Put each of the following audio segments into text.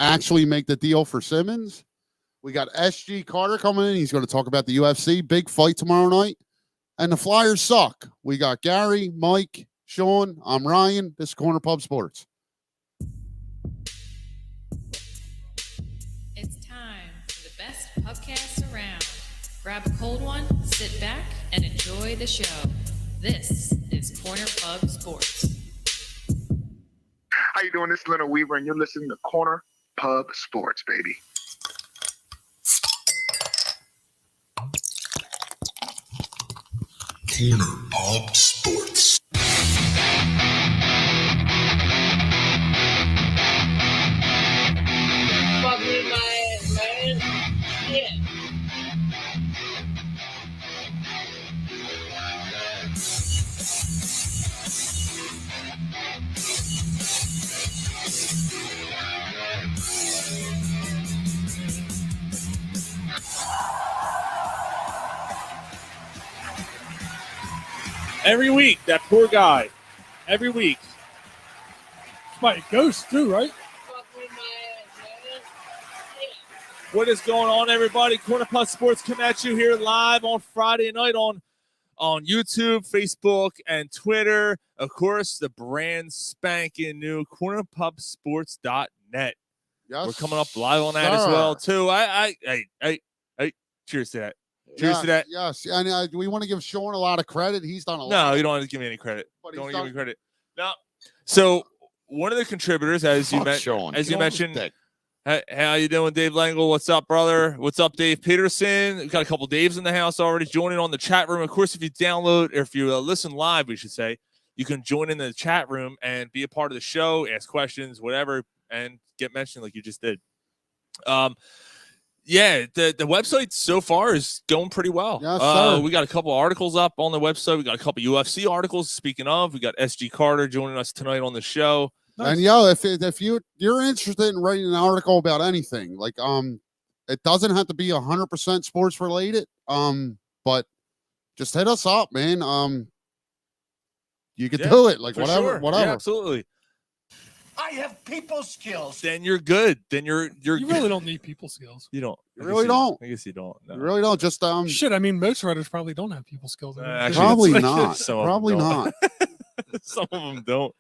actually make the deal for Simmons. We got SG Carter coming in. He's going to talk about the UFC. Big fight tomorrow night. And the Flyers suck. We got Gary, Mike, Sean. I'm Ryan. This is Corner Pub Sports. It's time for the best pubcast around. Grab a cold one, sit back, and enjoy the show. This is Corner Pub Sports. How you doing? This is Leonard Weaver, and you're listening to Corner Pub Sports, baby. Corner Pub Sports. Fuck with my ass, man. Yeah. Every week, that poor guy. Every week. It's my ghost too, right? Fuck with my ass, man. Yeah. What is going on, everybody? Corner Pub Sports coming at you here live on Friday night on YouTube, Facebook, and Twitter. Of course, the brand spanking new cornerpubsports.net. Yes, We're coming up live on that as well, too. Hey, cheers to that. Cheers to that. Yes, and we want to give Sean a lot of credit. He's done a lot. No, you don't have to give me any credit. But Don't he's give me done- credit. No. So one of the contributors, as you Sean. mentioned, how you doing, Dave Langle? What's up, brother? What's up, Dave Peterson? We've got a couple Daves in the house already joining on the chat room. Of course, if you download or if you listen live, we should say, you can join in the chat room and be a part of the show, ask questions, whatever, and get mentioned like you just did. Yeah, the website so far is going pretty well. Yes, sir. We got a couple articles up on the website. We got a couple UFC articles. Speaking of, we got SG Carter joining us tonight on the show. And if you're interested in writing an article about anything, like it doesn't have to be 100% sports related. But just hit us up, man. You can do it, like For whatever, sure. whatever. Yeah, absolutely. I have people skills. Then you're good. Then you're You really don't need people skills. You don't. You really don't. I guess you don't. No. You really don't. Just Shit, I mean, most writers probably don't have people skills. Actually, probably that's- not. some of them Probably don't. not. Some of them don't.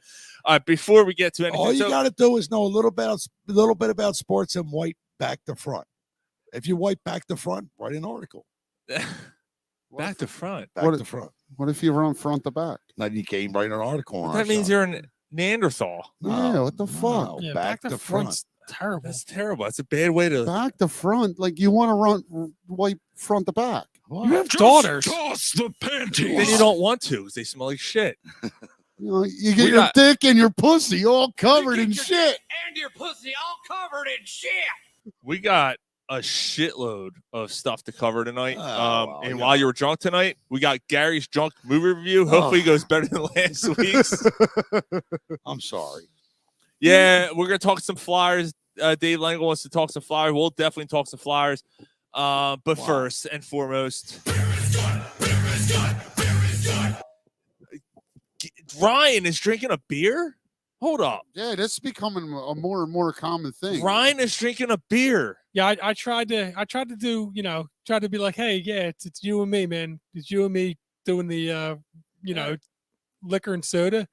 All right, before we get to anything, All you got to do is know a little bit about sports and white back to front. If you white back to front, write an article. back to front. Back to front. What if you run front to back? Now you can't write an article on That means you're a Neanderthal. Yeah, what the fuck? Yeah, back to front. front's terrible. That's terrible. That's a bad way to. Back to front, like you want to run white front to back. You have daughters. Toss the panties. Then you don't want to because they smell like shit. You know, you get We your got- dick and your pussy all covered in shit. And your pussy all covered in shit. We got a shitload of stuff to cover tonight. Oh, well, and yeah. while you were drunk tonight, we got Gary's drunk movie review. Hopefully, it goes better than last week's. I'm sorry. Yeah, we're gonna talk some Flyers. Dave Langle wants to talk some Flyers. We'll definitely talk some Flyers. But first and foremost, Ryan is drinking a beer. Hold up, Yeah, this is becoming a more and more common thing. Ryan is drinking a beer. Yeah, I tried to do, tried to be like, hey, yeah, it's you and me, man. It's you and me doing the, liquor and soda.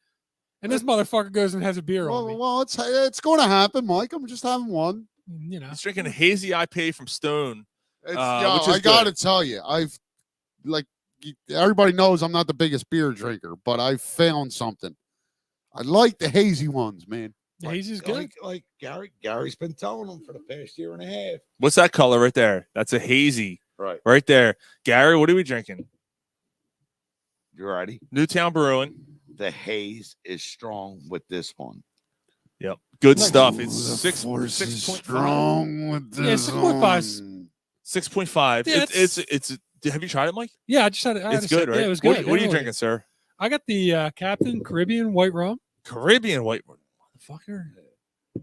And this motherfucker goes and has a beer on me. Well, it's going to happen, Mike. I'm just having one. He's drinking a hazy IPA from Stone. It's, which is I got to good. tell you, everybody knows I'm not the biggest beer drinker, but I found something. I like the hazy ones, man. The hazy's good. Like Gary's been telling them for the past year and a half. What's that color right there? That's a hazy Right. there. Gary, what are we drinking? You ready? Newtown Brewing. The haze is strong with this one. Yep. Good stuff. Ooh, It's the 6 force is 6.5. strong with Yeah, this 6.5. one. 6.5. Yeah, it's have you tried it, Mike? Yeah, I just had it. It's good, right? Yeah, it was What good. are you Yeah, drinking, sir? I got the Captain Caribbean White Rum. Caribbean white motherfucker.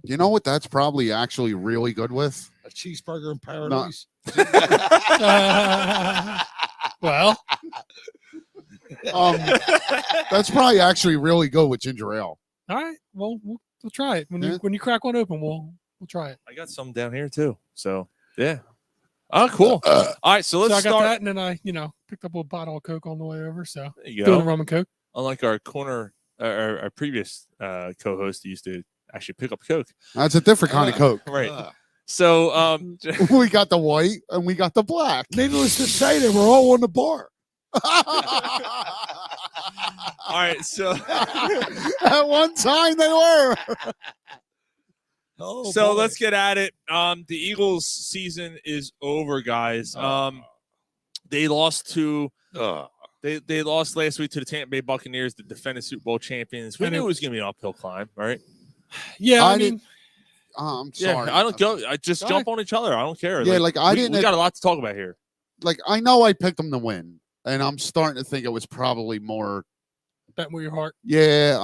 You know what that's probably actually really good with? A cheeseburger in paradise. Well, That's probably actually really good with ginger ale. all right. Well, we'll try it when Yeah. you crack one open. We'll We'll try it. I got some down here too. So yeah. Oh, cool. All right, so let's I got start. that, and then I, picked up a bottle of Coke on the way over. So There you doing the go. rum and Coke. Unlike our our previous co-host, who used to actually pick up Coke. That's a different kind of Coke. Right. So We got the white and we got the black. Needless to say, they were all on the bar. all right, so At one time they were. Oh, so boy. let's get at it. The Eagles season is over, guys. They lost to they lost last week to the Tampa Bay Buccaneers, the defending Super Bowl champions. We And knew it- it was gonna be an uphill climb, right? Yeah, I I mean, didn't- I'm Yeah, sorry. I don't go. I just Go jump on each other. I don't care. Yeah, like, I we didn't- got a lot to talk about here. Like, I know I picked them to win, and I'm starting to think it was probably more. bet with your heart. Yeah,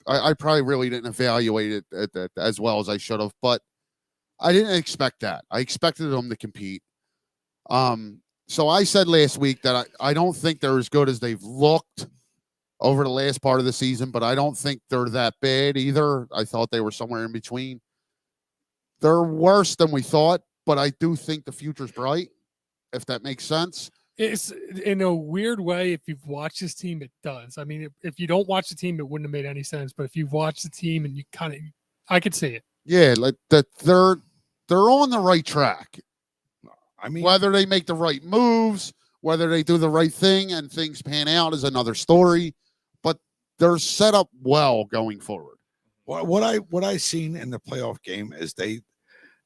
I probably really didn't evaluate it as well as I should have, but I didn't expect that. I expected them to compete. So I said last week that I don't think they're as good as they've looked over the last part of the season, but I don't think they're that bad either. I thought they were somewhere in between. They're worse than we thought, but I do think the future's bright, if that makes sense. It's in a weird way. If you've watched this team, it does. I mean, if you don't watch the team, it wouldn't have made any sense. But if you've watched the team and you I could see it. Yeah, like that they're on the right track. I mean, Whether they make the right moves, whether they do the right thing and things pan out is another story, but they're set up well going forward. what I seen in the playoff game is they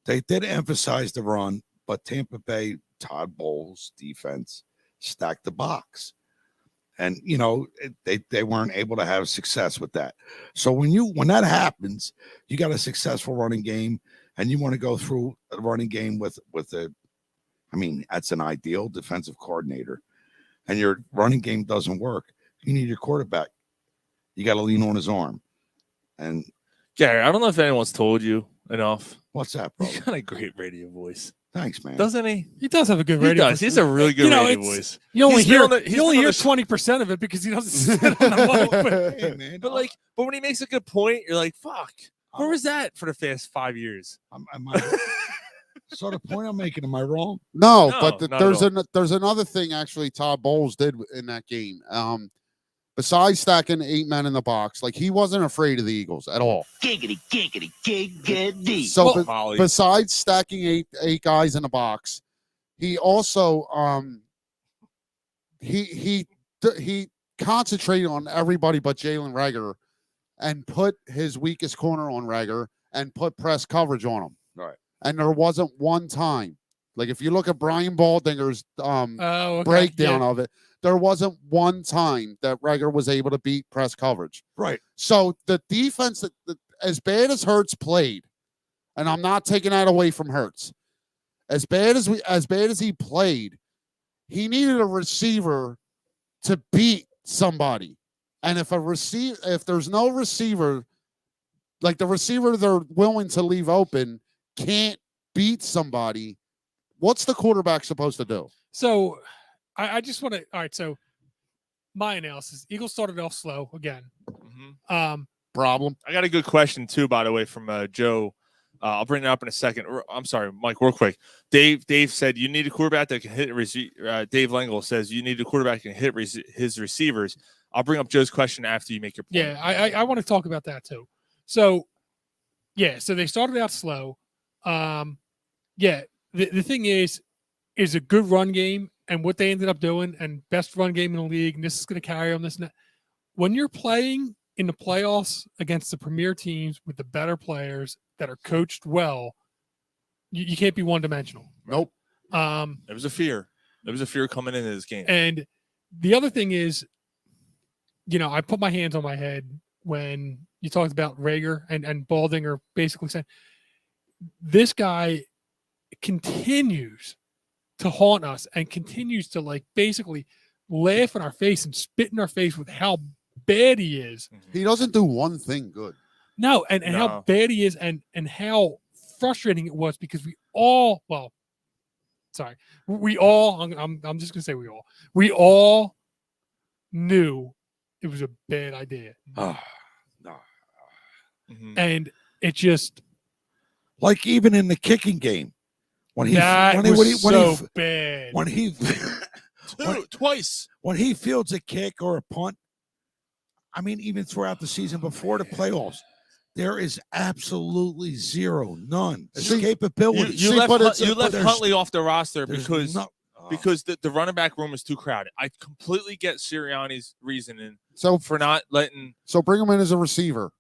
did emphasize the run, but Tampa Bay, Todd Bowles defense stacked the box, and they weren't able to have success with that. So when that happens, you got a successful running game, and you want to go through a running game with a, I mean, that's an ideal defensive coordinator, and your running game doesn't work. You need your quarterback. You got to lean on his arm. And Gary, I don't know if anyone's told you enough. what's that, He's brother? got a great radio voice, Thanks, man. doesn't he? He does have a good He radio. does. He's a really good radio voice. You only He's been hear on the- he's you only been on hear the sh- 20% of it because he doesn't sit on the mic. But Hey, man. But when he makes a good point, you're like, "Fuck, where was that for the past 5 years?" So the point I'm making, am I wrong? No, No, but not at there's another thing actually Todd Bowles did in that game. Besides stacking 8 men in the box, like he wasn't afraid of the Eagles at all. Giggity, giggity, giggity. So Well, Molly. besides stacking eight guys in the box, he also he concentrated on everybody but Jalen Reagor and put his weakest corner on Reagor and put press coverage on him. Right. And there wasn't one time, like if you look at Brian Baldinger's okay, breakdown yeah. of it, there wasn't one time that Reagor was able to beat press coverage. Right. So the defense, as bad as Hurts played, and I'm not taking that away from Hurts, as bad as he played, he needed a receiver to beat somebody. And if there's no receiver, like the receiver they're willing to leave open can't beat somebody, what's the quarterback supposed to do? So I just want to. All right. So my analysis: Eagles started off slow again. Mhm. Problem. I got a good question too, by the way, from Joe. I'll bring it up in a second. I'm sorry, Mike, real quick. Dave said you need a quarterback that can hit. Dave Langle says you need a quarterback that can hit his receivers. I'll bring up Joe's question after you make your point. Yeah, I want to talk about that too. So, yeah, so they started out slow. Yeah, the thing is a good run game, and what they ended up doing, and best run game in the league, and this is going to carry on this and that. When you're playing in the playoffs against the premier teams with the better players that are coached well, you can't be one-dimensional. Nope. There was a fear. There was a fear coming into this game. And the other thing is, I put my hands on my head when you talked about Reagor and Baldinger basically saying this guy continues to haunt us and continues to basically laugh in our face and spit in our face with how bad he is. He doesn't do one thing good. No, and how No. bad he is and how frustrating it was because we all I'm just gonna say we all knew it was a bad idea. Oh, no. Mhm. And it just Like even in the kicking game, when he bad. when he Twice. when he fields a kick or a punt, I mean, even throughout the season before the playoffs, there is absolutely none escapability. You left Huntley off the roster because the running back room is too crowded. I completely get Sirianni's reasoning for not letting. So bring him in as a receiver.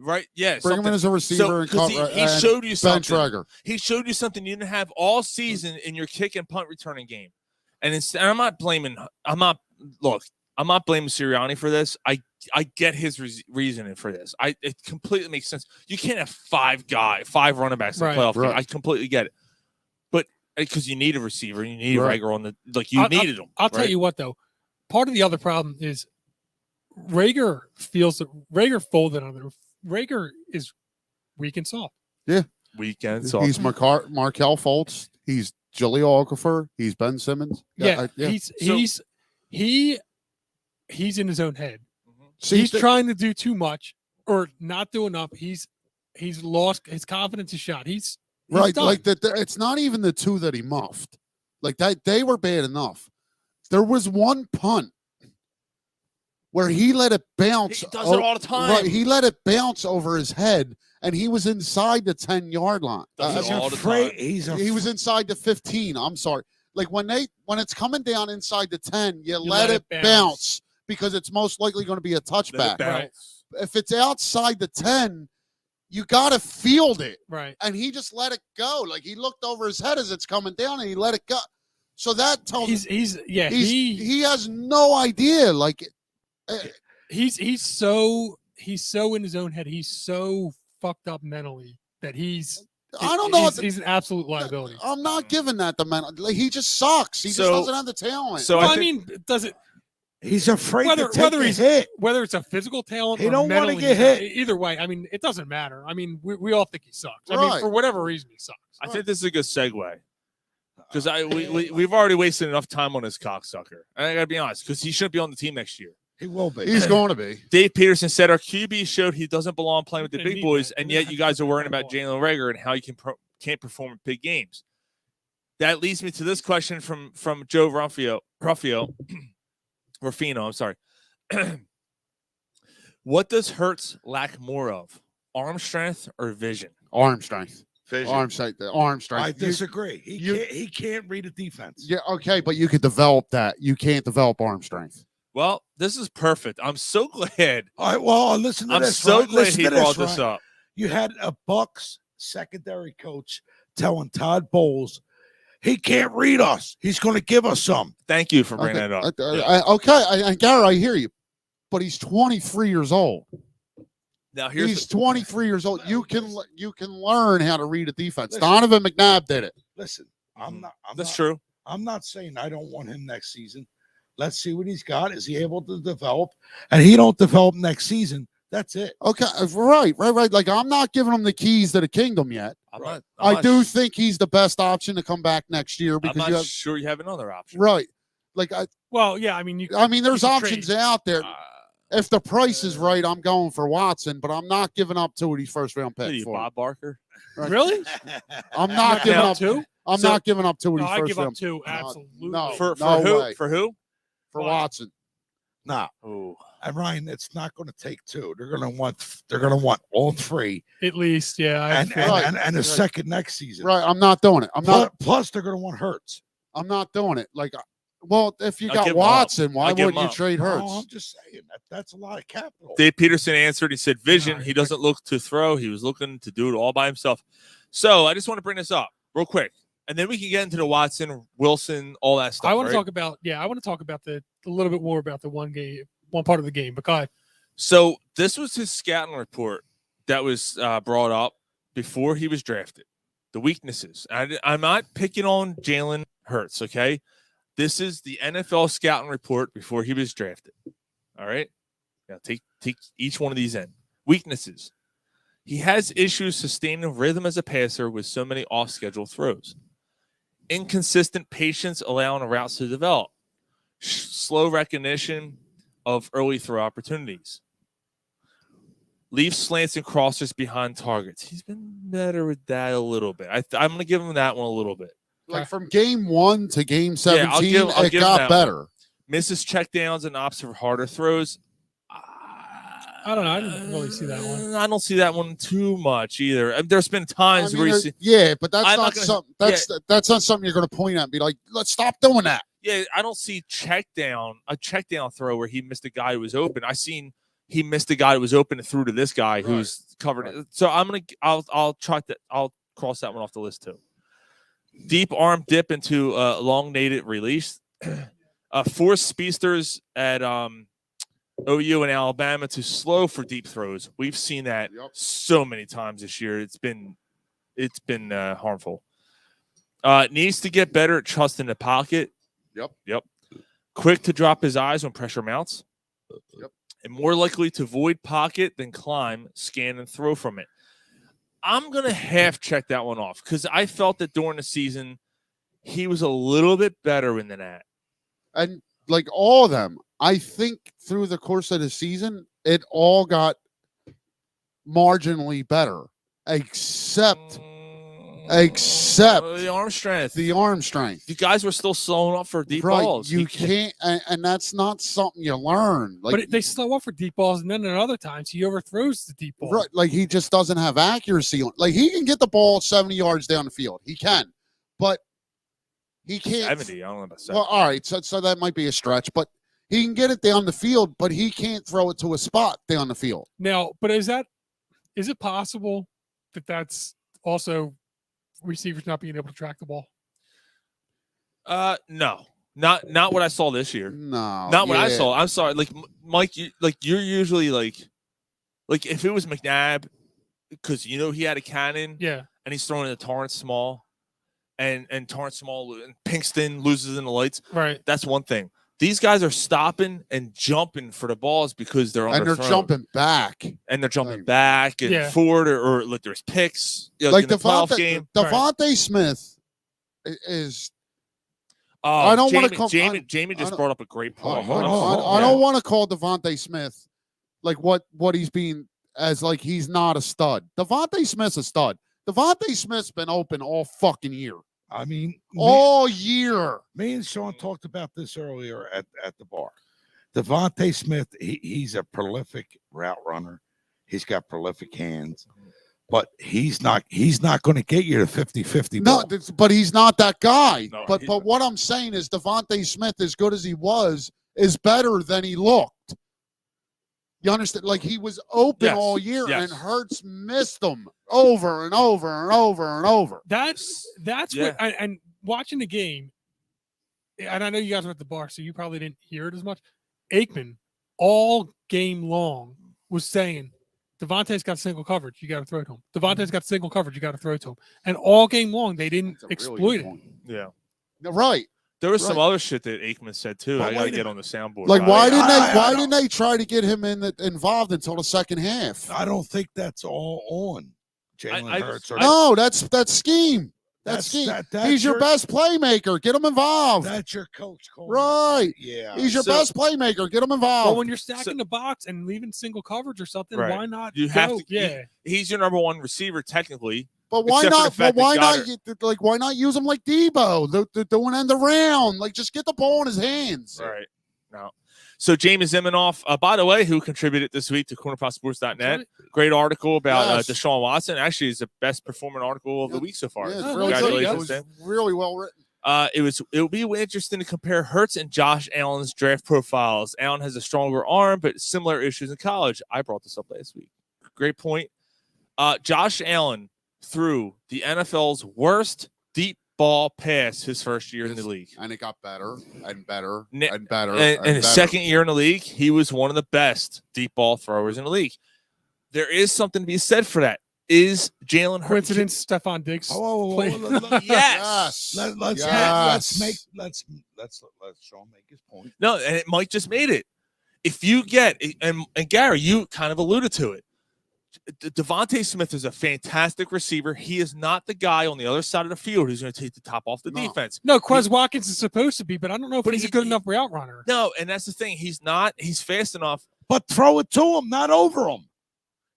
Right? Yeah. Bring him in as a receiver he showed you something. Traeger. He showed you something you didn't have all season in your kick and punt returning game. And I'm not blaming Sirianni for this. I get his reasoning for this. It completely makes sense. You can't have five running backs in the playoff game. I completely get it. But because you need a receiver, you need a Rager on the needed him. I'll tell you what though. Part of the other problem is Rager feels that Rager folded on it. Rager is weak and soft. Yeah. Weak and soft. He's Markel Fultz. He's Jaleel Okafor. He's Ben Simmons. He's in his own head. See, he's trying to do too much or not do enough. He's lost his confidence is shot. He's right. done. Like that. It's not even the two that he muffed. Like that, they were bad enough. There was one punt where he let it bounce. He does it all the time. Right, he let it bounce over his head, and he was inside the 10-yard line. He was inside the 15. I'm sorry. Like when it's coming down inside the 10, you let it bounce because it's most likely going to be a touchback. Right. If it's outside the 10, you got to field it. Right. And he just let it go. Like he looked over his head as it's coming down, and he let it go. So that tells he has no idea. Like. He's so in his own head. He's so fucked up mentally that I don't know. He's an absolute liability. I'm not giving that the man. Like, he just sucks. He just doesn't have the talent. So I mean, does it? He's afraid to take a hit. Whether it's a physical talent, he or don't want to get hit. Either way, I mean, it doesn't matter. I mean, we all think he sucks. Right. I mean, for whatever reason, he sucks. I think this is a good segue because we've already wasted enough time on this cocksucker. I gotta be honest, because he shouldn't be on the team next year. He will be. He's going to be. Dave Peterson said our QB showed he doesn't belong playing with the big boys, and yet you guys are worrying about Jalen Rager and how he can't perform in big games. That leads me to this question from Joe Ruffino. I'm sorry. What does Hurts lack more of, arm strength or vision? Arm strength. Vision. Arm strength. Arm strength. I disagree. He can't read a defense. Yeah, okay, but you could develop that. You can't develop arm strength. Well, this is perfect. I'm so glad. All right, well, listen to I'm this. so glad listen he to brought this up. You had a Bucks secondary coach telling Todd Bowles, he can't read us. He's going to give us some. Thank you for bringing that up. Gary, I hear you, but he's 23 years old. Now he's 23 years old. You can learn how to read a defense. Listen, Donovan McNabb did it. Listen, That's true. I'm not saying I don't want him next season. Let's see what he's got. Is he able to develop? And he don't develop next season. That's it. Okay, right. Like I'm not giving him the keys to the kingdom yet. I do think he's the best option to come back next year because I'm not sure you have another option. Right. Like I mean, there's options out there. If the price is right, I'm going for Watson, but I'm not giving up Tui's first round pick for Bob Barker. Right? Really? I'm not giving up two. I'm not giving up Tui's first round. I give up two. Absolutely. No. For who? Way. For who? For Watson. No. Oh. And Ryan, it's not going to take two. They're going to want all three at least. Yeah. And a second next season. Right. I'm not doing it. Plus, they're going to want Hurts. I'm not doing it. Like, well, if you got Watson, why wouldn't you trade Hurts? Oh, I'm just saying that's a lot of capital. Dave Peterson answered. He said, "Vision. He doesn't look to throw. He was looking to do it all by himself." So I just want to bring this up real quick, and then we can get into the Watson, Wilson, all that stuff. I want to talk about a little bit more about the one part of the game. Because so this was his scouting report that was brought up before he was drafted. The weaknesses. I'm not picking on Jalen Hurts. Okay. This is the NFL scouting report before he was drafted. All right. Now take each one of these in. Weaknesses. He has issues sustaining rhythm as a passer with so many off-schedule throws. Inconsistent patience allowing routes to develop. Slow recognition of early throw opportunities. leave slants and crossers behind targets. He's been better with that a little bit. I'm going to give him that one a little bit. Like from game 1 to game 17, I'll give it him got that better. one. Misses checkdowns and opts for harder throws. I don't know. I didn't really see that one. I don't see that one too much either. I mean, there's been times where you see, yeah, but that's I'm not not gonna- something. That's not something you're going to point at and be like, let's stop doing that. yeah, I don't see a checkdown throw where he missed a guy who was open. I seen he missed a guy who was open and threw to this guy who's covered. Right. So I'll try that. I'll cross that one off the list too. Deep arm dip into elongated release. Force speedsters at OU and Alabama to slow for deep throws. We've seen that so many times this year. It's been harmful. Needs to get better at trust in the pocket. Yep. Quick to drop his eyes when pressure mounts. Yep. And more likely to avoid pocket than climb, scan, and throw from it. I'm going to half check that one off because I felt that during the season he was a little bit better than that. And like all of them, I think through the course of the season, it all got marginally better, except The arm strength. the arm strength. You guys were still slowing up for deep Right, balls. you can't, and that's not something you learn. Like, But they slow up for deep balls, and then at other times he overthrows the deep ball. right, like he just doesn't have accuracy on. Like he can get the ball 70 yards down the field, he can, but he can't. 70. I don't know about 70. Well, all right, so that might be a stretch, but he can get it down the field, but he can't throw it to a spot down the field. Now, but is it possible that that's also receivers not being able to track the ball? No, not what I saw this year. No, Not what I yeah. saw. I'm sorry, like Mike. You're usually like if it was McNabb, because he had a cannon, Yeah. and he's throwing it to Torrance Small, and Torrance Small and Pinkston loses in the lights. Right. That's one thing. These guys are stopping and jumping for the balls because they're And they're underthrown. jumping back. And they're jumping Like- back and Yeah. forward, or like there's picks. Like in the playoff game. Devonta Smith is. Oh, I don't wanna Jamie, come- Jamie I just don't- brought up a great point. I don't want to call Devonta Smith like what he's being as like he's not a stud. Devonta Smith's a stud. Devonta Smith's been open all fucking year. I mean, All year. me and Sean talked about this earlier at the bar. Devonta Smith, he's a prolific route runner. He's got prolific hands, but he's not going to get you to 50-50 No, ball. but he's not that guy. No, but what I'm saying is Devonta Smith, as good as he was, is better than he looked. You understand? Like he was open Yes, all year, yes. and Hurts missed him over and over and over and over. That's Yeah. what and watching the game, and I know you guys were at the bar, so you probably didn't hear it as much. Aikman all game long was saying, Devontae's got single coverage, you got to throw to him. Devontae's got single coverage, you got to throw to him. And all game long, they didn't That's a really exploit good it. point. Yeah. Right. There was some Right. other shit that Aikman said too. But I gotta wait a get on the soundboard. Like why I didn't they try to get him involved until the second half? I don't think that's all on Jalen I- Hurts. Or No, that's scheme. That's- That's scheme. that's He's your your- best playmaker. Get him involved. that's your coach calling. Right. Yeah. He's your So- best playmaker. Get him Well, involved. when you're stacking the box and leaving single coverage or something, Right. why not? You have go? to- Yeah. He's your number one receiver technically. But why except for not? the fact But why that not? Goddard- Like why not use him like Debo? They're doing end around. Like just get the ball in his hands. Right. No. So James Zimenoff, by the way, who contributed this week to cornerpopsports.net. That's right. Great article about Yes. Deshaun Watson. Actually, is the best performing article of the week so far. Yeah, it's Oh, really good. It Congratulations, was Tim. really well written. It'll be interesting to compare Hurts and Josh Allen's draft profiles. Allen has a stronger arm, but similar issues in college. I brought this up last week. Great point. Josh Allen threw the NFL's worst deep ball pass his first year in the league. And it got better and better Ne- and better. And his better. second year in the league, he was one of the best deep ball throwers in the league. There is something to be said for that. Is Jalen Hurts Coincidence, Stephon Diggs. Oh, played- Yes. Let's Yes. let Sean make his point. No, and Mike just made it. If you get and Gary, you kind of alluded to it. Devonta Smith is a fantastic receiver. He is not the guy on the other side of the field who's going to take the top off the No. defense. No, Quez Watkins is supposed to be, but I don't know if But he's a he- good enough route runner. No, and that's the thing. He's not. He's fast enough. But throw it to him, not over him.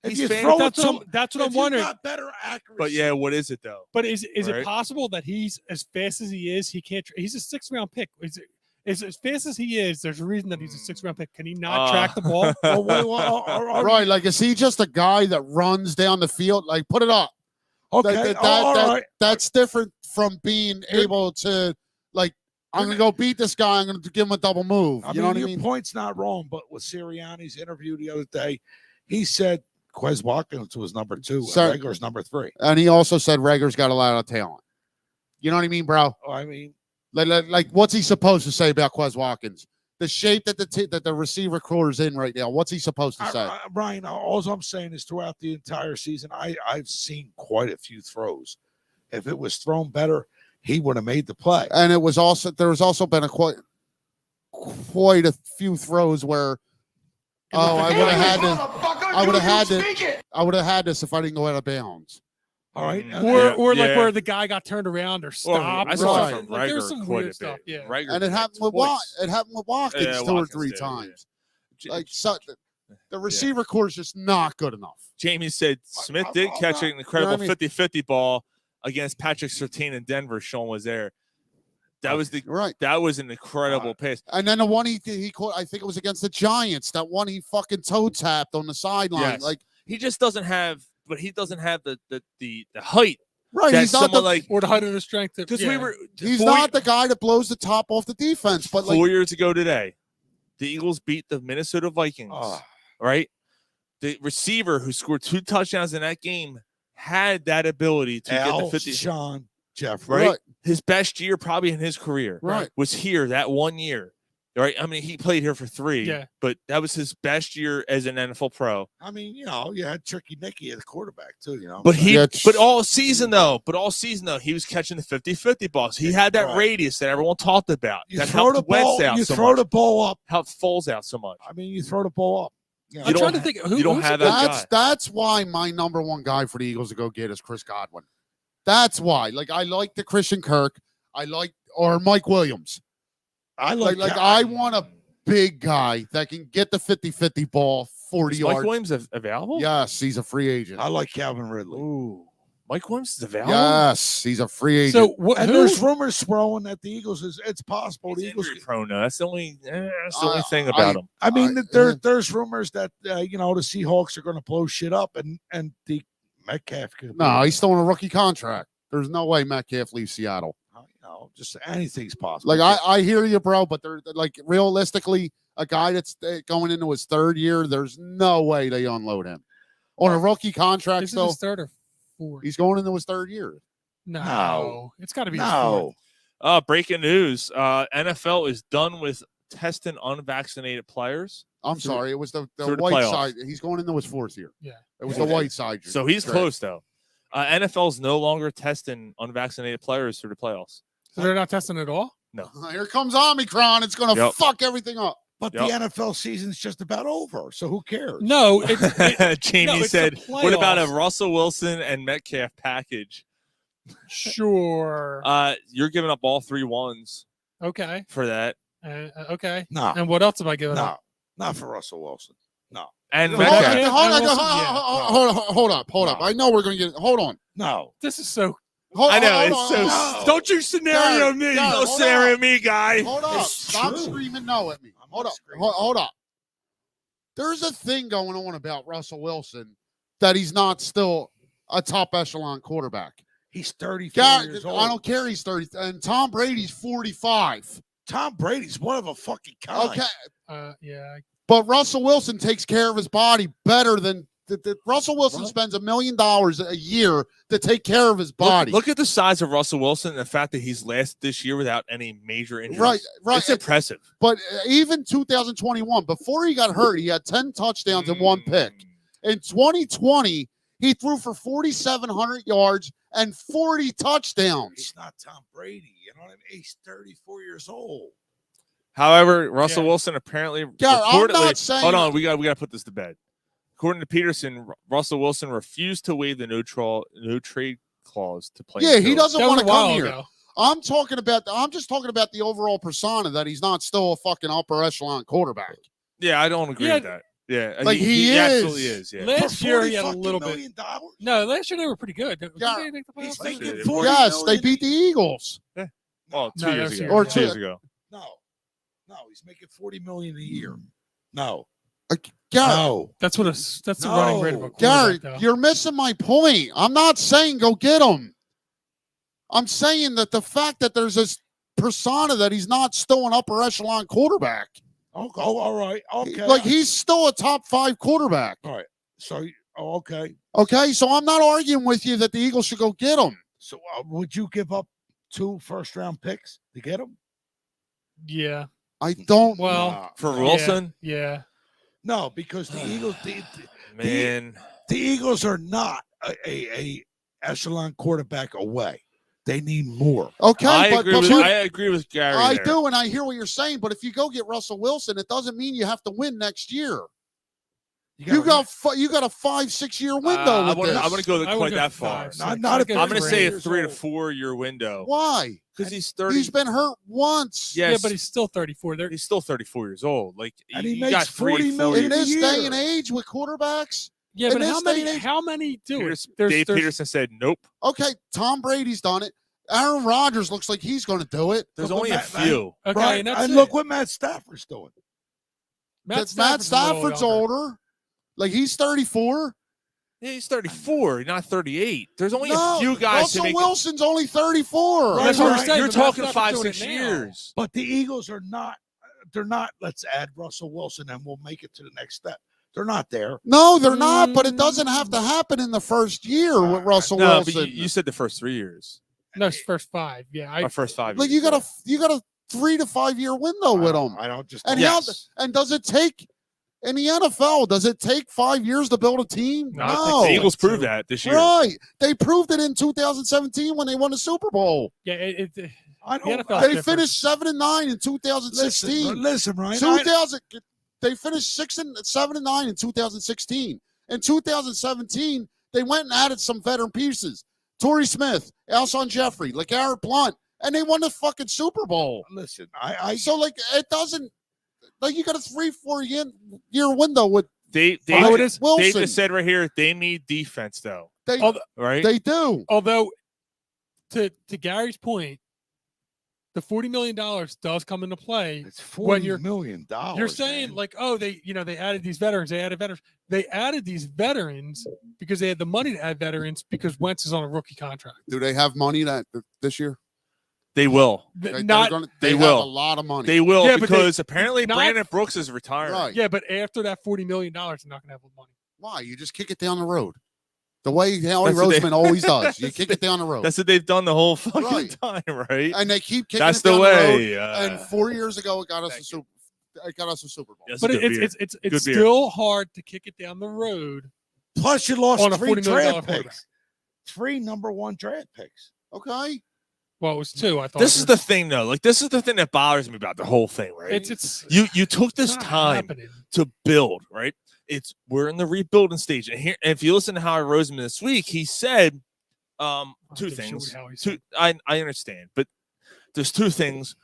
If He's you fan- throw it That's to what that's what if I'm you wondering. got better accuracy. But yeah, what is it though? But is Right. it possible that he's as fast as he is? He can't. He's a 6th-round pick. Is as fast as he is? There's a reason that he's a 6th-round pick. Can he not track the ball? Right, like is he just a guy that runs down the field? Like, put it up. Okay, all right. That's different from being able to, like, I'm gonna go beat this guy. I'm gonna give him a double move. You know what I your mean? point's not wrong, but with Sirianni's interview the other day, he said Quez Watkins was number 2 Sir- and Reagor's number 3. And he also said Rager's got a lot of talent. You know what I mean, bro? I mean, Like what's he supposed to say about Quez Watkins? The shape that the receiver core is in right now. What's he supposed to say? Brian, all I'm saying is throughout the entire season, I've seen quite a few throws. If it was thrown better, he would have made the play. And there was also been quite a few throws where I would have had this if I didn't go out of bounds. All right. Or like where the guy got turned around or stopped. I saw Right. it from Like, there's Rager some quite a weird stuff. bit. Yeah. Rager And it did happened with twice. Watkins Yeah, 2 or Watkins 3 did, times. yeah. Like the receiver core is just not good enough. Jamie said Smith did catch an incredible 50-50 ball against Patrick Surtain in Denver. Sean was there. That was that was an incredible pass. And then the one he caught, I think it was against the Giants. That one he fucking toe tapped on the sideline. Yes. Like he just doesn't have, but he doesn't have the height. right, that he's not someone like Or the height of the strength. because we were. he's 4 not the guy that blows the top off the defense. But like 4 years ago today, the Eagles beat the Minnesota Vikings. Right, the receiver who scored 2 touchdowns in that game had that ability to get the 50. Sean Jeffrey. Right? His best year probably in his career Right. was here that 1 year. Right? I mean, he played here for 3, Yeah. but that was his best year as an NFL pro. I mean, you had Tricky Nicky at the quarterback too, But Yeah, but all season though, he was catching the 50-50 balls. He had that Right. radius that everyone talked about. You that throw helped the ball. Wentz out You so throw much. the ball up. Helped Foles out so much. I mean, you throw the ball up. I'm don't trying to ha- think. you don't have that guy. that's why my number 1 guy for the Eagles to go get is Chris Godwin. That's why. Like I like the Christian Kirk. Or Mike Williams. I Like I want a big guy that can get the 50-50 ball 40 Is Mike yards. Williams available? Yes, he's a free agent. I like Calvin Ridley. Ooh, Mike Williams is available. Yes, he's a free agent. So what? And Who, there's rumors swirling that the Eagles it's possible He's the Eagles. injury prone though. That's the only thing about him. I mean, there's rumors that the Seahawks are going to blow shit up, and the Metcalf could. No, he's still on a rookie contract. There's no way Metcalf leaves Seattle. Just anything's possible. Like I hear you, bro, but they're like realistically, a guy that's going into his 3rd year, there's no way they unload him on a rookie contract. This is Still, his 3rd or 4th. he's going into his 3rd year. No, it's got to be his 4th. Breaking news: NFL is done with testing unvaccinated players. I'm sorry, it was the through the white playoffs. side. He's going into his 4th year. Yeah. It was the white side. So he's Correct. close though. NFL's no longer testing unvaccinated players through the playoffs. So they're not testing at all. No. Here comes Omicron. It's going to Yep. fuck everything up. But the NFL season's just about over, so who cares? No, Jamie it's the said, "What about a playoffs." Russell Wilson and Metcalf package?" Sure. You're giving up all 3 ones Okay. for that, Okay. No, And what else am I giving no, up? not for Russell Wilson. No, and Hold on, Metcalf. Yeah, hold on, Wilson, hold up. No. I know we're going to get. Hold on. no. This is so. Hold, I know hold it's on, so. hold on. Don't you scenario Gary, me. Gary, Don't hold stare on. at me, guy. Hold up. It's Stop true. screaming no at me. I'm Hold not up. screaming. Hold up. There's a thing going on about Russell Wilson that he's not still a top echelon quarterback. He's 34 God, years old. I don't care. He's 30, and Tom Brady's 45. Tom Brady's one of a fucking kind. Okay, Yeah. but Russell Wilson takes care of his body better than Russell Wilson spends $1 million a year to take care of his body. Look at the size of Russell Wilson and the fact that he's lasted this year without any major injuries. Right. It's impressive. But even 2021, before he got hurt, he had 10 touchdowns and 1 pick. In 2020, he threw for 4,700 yards and 40 touchdowns. He's not Tom Brady. You know what I mean? He's 34 years old. However, Russell Yeah. Wilson apparently Yeah, I'm reportedly. not saying- Hold on, we got to put this to bed. According to Peterson, Russell Wilson refused to waive the no trade clause to play. Yeah, in he Philly. doesn't That was want a to come while here. ago. I'm just talking about the overall persona that he's not still a fucking upper echelon quarterback. Yeah, I don't agree Yeah, with that. Yeah, Like, he absolutely is. is. Yeah. Last year he had a $40 little bit. million? No, last year they were pretty good. Did Yeah. they make the He's playoffs? making Yeah. 40 Yes, they million. beat the Eagles. Oh, No, 2 years that's ago. years Or ago. 2 years ago. No, he's making 40 million a year. No, Gary, no. That's what that's the running rate of a No. Gary, quarterback, though. you're missing my point. I'm not saying go get him. I'm saying that the fact that there's this persona that he's not still an upper echelon quarterback. Oh, all right. Okay. Like, he's still a top 5 quarterback. So, okay. Okay, so I'm not arguing with you that the Eagles should go get him. So, would you give up 2 first-round picks to get him? Yeah. I don't. Well, For Wilson? Yeah. No, because the Eagles, Man. the Eagles are not a echelon quarterback away. They need more. Okay, I but agree with Gary. I there. do, and I hear what you're saying. But if you go get Russell Wilson, it doesn't mean you have to win next year. You got a 5-6 year window. I with this. want to go I quite would go that far. 5, 6. Not I'd go I'm going to say a 3. 3 to 4 year window. Why? Because he's 30. He's been hurt once. Yes, Yeah, but he's still 34. he's still 34 years old. Like, And he you makes got 40 In million this a day year. and age with quarterbacks. Yeah, in but this day and age- how many do it? Dave Peterson said nope. Okay, Tom Brady's done it. Aaron Rodgers looks like he's going to do it. There's Look only a what few. Okay, Right. and that's And it. look what Matt Stafford's doing. Matt a little Stafford's younger. older. Like, he's 34. Yeah, he's 34, not 38. There's only No, a few guys Russell to make. Wilson's only 34. Right, That's what I'm right. saying. You're but Matt talking Stafford's 5-6 doing it now. years. But the Eagles are not. They're not. Let's add Russell Wilson and we'll make it to the next step. They're not there. No, they're not, but it doesn't have to happen in the first year with Russell No, but Wilson. you said the first 3 years. No, it's first 5. Yeah, Our first 5 Like, years. you got a 3 to 5 year window with him. I don't just. And Yes. and does it take in the NFL? Does it take 5 years to build a team? No, I think No. The Eagles proved that this year. Right. They proved it in 2017 when they won the Super Bowl. Yeah, I the don't. NFL 's They different. finished 7-9 in 2016. Listen, Ryan. 2000. They finished 7-9 in 2016. In 2017, they went and added some veteran pieces: Torrey Smith, Alshon Jeffrey, LeGarrette Blount, and they won the fucking Super Bowl. Listen, I So, like, it doesn't, like, you got a 3-4 year window with They Wilson. just said right here they need defense though, they right? they do. Although, to Gary's point, the $40 million does come into play. it's When $40 million. You're saying man. like, oh, they added these veterans. They added these veterans because they had the money to add veterans because Wentz is on a rookie contract. Do they have money this year? They will. They Not have will. a lot of money. They will Yeah, but because apparently not- Brandon Brooks is retiring. Right. yeah, but after that $40 million, they're not gonna have the money. Why? You just kick it down the road. The way Howie That's what they- Roseman always does. You kick it down the road. That's what they've done the whole fucking Right. time, right? And they keep kicking That's it the down way. the road. And 4 years ago, it got us a Super Bowl. That's But a good beer. it's Good beer. still hard to kick it down the road. Plus, you lost On a 3 $40 million draft quarterback. picks. 3 number 1 draft picks. Okay. Well, it was 2. I thought This is the thing, though. Like, this is the thing that bothers me about the whole thing, right? it's you took it's this not time happening. to build, right? We're in the rebuilding stage, and here, if you listen to Howie Roseman this week, he said I'll two give a shit things. what Howie Two, said. I understand, but there's 2 things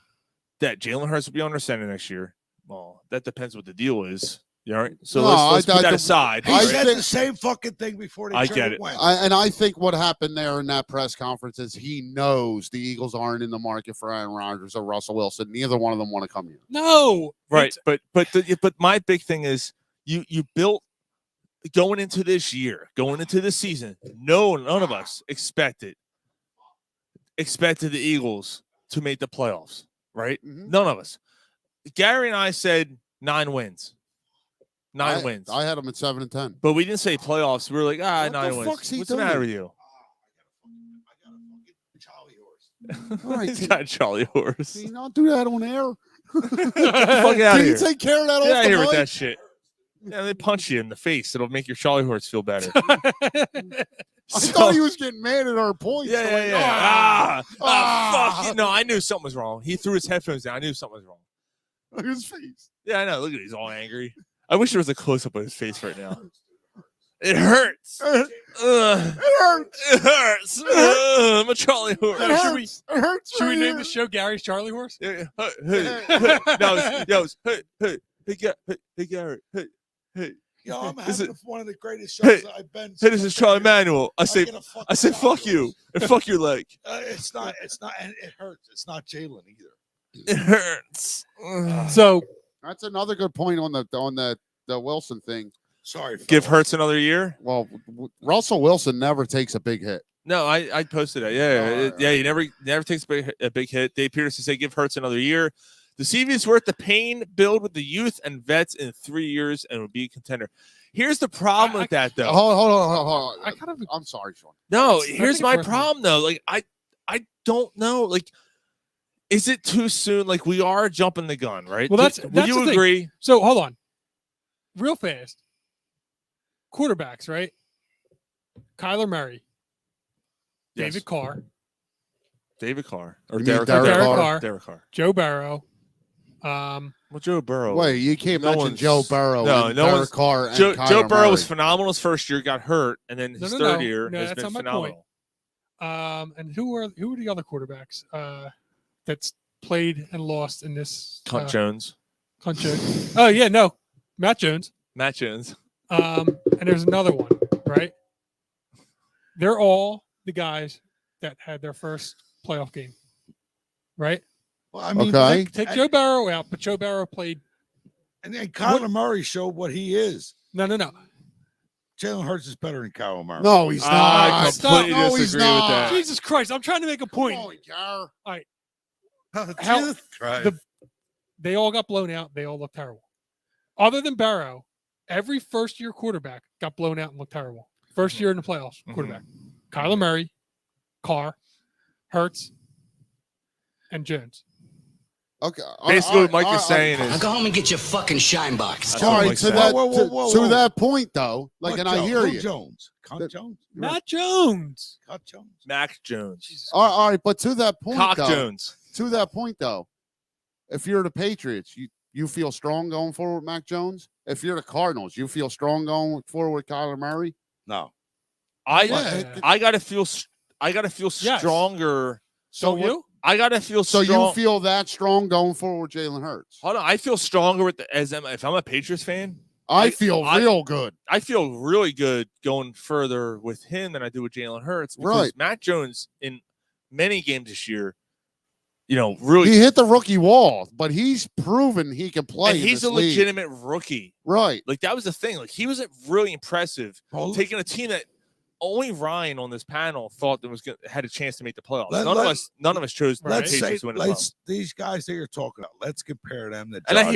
that Jalen Hurts will be under center next year. Well, that depends what the deal is. You all right? So No, let's put that I- aside. He I right? said think- the same fucking thing before they I traded get it. Wentz. And I think what happened there in that press conference is he knows the Eagles aren't in the market for Aaron Rodgers or Russell Wilson. Neither one of them want to come here. No, Right, it's- but my big thing is you built going into this year, going into this season. None of us expected the Eagles to make the playoffs. Right, Mhm. none of us. Gary and I said 9 wins, 9 wins, I had them at 7 and 10. but we didn't say playoffs. We were like, What the 9 wins. fuck's he What's the matter doing? with you? All right, He's got a Charlie horse. Can you not do that on air? Get the fuck out Can of you here. take care of that Get off out the here with mic? that shit. Yeah, they punch you in the face. It'll make your Charlie horse feel better. I thought he was getting mad at our points. Yeah, I'm yeah, like, yeah. ah, Fuck. No, I knew something was wrong. He threw his headphones down. I knew something was wrong. Look at his face. Yeah, I know. Look at it. He's all angry. I wish there was a close up of his face right now. It hurts. Ugh. It hurts. It hurts. Ugh, I'm a Charlie horse. It should we- hurts. It hurts. should we right name here. the show Gary's Charlie Horse? Yeah, yeah. Hey, hey, hey. No, it's, hey, hey, hey, Garrett, hey, hey. This having is- one of the greatest Hey, shows that I've been. Hey, this is Charlie Manuel. I say, get a fucking I say, fuck you, and fuck your leg. It's not, and it hurts. It's not Jalen either. It hurts. So That's another good point on the Wilson thing. Sorry, Give fellas. Hurts another year. Well, Russell Wilson never takes a big hit. No, I posted it. Yeah, he never takes a big hit. Dave Peterson said give Hurts another year. The CV is worth the pain. Build with the youth and vets in 3 years and will be a contender. Here's the problem with that, though. Hold on. I kind of I'm sorry, Sean. No, I here's think my it's worth it. problem, though. Like I don't know. Like, is it too soon? Like, we are jumping the gun, right? Well, Would that's you the thing. agree? So hold on, real fast. Quarterbacks, right? Kyler Murray, Yes. David Carr, David Carr or You mean Derek Derek Carr? Carr? Derek Carr. Joe Burrow. Well, Joe Burrow. Wait, you can't No mention one's- Joe Burrow no, and no one's- Derek Carr and Joe Kyler Burrow was Murray. phenomenal his first year, got hurt, and then his third year No, has that's been not my point. phenomenal. And who are the other quarterbacks that's played and lost in this? Cunt Jones, Cunt Jones. Oh yeah, no, Matt Jones. Matt Jones. And there's another one, right? They're all the guys that had their first playoff game, right? Well, I mean, Okay. Take Joe Burrow out, but Joe Burrow played. and then Kyler Murray showed what he is. No. Jalen Hurts is better than Kyler Murray. No, he's I not. completely No, he's disagree with not. that. Jesus Christ! I'm trying to make a point. Come on, Gar. How- Jesus Christ. the- They all got blown out. They all look terrible. Other than Burrow, every first-year quarterback got blown out and looked terrible. First year in the playoffs, quarterback. Kyler Murray, Carr, Hurts, and Jones. Okay. Basically, what Mike is saying Now is, go home and get your fucking shine box. That's All what right, Mike to said. that Whoa. to that point though, like, What and I Jones? hear Who you. Jones. Cunt The- Jones. Matt Jones. Cut Jones. Mac Jones, All right, but to that point Cock though, Jones. to that point though, if you're the Patriots, you feel strong going forward with Mac Jones. If you're the Cardinals, you feel strong going forward with Kyler Murray. No. I gotta feel Yes. stronger. So Don't you? I gotta feel So strong. you feel that strong going forward with Jalen Hurts? Hold on, I feel stronger with if I'm a Patriots fan. I feel real good. I feel really good going further with him than I do with Jalen Hurts because Right. Matt Jones in many games this year, really, He hit the rookie wall, but he's proven he can play. and in he's this a league. legitimate rookie. Right. Like that was the thing. Like he was really impressive, Well, taking a team that only Ryan on this panel thought that had a chance to make the playoffs. Let- None of us chose the let's say Patriots to win the playoffs. these guys that you're talking about, let's compare them to And I Josh-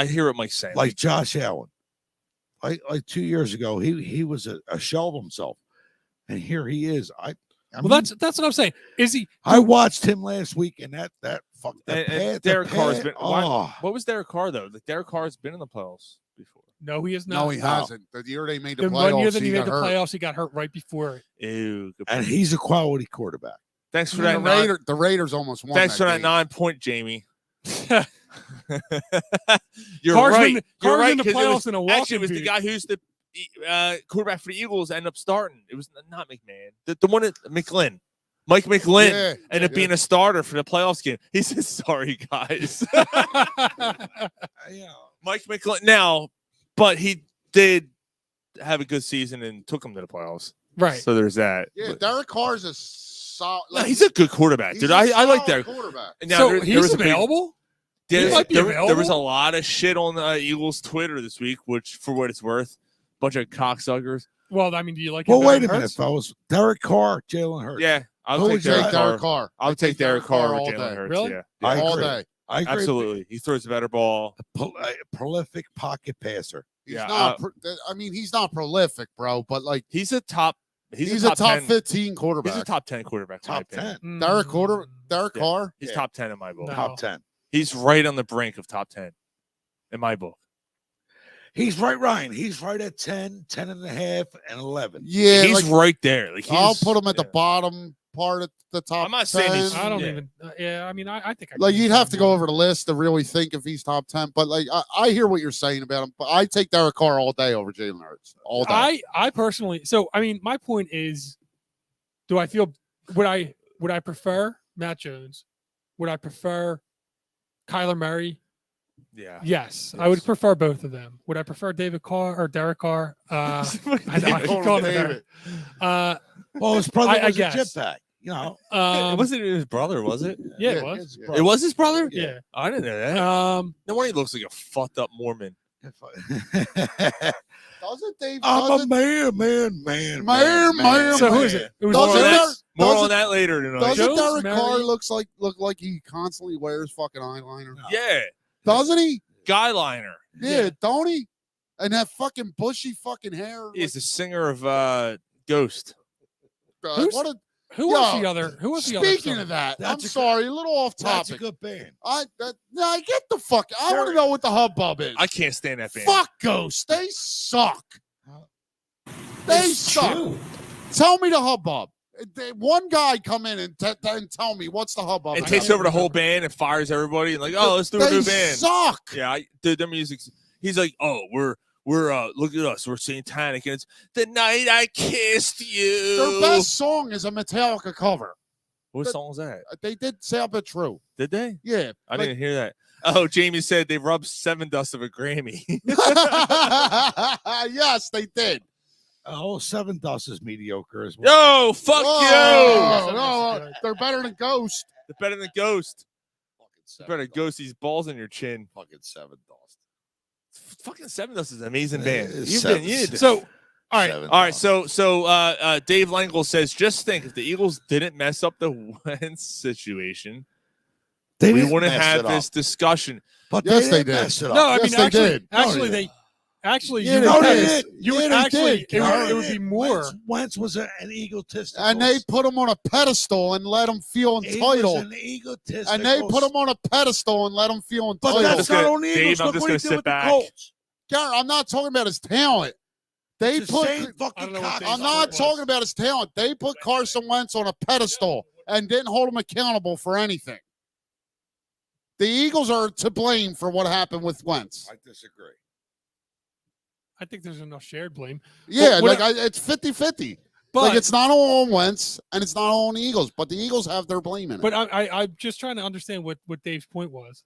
hear what Mike's saying. like Josh Allen. Like 2 years ago, he was a shell of himself. And here he is. I Well, mean, that's what I'm saying. Is he? I watched him last week, and that fuck And the Derek Carr's pad- been. oh, What was Derek Carr though? Like Derek Carr's been in the playoffs before. No, he is not. No, he hasn't. The year they made the The playoffs, one year that he got made the hurt. playoffs, he got hurt right before it. Ew. good and point. he's a quality quarterback. Thanks for And that. the Raiders almost won. Thanks for that game. 9-point, Jamie. You're Carr's right. been- You're Car's right. in the 'cause playoffs in a walking actually, it was the beat. guy who's the quarterback for the Eagles ended up starting. It was not McMahon. The one at McGlynn. Mike McGlynn Yeah, ended up being a starter for the playoffs game. He says, sorry, guys. Yeah. Mike McGlynn. Now, but he did have a good season and took him to the playoffs. Right. So there's that. Yeah, But- Derek Carr's a solid. no, he's a good quarterback, he's dude. a I like solid Derek. quarterback. Now, So there he's was a big- available. Yeah, He might be there was a available? lot of shit on Eagles Twitter this week, which, for what it's worth, bunch of cocksuckers. Well, I mean, do you like? him Well, better wait a than minute, Hurts? fellas. Derek Carr, Jalen Hurts. Yeah, I'll Who take would you Derek like? Carr. Derek Carr. I'll take Derek Carr all over Jalen day. Hurts. Really? Yeah, I all agree. day. I agree. absolutely. He throws a better ball. A prolific pocket passer. He's Yeah, not. I mean, he's not prolific, bro. But like, He's a top. he's a top 10 15 quarterback. He's a top 10 quarterback. in my Top opinion. 10. Derek Yeah. Carr. He's Yeah. top 10 in my book. No. Top 10. He's right on the brink of top 10 in my book. He's right, Ryan. He's right at 10, 10 and a half, and 11. Yeah, he's like, right there. Like I'll he's- put him at the yeah. bottom part of the top. I'm not saying he's- 10. I don't Yeah. even. Yeah, I mean, I think. Like could you'd use have him to go more. over the list to really think if he's top 10. But like, I hear what you're saying about him. But I take Derek Carr all day over Jalen Hurts all day. I personally. So I mean, my point is, do I feel would I prefer Matt Jones? Would I prefer Kyler Murray Yeah. Yes, I would prefer both of them. Would I prefer David Carr or Derek Carr? I know I keep calling him Derek. Well, his brother I was a guess. jetpack. You know, It wasn't even his brother, was it? Yeah, Yeah, it was. It was his brother? Yeah. I didn't know that. No wonder he looks like a fucked up Mormon. Doesn't Dave? I'm a man. Man. So who is it? It was More, on Doesn't that, there- more doesn't- on that later tonight. Doesn't Joe's Derek Carr married- look like he constantly wears fucking eyeliner? Yeah. Doesn't he? Guy liner. Yeah, don't he? And that fucking bushy fucking hair. He's the singer of Ghost. Who's- What a, Who was Yo, the other? Who was the other? speaking son? of that, That's I'm a sorry, a little off That's a topic. good band. I get the fuck. I want to know what the hubbub is. I can't stand that band. Fuck Ghost. They suck. They suck. Tell me the hubbub. One guy come in and tell me what's the hubbub. It I takes don't over the whole remember. band and fires everybody and like, oh, let's do a They new band. suck. Yeah, dude, their music's. He's like, oh, we're look at us, we're satanic, and it's the night I kissed you. Their best song is a Metallica cover. What song was that? They did say a bit true. Did they? Yeah. I didn't hear that. Oh, Jamie said they rubbed Seven Dust of a Grammy. Yes, they did. Oh, Seven Dust is mediocre as well. Yo, fuck Whoa, you. no, they're better than Ghost. They're better than Ghost. Fucking You better ghost these balls in your chin. Fucking Seven Dust. Fucking Seven Dust is an amazing It band. is You've Seven- been, you need to- So, all right, Seven All right, Dust. so Dave Langle says, just think if the Eagles didn't mess up the Wentz situation, They we didn't wouldn't mess have it up. this discussion. But Yes, they they did did. mess it up. no, I Yes, mean they actually, did. actually, Yeah, you they would did. have- you would Yeah, they actually, did. it would be more. Wentz was an egotistical. And they put him on a pedestal and let him feel he was entitled. an egotistical. And they put him on a pedestal and let him feel But entitled. that's just not gonna- on the Dave, Eagles. I'm Look just what gonna he did sit with back. the Colts. Garrett, I'm not talking about his talent. They It's the put. same I fucking don't know what cock. Dave's I'm not was. talking about his talent. They put Carson Wentz on a pedestal and didn't hold him accountable for anything. The Eagles are to blame for what happened with Wentz. I disagree. I think there's enough shared blame. Yeah, what it's 50-50. But Like it's not all on Wentz and it's not all on the Eagles, but the Eagles have their blame in it. but I'm just trying to understand what Dave's point was.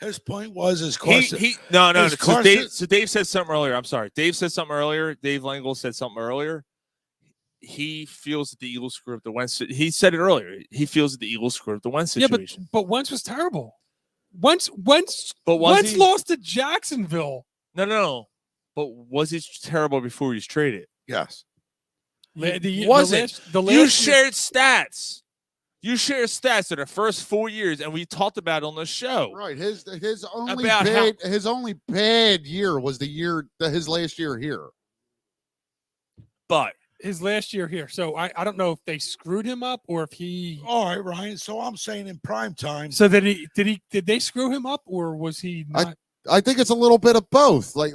His point was is Carson. No. Is So Carson- Dave said something earlier. I'm sorry. Dave said something earlier. Dave Langle said something earlier. He feels that the Eagles screwed up the Wentz. He said it earlier. He feels that the Eagles screwed up the Wentz Yeah, situation. but Wentz was terrible. Wentz But was Wentz he? lost to Jacksonville. No. But was he terrible before he was traded? yes. Was it? The last You year- shared stats. You share stats of the first 4 years, and we talked about it on the show. Right. His only About his only bad year was his last year here. But his last year here. So I don't know if they screwed him up or if he. All right, Ryan. So I'm saying in prime time. So did they screw him up or was he not? I think it's a little bit of both. Like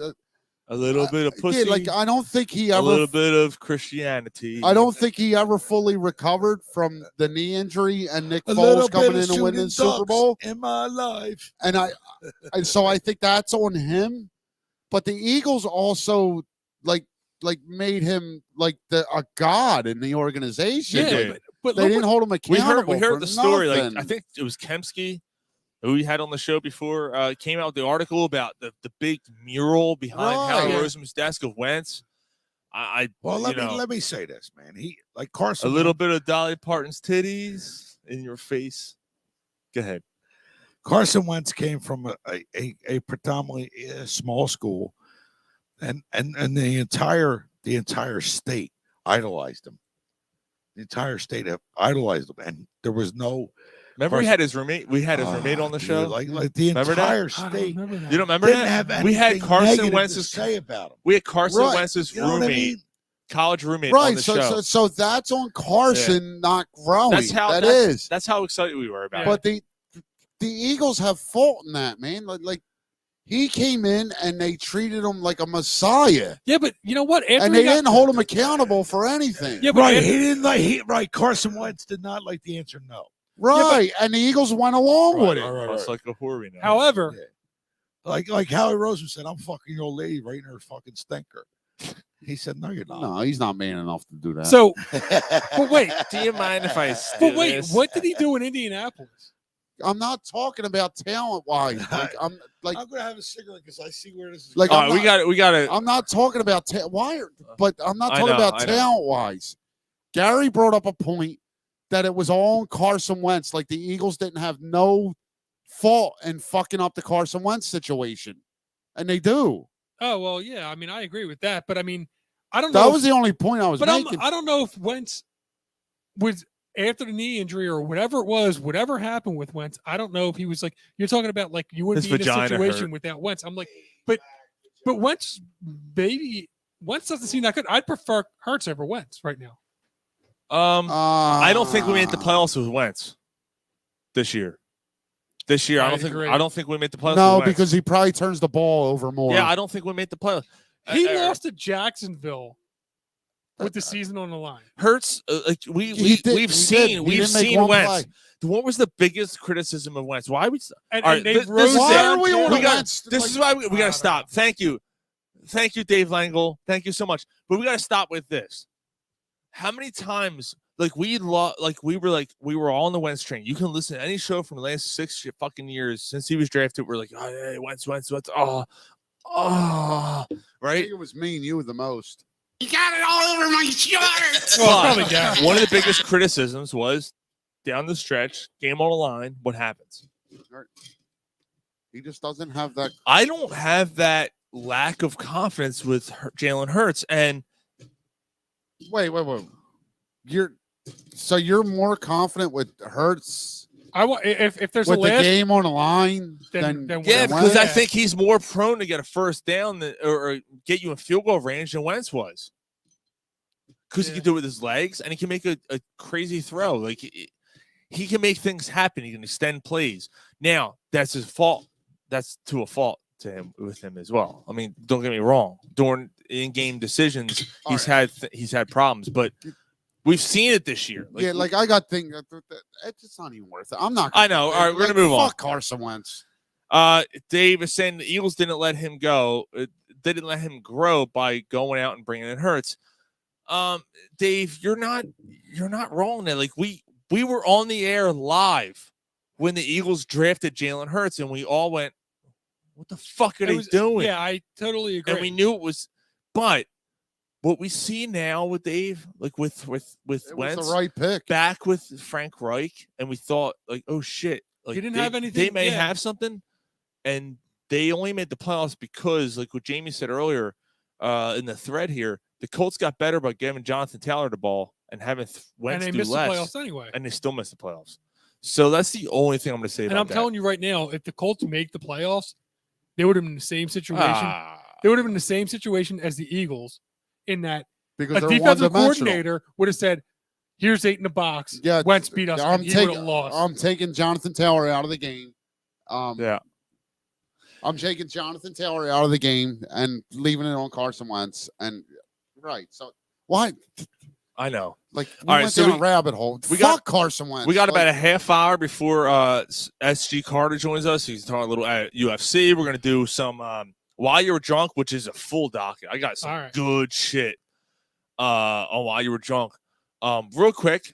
a little bit of pussy, yeah, like I don't think he a ever little bit of Christianity. I don't think he ever fully recovered from the knee injury and Nick A little Foles coming bit in of and winning shooting the Super ducks Bowl. in my life. And so I think that's on him. But the Eagles also like made him like a god in the organization. Yeah, Like, but they look didn't what- hold him we accountable. heard for the story. Like nothing. I think it was Kemsky, who we had on the show before, came out with the article about the big mural behind Right. Howard Roseman's desk of Wentz. Well, you know, let me say this, man. He like Carson. a little bit of Dolly Parton's titties in your face. Go ahead. Carson Wentz came from a predominantly small school, and the entire state idolized him. The entire state idolized him, and there was no. Remember, we Carson- had his roommate. We had his roommate on the dude, show. like the Remember that? entire I don't state remember that. You don't remember didn't that? have anything We had Carson negative to Wentz's. say about him. We had Carson Right. Wentz's You know what I roommate, mean? college roommate on right. the So, show. so that's on Carson not growing. That's how that that's, is. That's how excited we were about it. But the Eagles have fault in that, man. Like he came in and they treated him like a messiah, Yeah, but you know what? After and he they got- didn't hold him accountable for anything. Yeah, but Right, after- he didn't like. Carson Wentz did not like the answer no. Right, and the Eagles went along with it. It's like a whore we know. however, Yeah. Like Howie Roseman said, I'm fucking your old lady right in her fucking stinker. He said, no, you're not. No, he's not man enough to do that. so but wait, Do you mind if I? but wait, what did he do in Indianapolis? I'm not talking about talent wise. Like I'm I'm gonna have a cigarette because I see where this is. Like, All I'm right, we got it. I'm not talking about but I'm not I talking know, about I know. talent wise. Gary brought up a point that it was all on Carson Wentz. Like the Eagles didn't have no fault in fucking up the Carson Wentz situation, and they do. Oh well, yeah. I mean, I agree with that, but I mean, I don't That know. was the only point I was But making. I don't know if Wentz was after the knee injury or whatever it was, whatever happened with Wentz. I don't know if he was like you're talking about like you wouldn't His be in a vagina situation hurt. without Wentz. I'm like, but Wentz, baby, Wentz doesn't seem that good. I'd prefer Hurts over Wentz right now. I don't think we made the playoffs with Wentz this year. This year, I agree. don't think we made the playoffs. No, with Wentz. because he probably turns the ball over more. Yeah, I don't think we made the playoffs. He lost to Jacksonville with the season on the line. Hurts, like we've He seen didn't make one Wentz. play. What was the biggest criticism of Wentz? Why we? And, All right, and they this rose is Why it. are we on We got- Wentz? This is why we got to stop. Thank you, Dave Langle. Thank you so much. But we got to stop with this. How many times, like we were all on the Wentz train. You can listen to any show from the last 6 fucking years since he was drafted. We're like, oh, hey, Wentz. Oh, I right. think it was me and you the most. You got it all over my shirt. Well, probably Gary. One of the biggest criticisms was down the stretch, game on the line. What happens? He just doesn't have that. I don't have that lack of confidence with Jalen Hurts, and Wait. You're more confident with Hurts I want if there's with a the last game on the line Then than yeah, Wentz. because I Yeah. think he's more prone to get a first down or get you in field goal range than Wentz was. Because he Yeah. can do it with his legs, and he can make a crazy throw. Like he can make things happen. He can extend plays. Now that's his fault. That's to a fault to him with him as well. I mean, don't get me wrong. During in-game decisions, he's had problems, but we've seen it this year. Like I got things. It's not even worth it. I'm not. I know. All right, we're gonna move on. Fuck Carson Wentz. Dave is saying the Eagles didn't let him go. Didn't let him grow by going out and bringing in Hurts. Dave, you're not wrong there. Like we were on the air live when the Eagles drafted Jalen Hurts, and we all went, "What the fuck are they doing?" Yeah, I totally agree. And we knew it was, but what we see now with Dave, like with It was Wentz, the right pick. back with Frank Reich, and we thought like, oh shit, like He didn't they, have anything- They may yeah. have something, and they only made the playoffs because, like what Jamie said earlier, in the thread here, the Colts got better by giving Jonathan Taylor the ball and having and Wentz they do missed less, the playoffs anyway. and they still missed the playoffs. So that's the only thing I'm going to say And about I'm that. telling you right now, if the Colts make the playoffs, they would have been in the same situation. Ah, They would have been in the same situation as the Eagles in that Because a they're defensive one-dimensional. coordinator would have said, "Here's 8 in the box. Yeah, Wentz beat us. I'm and he would have taking. lost." I'm taking Jonathan Taylor out of the game. yeah. I'm taking Jonathan Taylor out of the game and leaving it on Carson Wentz. And right, so why? I know. Like we All right, went so down we- a rabbit hole. we Fuck got- Carson Wentz. We got Like, about a half hour before SG Carter joins us. He's talking a little UFC. We're going to do some While You Were Drunk, which is a full docket. I got some All right. good shit on While You Were Drunk. Real quick,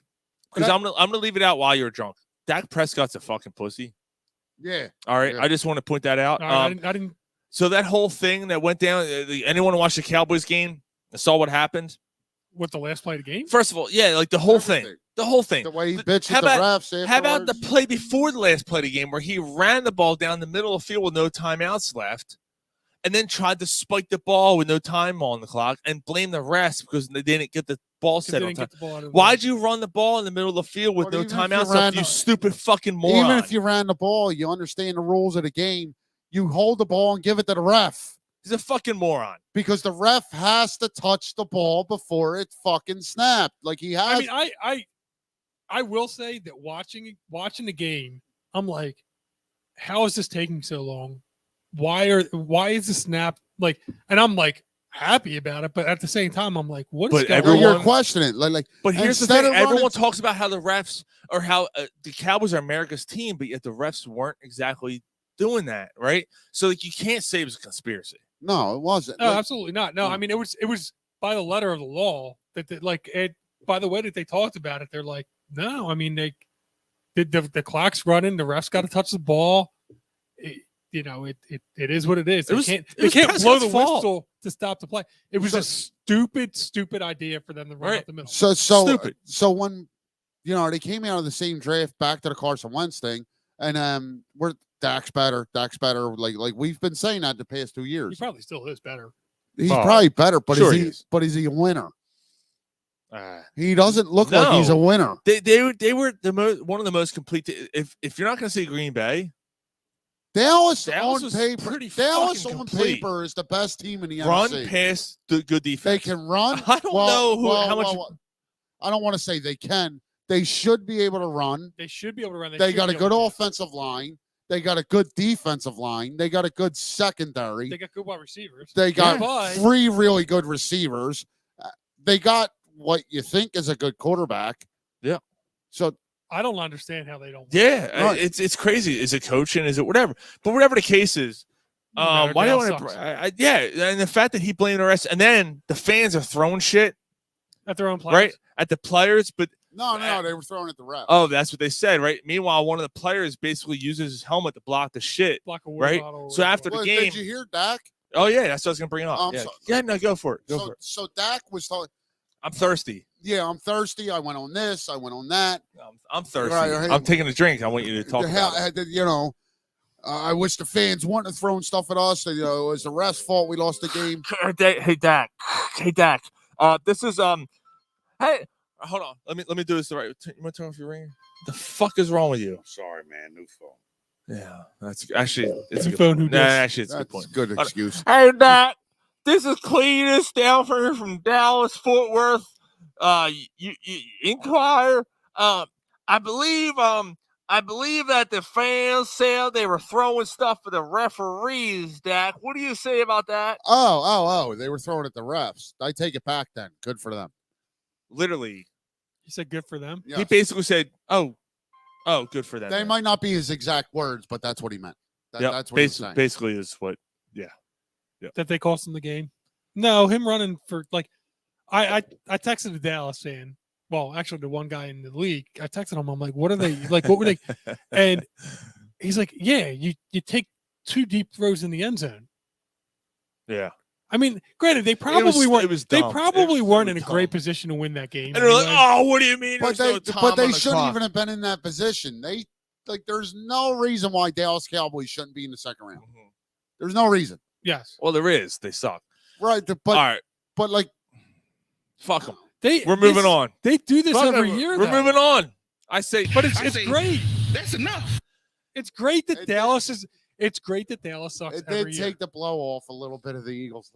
because I'm gonna leave it out while you were drunk. Dak Prescott's a fucking pussy. Yeah. All right, Yeah. I just want to point that out. All right, I didn't. So that whole thing that went down. Anyone watch the Cowboys game? Saw what happened. What the last play of the game? First of all, yeah, like the whole thing. Everything. The whole thing. The way he Th- bitched how at the about- refs. How about the afterwards. play before the last play of the game where he ran the ball down the middle of the field with no timeouts left and then tried to spike the ball with no time on the clock and blame the refs because they didn't get the ball 'Cause set they on didn't time. get the ball out of the Why'd you run the ball in the middle of the field with But no even if you timeouts ran left, you the- stupid fucking moron? Even if you ran the ball, you understand the rules of the game. You hold the ball and give it to the ref He's a fucking moron. because the ref has to touch the ball before it fucking snapped. Like he has. I mean, I will say that watching the game, I'm like, how is this taking so long? Why is the snap like? And I'm like happy about it, but at the same time, I'm like, what is But going Well, on? you're everyone- questioning it. Like, But here's the instead thing: of running- everyone talks about how the refs or how the Cowboys are America's team, but yet the refs weren't exactly doing that, right? So like, you can't say it was a conspiracy. No, it wasn't. No, Like, absolutely not. No, I mean it was by the letter of the law that like it. By the way that they talked about it, they're like, no, I mean the clock's running. The ref's got to touch the ball. It is what it is. They can't blow the whistle to stop the play. It was a stupid idea for them to run up the middle. So Stupid. So when they came out of the same draft back to the Carson Wentz thing, and we're Dak's better. Like we've been saying that the past 2 years. He probably still is better. He's probably better, but sure is he a winner? He doesn't look like he's a winner. They were one of the most complete. If you're not going to see Green Bay, Dallas was on paper. pretty Dallas fucking on complete. paper is the best team in the Run, NFC. pass, the good defense. They can run. I don't know how much. I don't want to say they can. They should be able to run. They should be able to run. They got a good offensive line. They got a good defensive line. They got a good secondary. They got good wide receivers. They got 3 really good receivers. They got what you think is a good quarterback. Yeah. So I don't understand how they don't. Yeah, Right. it's crazy. Is it coaching? Is it whatever? But whatever the case is, why don't I? Yeah, and the fact that he blamed the rest, and then the fans are throwing shit at their own players, right at the players, but. No, they were throwing at the ref. Oh, that's what they said, right? Meanwhile, one of the players basically uses his helmet to block the shit, block a water right? bottle or So after the Well, game, did you hear Dak? oh yeah, that's what I was gonna bring up. So- Yeah, no, go for it. Go for it. So Dak was talking. I'm thirsty. Yeah, I'm thirsty. I went on this. I went on that. I'm thirsty. Right. I'm taking a drink. I want you to talk about it. I wish the fans weren't throwing stuff at us. It was the ref's fault we lost the game. Hey Dak. This is Hey, hold on. Let me do this the right. You want to turn off your ringer? The fuck is wrong with you? Sorry, man. New phone. Yeah, that's actually it's a New good phone. point. Who Nah, does? actually, it's a good That's point. a good excuse. Hey, Dak. This is Cletus down here from Dallas, Fort Worth. You inquire. I believe that the fans said they were throwing stuff at the referees. Dak, what do you say about that? Oh, they were throwing at the refs. I take it back then. Good for them. Literally, He said, "Good for them." Yes. he basically said, "Oh, good for them." They might not be his exact words, but that's what he meant. That's what he's saying. Basically, is what. That they cost him the game. No, him running for I texted to Dallas saying, well, actually the one guy in the league, I texted him. I'm like, what are they like? What were they? And he's like, yeah, you take 2 deep throws in the end zone. Yeah. I mean, granted, they probably weren't. It was They dumb. probably It was weren't in a dumb. great position to win that game. And they're like, anyway. "Oh, what do you mean?" But there's they, no but time they on the shouldn't clock?" even have been in that position. There's no reason why Dallas Cowboys shouldn't be in the second round. Mhm. There's no reason. Yes, Well, there is. They suck. Right. All But right, like fuck them. we're moving on. They do this Fuck every 'em. year. We're though. moving on. I say, But it's great. That's enough. It's great that It Dallas is. It's great that Dallas sucks it every did year. take the blow off a little bit of the Eagles.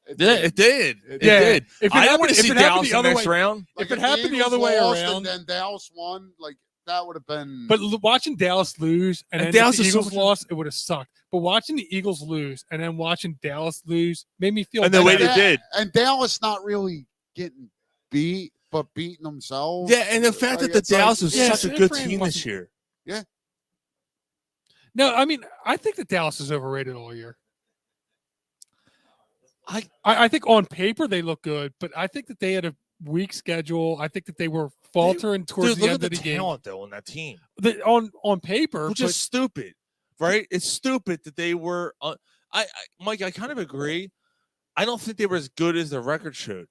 it did. It Yeah. did. If it I don't happened- want to if see it happened Dallas the in the other next way- round. If it happened the other way lost around- and then Dallas won, like that would have been. But watching Dallas lose and And then Dallas if the is so Eagles much- lost, it would have sucked. But watching the Eagles lose and then watching Dallas lose made me feel And the way better. they did. and Dallas not really getting beat, but beating themselves. Yeah, and the fact that the it's like- Dallas was Yeah, such a San good Fran team wasn't- this year. No, I mean, I think that Dallas is overrated all year. I think on paper they look good, but I think that they had a weak schedule. I think that they were faltering towards Dude, the look end at the of the game. talent though on that team. On paper, Which is stupid, right? It's stupid that they were. Mike, I kind of agree. I don't think they were as good as the record showed.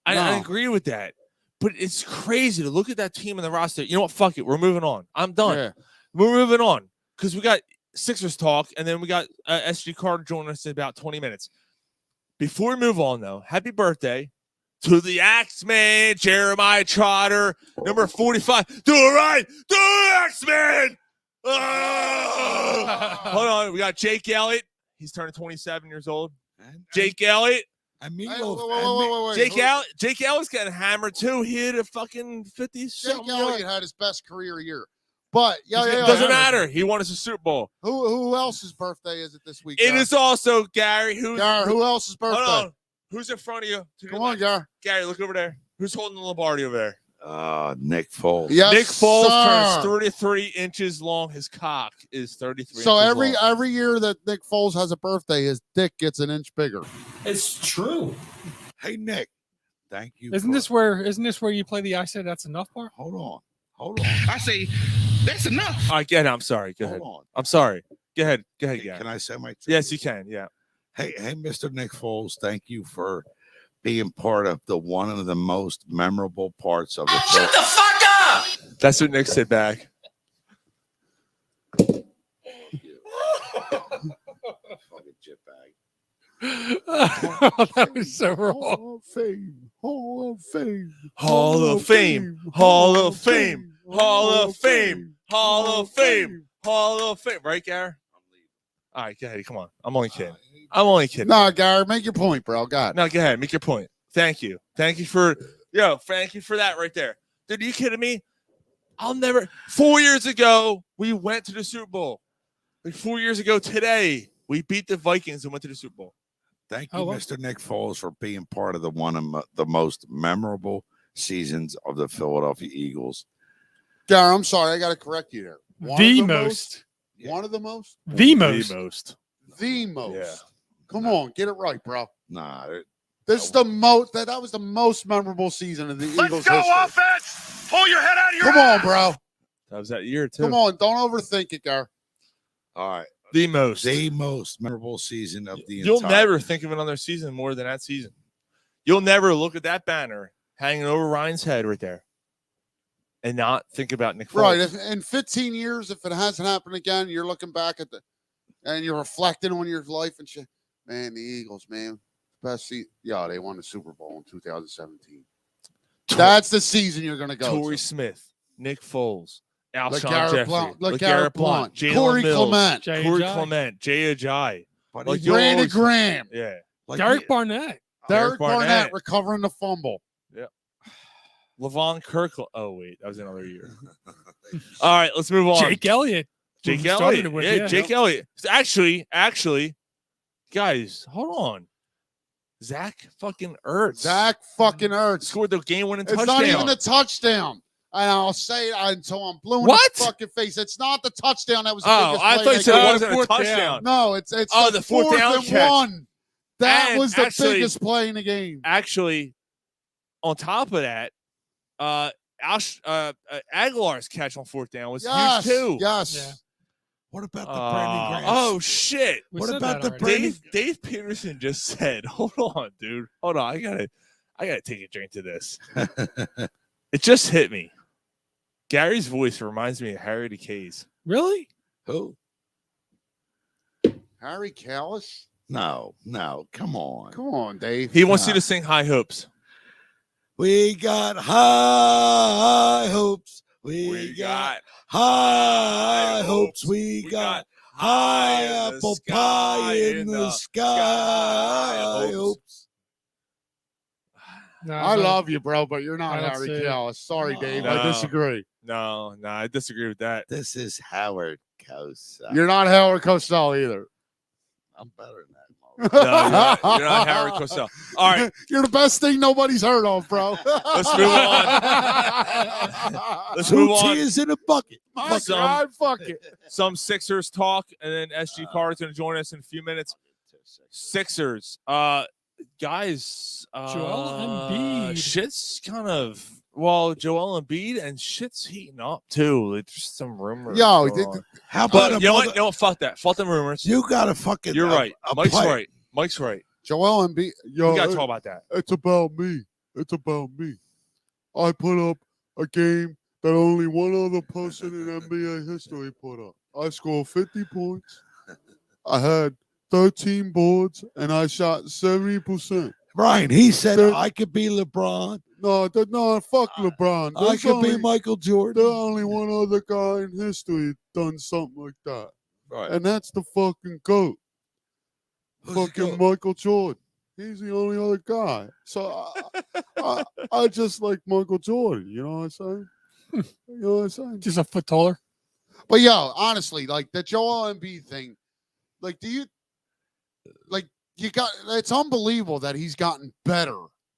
I No. agree with that, but it's crazy to look at that team in the roster. You know what? Fuck it. We're moving on. I'm done. Yeah. We're moving on because we got Sixers talk, and then we got SG Carter joining us in about 20 minutes. Before we move on, though, happy birthday to the Axeman, Jeremiah Trotter, number 45. Do it right. Do it, Axeman. Hold on. We got Jake Elliott. He's turning 27 years old. Jake Elliott. And me, Hey, wait, Jake Elliott's getting hammered, too. He hit a fucking 50 Jake something. Elliott had his best career year, but Doesn't matter. He won us a Super Bowl. Who else's birthday is it this week? It is also Gary. Who else's birthday? Hold on. Who's in front of you? To Come your on, left. Gar. Gary, look over there. Who's holding the Lombardi over there? Nick Foles. Yes, Nick Foles sir. turns 33 inches long. His cock is 33 So inches long. every year that Nick Foles has a birthday, his dick gets an inch bigger. It's true. Hey, Nick. Thank you. isn't this where you play the I said that's enough part? Hold on. Hold on. I say that's enough. All right, I'm sorry. Go ahead. Hold on. I'm sorry. Go ahead. Go ahead, Hey, Gary. can I say my? Yes, you can. Yeah. Hey, Mr. Nick Foles, thank you for being part of one of the most memorable parts of the Shut the fuck up! That's what Nick said back. Fucking jitbag. That was so wrong. Hall of Fame. Hall of Fame. Hall of Fame. Hall of Fame. Hall of Fame. Hall of Fame. Hall of Fame. Right, Gary? All right, go ahead. Come on. I'm only kidding. I'm only kidding. Nah, Gary, make your point, bro. God. No, go ahead. Make your point. Thank you. Thank you for that right there. Dude, are you kidding me? I'll never. 4 years ago, we went to the Super Bowl. Like 4 years ago today, we beat the Vikings and went to the Super Bowl. Thank you, Oh, well. Mr. Nick Foles, for being part of one of the most memorable seasons of the Philadelphia Eagles. Gary, I'm sorry. I got to correct you there. The most. One of the most? The most. The most. The most. Yeah. Come on, get it right, bro. Nah, This is the most. That was the most memorable season of the Eagles Let's go, history. offense! Pull your head out of your Come on, ass! bro. That was that year, too. Come on. Don't overthink it, Gary. all right. The most. The most memorable season of the You'll entire. never think of another season more than that season. You'll never look at that banner hanging over Ryan's head right there and not think about Nick Foles. Right. If, in 15 years, if it hasn't happened again, you're looking back at and you're reflecting on your life and shit. Man, the Eagles, man. Best season. Yeah, they won the Super Bowl in 2017. That's the season you're going to go Torrey to. Smith, Nick Foles, Alshon LeGarrette Jeffrey, Blount, LeGarrette Blount, Jalen Corey Mills, Clement, Jay Corey Ajayi. Clement, Jay Ajayi. But Like he- you'll Brandon always- Graham, Yeah. like Derek he- Barnett. Derek Barnett. Barnett recovering the fumble. Levon Kirkland. Oh, wait. That was another year. All right. Let's move on. Jake Elliott. Jake who we started Elliott. it with, Yeah, Jake Elliott. Actually, guys, hold on. Zach fucking Ertz. Zach fucking Ertz. scored the game-winning It's touchdown. not even a touchdown. And I'll say it until I'm blue in What? the fucking face. It's not the touchdown that was the Oh, biggest I play thought you they said got. it wasn't a fourth down. touchdown. No, it's Oh, the fourth down and catch. one. That And was the actually- biggest play in the game. Actually, on top of that, Aguilar's catch on fourth down was Yes, huge too. yes. Yeah. What about the Brandon Graham? Oh shit! We What said about that the already. Dave Peterson just said, "Hold on, dude. Hold on. I gotta take a drink to this." It just hit me. Gary's voice reminds me of Harry DeCase. Really? Who? Harry Callis? No, come on. Come on, Dave. He wants you to sing High Hopes. We got high hopes. We got high hopes. We got high apple pie in the sky. Hopes. No, I no. love you, bro, but you're not I don't Harry see it. Callis. Sorry, Dave. No. I disagree. No, I disagree with that. This is Howard Cosell. You're not Howard Cosell either. I'm better than that. No, you're not Harry Cosell. All right, You're the best thing nobody's heard of, bro. let's move on. Let's move Two on. tears in a bucket. My Some- God, fuck it. Some Sixers talk, and then SG Carter's going to join us in a few minutes. Sixers, guys. Joel Embiid. Shit's kind of Joel Embiid and shit's heating up too. Like, there's some rumors. Yo, going on. How about But a you know mother- what? No, fuck that. Fuck them rumors. You got to fucking. You're right. a Mike's player. right. Mike's right. Joel Embiid. Yo, We got to talk about that. it's about me. It's about me. I put up a game that only one other person in NBA history put up. I scored 50 points. I had 13 boards, and I shot 70%. Ryan, he said There- I could be LeBron. No, fuck LeBron. I There's could only, be Michael There's Jordan. only one other guy in history done something like that, Right. and that's the fucking GOAT. Who's the Fucking GOAT? Michael Jordan. He's the only other guy. So I just like Michael Jordan. You know what I'm saying? You know what I'm saying? Just a foot taller. But yo, honestly, like the Joel Embiid thing, like, it's unbelievable that he's gotten better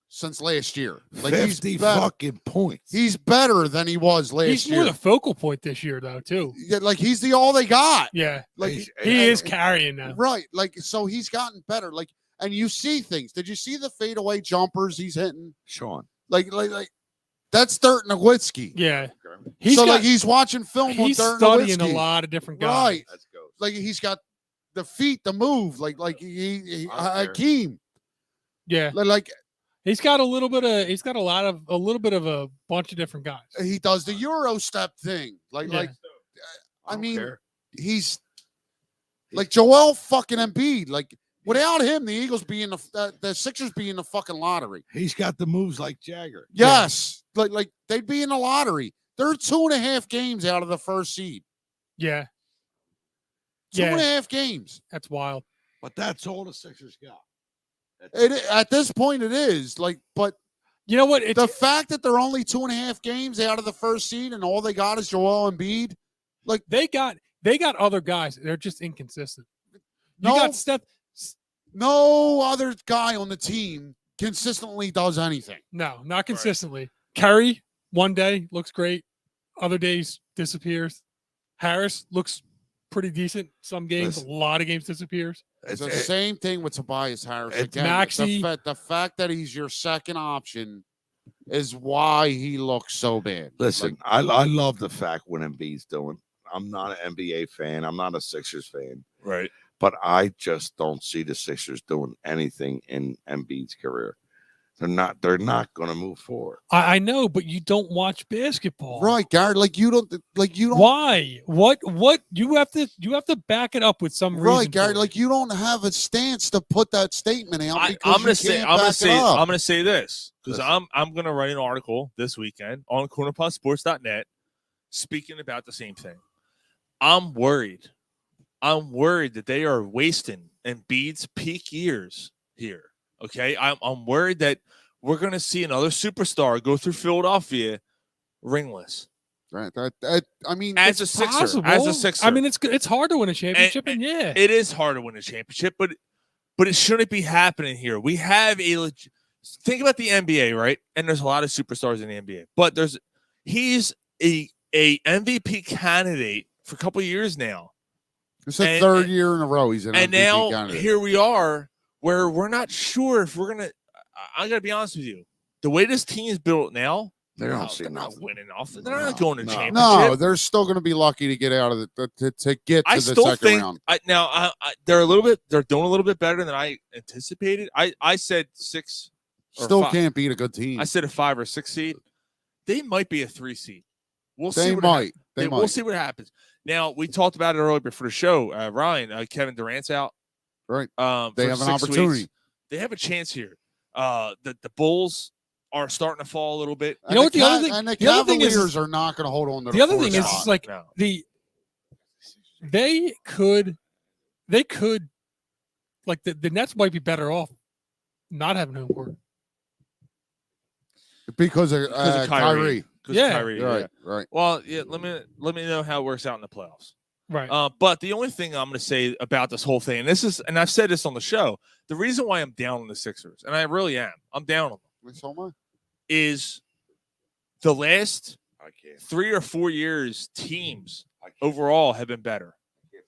since last year. Like 50 he's better. fucking points. He's better than he was last He's year. more the focal point this year, though, too. Yeah, like he's the all they got. Yeah, Like he is carrying now. right. Like so he's gotten better. Like, and you see things. Did you see the fadeaway jumpers he's hitting? Sean. Like that's Dirk Nowitzki. Yeah, He's so got, like he's watching film on he's Dirk studying a Nowitzki. lot of different guys. Right. Let's go. Like he's got the feet, the move, like Hakeem. Yeah, Like he's got a little bit of a bunch of different guys. he does the Euro step thing. Like Yeah. I don't mean, care. he's like Joel fucking Embiid. Like without him, the Eagles be in the Sixers be in the fucking lottery. He's got the moves like Jagger. Yes, like they'd be in the lottery. They're 2.5 games out of the first seed. Yeah, 2.5 games. that's wild. But that's all the Sixers got. At this point, it is like, but You know what? the fact that they're only 2.5 games out of the first seed and all they got is Joel Embiid. Like they got other guys. They're just inconsistent. You No. got Steph. no other guy on the team consistently does anything. No, not consistently. Curry one day looks great, other days disappears. Harris looks pretty decent. Some games, Listen. a lot of games disappears. It's the same thing with Tobias Harris. It's Again, Maxey. the fact that he's your second option is why he looks so bad. Listen, I love the fact what Embiid's doing. I'm not an NBA fan. I'm not a Sixers fan. Right. But I just don't see the Sixers doing anything in Embiid's career. They're not going to move forward. I know, but you don't watch basketball, Right, Garrett. Like you don't. Why? What? You have to back it up with some reason. Right, Garrett. for it. Like you don't have a stance to put that statement out. I'm gonna say it this because Listen. I'm gonna write an article this weekend on cornerpodsports.net speaking about the same thing. I'm worried that they are wasting Embiid's peak years here. Okay, I'm worried that we're gonna see another superstar go through Philadelphia ringless. Right. I mean, As a it's Sixer, possible. as a Sixer. I mean, it's hard to win a championship, and yeah, It is hard to win a championship, but it shouldn't be happening here. We have think about the NBA, right? And there's a lot of superstars in the NBA, but he's a MVP candidate for a couple of years now. It's the third year in a row he's an and MVP now candidate. here we are where we're not sure if we're gonna. I gotta be honest with you. The way this team is built now, They don't see they're not nothing. winning off. They're not going to championship. No, they're still going to be lucky to get out of to get to I the still second think round. they're doing a little bit better than I anticipated. I said 6. or Still 5. can't beat a good team. I said a 5 or 6 seed. They might be a 3 seed. We'll see. They what might. They We'll might. see what happens. Now we talked about it earlier before the show. Ryan, Kevin Durant's out. Right. for They have an 6 opportunity. weeks. They have a chance here. The Bulls are starting to fall a little bit. You know what the other thing? And the The other thing is- Cavaliers are not going to hold on to the other fourth thing is spot. it's like No. they could like the Nets might be better off not having home court. because of Kyrie. Because Yeah. Kyrie. Right. Yeah. Right. Well, yeah. Let me know how it works out in the playoffs. Right. But the only thing I'm going to say about this whole thing, and I've said this on the show, the reason why I'm down on the Sixers, and I really am, I'm down on them, So am I. is the last I can't. 3 or 4 years teams overall have been better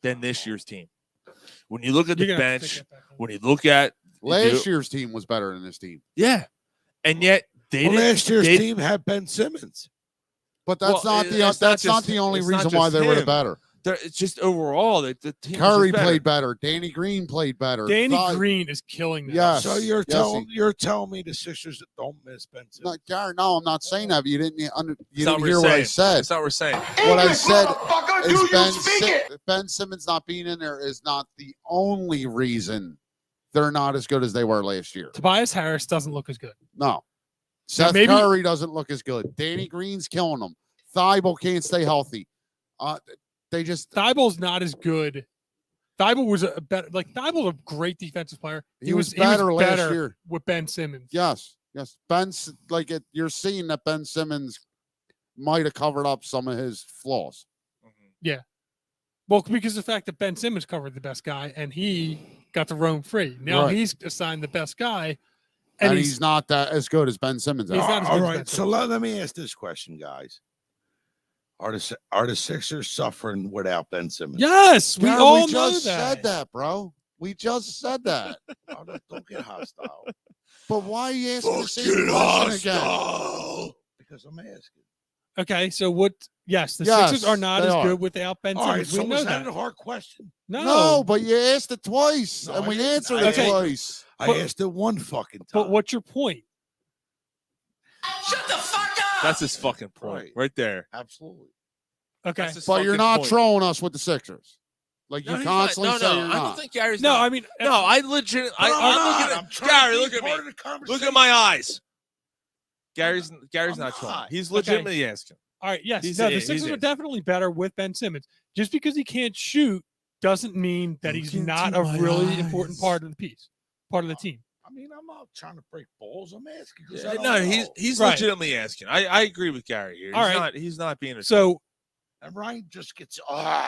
than this year's team. When you look at the You're gonna have to bench, take that back. when you look at Last year's team was better than this team, yeah, and yet they Well, didn't. last year's they- team had Ben Simmons. but that's Well, not the it's that's not not just- the only it's not reason why just they were the him. better. It's just overall that the team. Curry played better. Danny Green played better. Danny Thought- Green is killing them. Yes. So you're Yes, you're telling me the Sixers don't miss Ben Simmons? No, Gary, no, I'm not saying that. But you didn't It's not didn't what hear we're what I saying. said. That's not what we're saying. What I said Motherfucker, is do you speak it? Ben Simmons not being in there is not the only reason they're not as good as they were last year. Tobias Harris doesn't look as good. No. Seth maybe- Curry doesn't look as good. Danny Green's killing them. Thibault can't stay healthy. They just Thibault's not as good. Thibault was a better, like Thibault's a great defensive player. he was better last year. with Ben Simmons. Yes. You're seeing that Ben Simmons might have covered up some of his flaws. Well, because of the fact that Ben Simmons covered the best guy and he got to roam free. Now Right. he's assigned the best guy, And he's not that as good as Ben Simmons. He's is. not as All good as right. Ben So let me ask this question, guys: Are the Sixers suffering without Ben Simmons? yes, we Gary, all we know just that. said that, bro. We just said that. Oh, don't get hostile. But why are you asking the same question again? Because I'm asking. Okay, so what? Yes, the Yes, Sixers are not they as are. good without Ben All right, Simmons. so We know was that. that a hard question? No, but you asked it twice, No, and I we didn't. answered I it asked- twice. I But- asked it one fucking time. But what's your point? Shut the fuck up. That's his fucking point right there. Absolutely. Okay. That's his But you're fucking not point. trolling us with the Sixers. Like No, you he's not. constantly No, say you're I not. don't think Gary's No, not. I mean, No, I legit. I'm looking at Gary. Look at me. Look at my eyes. Gary's I'm not trolling. not. He's Okay. legitimately asking. All right, yes. He's No, in, the he's Sixers are in. definitely better with Ben Simmons. Just because he can't shoot doesn't mean that he's not a really important part of the piece, part of the team. I mean, I'm not trying to break balls. I'm asking. 'Cause I Yeah, don't no, know. he's Right. legitimately asking. I agree with Gary here. All He's right. not. He's not being a. So And Ryan just gets.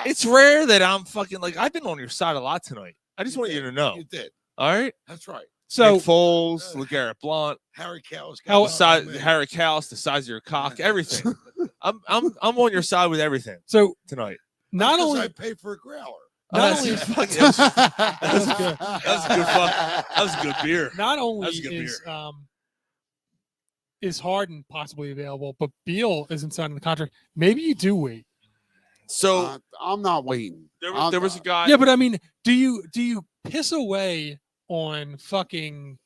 It's rare that I'm fucking like I've been on your side a lot tonight. I just want you did. to know. You did. All right. That's right. so Nick Foles, LeGarrette Blunt, Harry Cow's How- the size, Harry Callis, the size of your cock, everything. I'm on your side with everything so tonight. not I only pay for a growler. not Oh, only that's fucking- that was good. That was a good fuck. That was a good beer. not only That's a good is Harden possibly available, but Beal isn't signing the contract. Maybe you do wait. So I'm not waiting. there was a guy. Yeah, but I mean, do you piss away on fucking?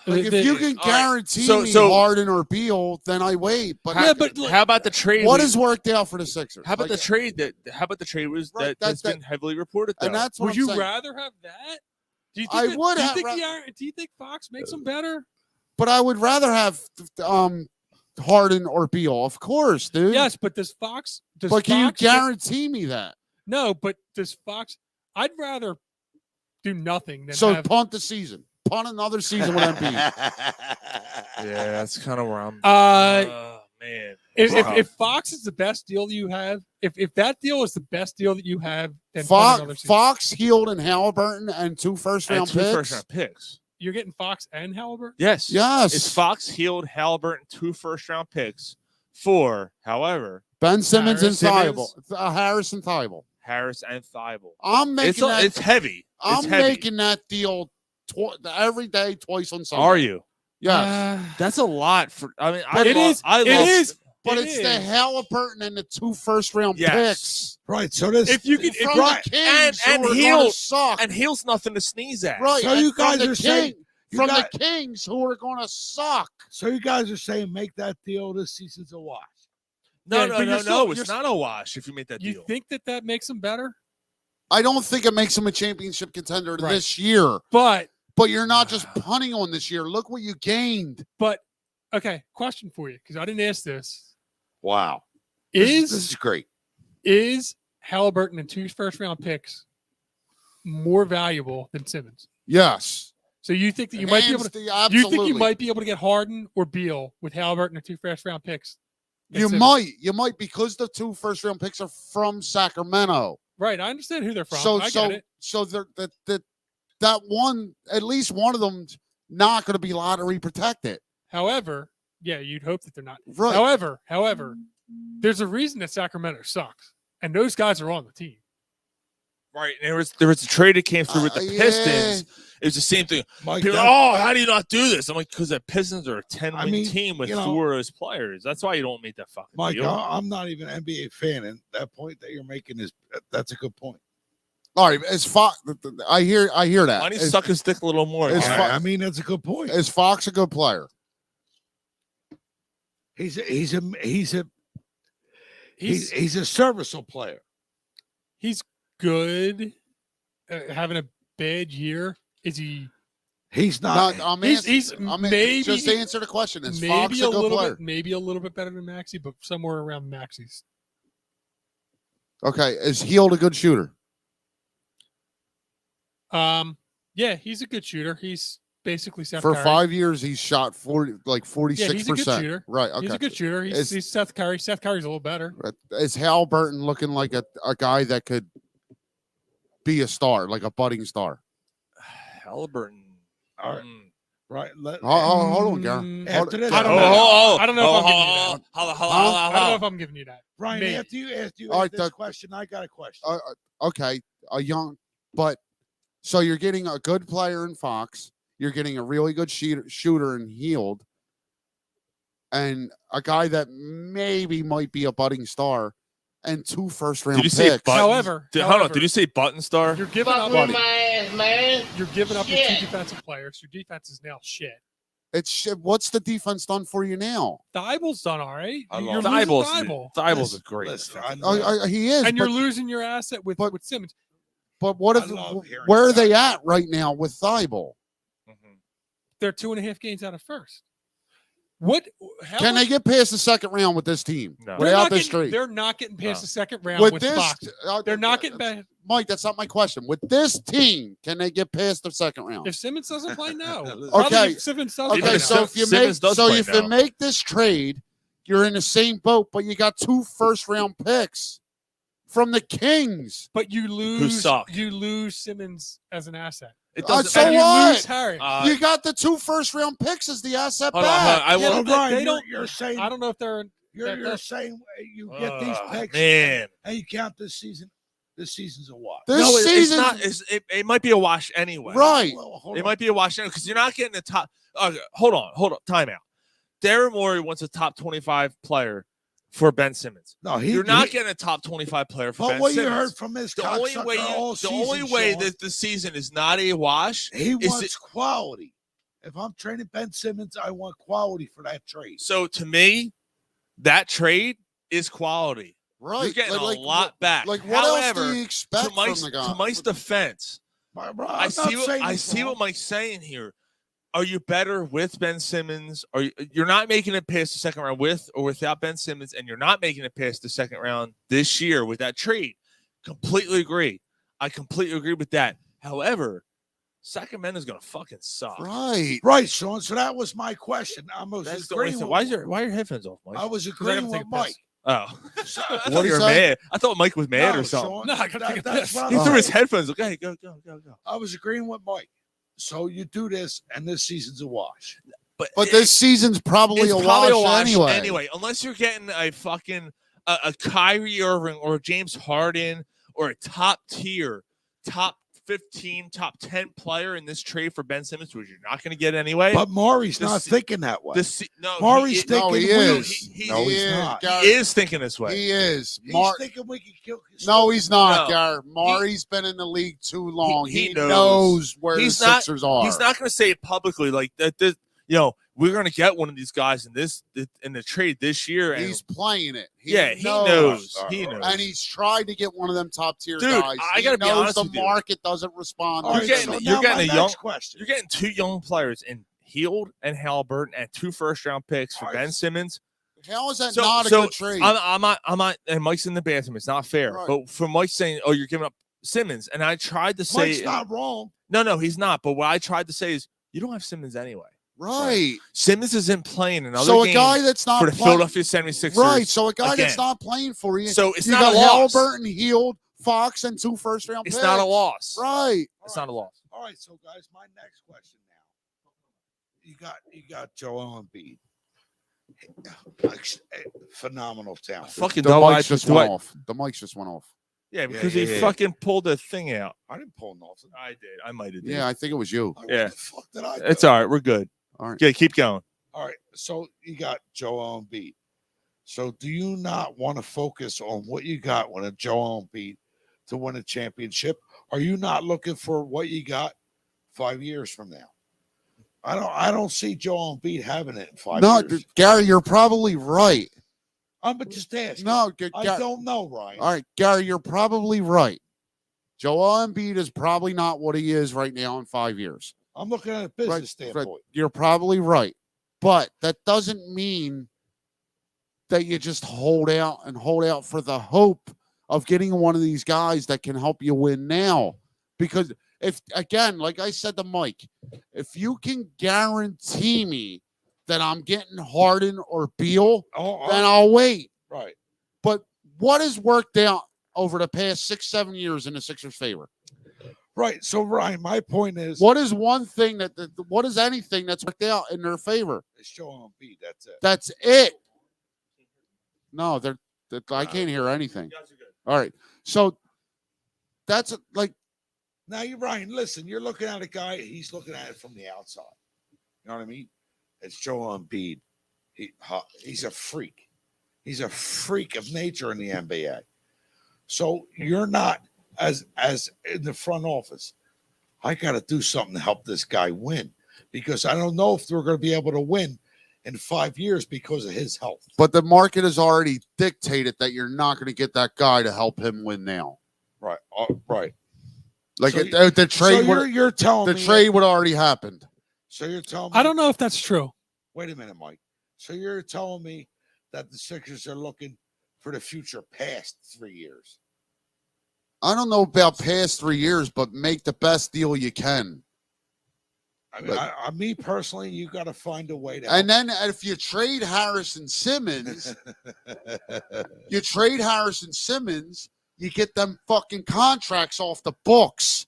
Like if you can all right. guarantee So- me so- Harden or Beal, then I wait. But Yeah, but How about the trade? what we- has worked out for the Sixers? How about Like, the trade that? How about the trade was Right, that's been heavily reported? Though? and that's what would I'm you saying. rather have that? Do you think I that- would do you have think ra- do you think Fox makes them better? But I would rather have Harden or Beal, of course, dude. Yes, but does Fox? But can you Fox get- guarantee me that? No, but does Fox? I'd rather do nothing than So have. punt the season. Punt another season with Embiid. Yeah, that's kind of where I'm. Uh, man, if Fox is the best deal that you have, if that deal is the best deal that you have, then punt another season. Fox, Hield, and Halliburton and 2 first-round and two picks. first-round picks. You're getting Fox and Halliburton. Yes, Yes. It's Fox, Hield, Halliburton, 2 first-round picks for, however, Ben Simmons Harris, and Simmons. Thibault. Harris and Thibault. Harris and Thibault. I'm making that. It's heavy. I'm It's heavy. making that deal every day, twice on Sunday. Are you? Yes. That's a lot for. I mean, But it is. I It love, is. But It it's the is. Halliburton and the 2 first-round Yes. picks. Right. So this. If you could, if From you, Right. the Kings And who are Hield- going to suck. and Hill's nothing to sneeze at. Right. So and you guys from the are saying- you from got- the Kings who are going to suck. So you guys are saying make that deal this season's a wash. No, Yeah, no, but no, you're still- no. It's you're not a wash if you make that you deal. think that makes them better, I don't think it makes them a championship contender Right. this year. but But you're not just punting on this year. Look what you gained. okay. Question for you because I didn't ask this: Wow. Is This is great. is Halliburton and 2 first-round picks more valuable than Simmons? Yes. So you think that you might be able to? You Absolutely. think you might be able to get Harden or Beal with Halliburton and 2 first-round picks? than You Simmons? might because the 2 first-round picks are from Sacramento. Right. I understand who they're from. So I so get it. so that one, at least one of them's not going to be lottery protected. However, yeah, you'd hope that they're not. Right. However, there's a reason that Sacramento sucks, and those guys are on the team. Right. And there was a trade that came through with the Yeah. Pistons. It was the same thing. Mike, People, that- oh, how do you not do this? I'm like, because the Pistons are a 10-win I mean, team with you know- 4 of those players. That's why you don't make that fucking Mike, deal. I'm not even an NBA fan, and that point that you're making that's a good point. All right, as Fox, I hear that. Why don't you Is, suck his dick a little more? It's Gary? fu- I mean, that's a good point. is Fox a good player? He's a serviceable player. He's good. Having a bad year, is he? He's not. He's maybe just to answer the question. Is maybe Fox a good little player? bit, maybe a little bit better than Maxey, but somewhere around Maxey's. Okay, is Hield a good shooter? Yeah, he's a good shooter. He's basically Seth For Curry. 5 years, he's shot 46%. Yeah, he's a good shooter. Right. Okay. He's a good shooter. He's Seth Curry. Seth Curry's a little better. Right. Is Halliburton looking like a guy that could be a star, like a budding star? Halliburton. All right. Mm. Right. Hold on, Gary. Mm, After this, I don't Oh, know. oh, I don't know if I'm giving you oh, that. oh, I don't know if I'm giving you that. Ryan, Maybe. after you All ask right, this Doug. question, I got a question. Okay, but so you're getting a good player in Fox. You're getting a really good shooter in Hield. and a guy that maybe might be a budding star, and 2 first-round Did you say picks. button? However, Hold on. Did you say button star? You're giving Fuck up. with my ass, man. You're giving up your Shit. 2 defensive players. Your defense is now shit. It's shit. What's the defense done for you now? Thibault's done all right. I You're love losing Thibaul's Thibault. a great. Listen, I Oh, know- he is, And you're but, losing your asset with Simmons. but what I if? love hearing Where are that. they at right now with Thibault? They're 2.5 games out of first. What? How Can much- they get past the second round with this team No. They're without not this getting- trade? They're not getting past No. the second round With with this, Fox. They're not getting back. Mike, that's not my question. With this team, can they get past the second round? If Simmons doesn't play, no. Okay. Probably if Simmons doesn't Okay, play, so no. if you Simmons make does so play if now. you make this trade, you're in the same boat, but you got 2 first-round picks from the Kings. But you lose. suck. You lose Simmons as an asset. It Uh, doesn't. so and you what? lose Harris. You got the 2 first-round picks as the asset Hold on, hold on. back. I Yeah, will. but Ryan, they don't. You're saying I don't know if they're. you're saying you get these picks Man. and you count this season. This season's a what? This No, it's season, not. It might be a wash anyway. right? Well, hold It on. might be a wash anyway because you're not getting the top. Hold on. Time out. Darren Morey wants a top 25 player for Ben Simmons. No, You're not getting a top 25 player for But Ben what Simmons. you heard from this the only cocksucker way all the only season, way Sean, that the season is not a wash he is wants quality. If I'm trading Ben Simmons, I want quality for that trade. so to me, that trade is quality. Right. You're getting Like- a lot back. Like, what else However, do you expect to Mike's, from the guy? to Mike's defense, Bro, I I'm see not what saying I he's see wrong. what Mike's saying here. Are you better with Ben Simmons? You're not making it past the second round with or without Ben Simmons, and you're not making it past the second round this year with that trade. Completely agree. I completely agree with that. However, Sacramento's gonna fucking suck. Right. Right, Sean. So that was my question. I was That's the only agreeing. thing. With, Why are your headphones off, Mike? I was 'Cause I agreeing gotta take with a Mike. piss. Oh, So- I What'd thought he you were say? mad. I thought Mike was mad No, or something. Sean, No, I gotta take a that's piss. what He I'm threw his saying. headphones. Okay, go. I was agreeing with Mike. So you do this, and this season's a wash. But this season's probably it's a probably wash anyway. Unless you're getting a fucking a Kyrie Irving or a James Harden or a top tier, top 15, top 10 player in this trade for Ben Simmons, which you're not going to get anyway. But Maury's The not se- thinking that way. No, Maury's he, No, thinking he we- is. No, he's is. not. Gar- he is thinking this way. He is. He's Mar- thinking we can kill. no, he's not, No. Gar. Maury's been in the league too long. he He, knows. knows where He's the not- Sixers are. He's not going to say it publicly like that. We're going to get one of these guys in the trade this year. And He's playing it. he knows. He knows. And he's tried to get one of them top tier Dude, guys. I He gotta be knows honest the with you. market doesn't respond. All to right, You're him. getting- so you're now getting my a young- next question. You're getting 2 young players in Heald and Halliburton and 2 first-round picks for All Ben right. Simmons. How is that So- not a so good trade? I'm not, and Mike's in the bathroom. It's not fair. Right. But for Mike saying, "Oh, you're giving up Simmons," and I tried to say, Mike's not wrong. no, he's not. But what I tried to say is, you don't have Simmons anyway. right. Simmons isn't playing another So a game guy that's not for the playing, Philadelphia 76ers. right. So a guy again. that's not playing for you. So it's you not got a loss. Halliburton, Heald, Fox, and 2 first-round It's picks. not a loss. Right. It's not a loss. All right, so guys, my next question now. You got Joel Embiid. Phenomenal talent. Fucking The double mics just went off. The mics just went off. Yeah, because yeah, he yeah. fucking pulled the thing out. I didn't pull nothing. I did. I might have. Yeah, I think it was you. What Yeah. the fuck did I do? It's all right. We're good. All right. Yeah, keep going. All right, so you got Joel Embiid. So do you not want to focus on what you got when a Joel Embiid to win a championship? Are you not looking for what you got 5 years from now? I don't see Joel Embiid having it in 5 No, years. Gary, you're probably right. I'm just asking. No, I don't know, Ryan. All right, Gary, you're probably right. Joel Embiid is probably not what he is right now in 5 years. I'm looking at a business standpoint. You're probably right. But that doesn't mean that you just hold out for the hope of getting one of these guys that can help you win now. Because if, again, like I said to Mike, if you can guarantee me that I'm getting Harden or Beal, then I'll wait. Right. But what has worked out over the past 6-7 years in the Sixers' favor? Right. So, Ryan, my point is, What is one thing what is anything that's worked out in their favor? it's Joel Embiid. That's it. That's it. No, I can't hear anything. All right. So that's like, Now, you're Ryan. Listen, you're looking at a guy. He's looking at it from the outside. You know what I mean? It's Joel Embiid. He's a freak. He's a freak of nature in the NBA. So you're not as in the front office. I got to do something to help this guy win because I don't know if we're going to be able to win in 5 years because of his health. But the market has already dictated that you're not going to get that guy to help him win now. Right. Right. Like So the trade, so you're telling the me trade would already happened. So you're telling me I don't know if that's true. Wait a minute, Mike. So you're telling me that the Sixers are looking for the future past 3 years? I don't know about past 3 years, but make the best deal you can. I mean, me personally, you got to find a way to. And then if you trade Harrison Simmons, you get them fucking contracts off the books.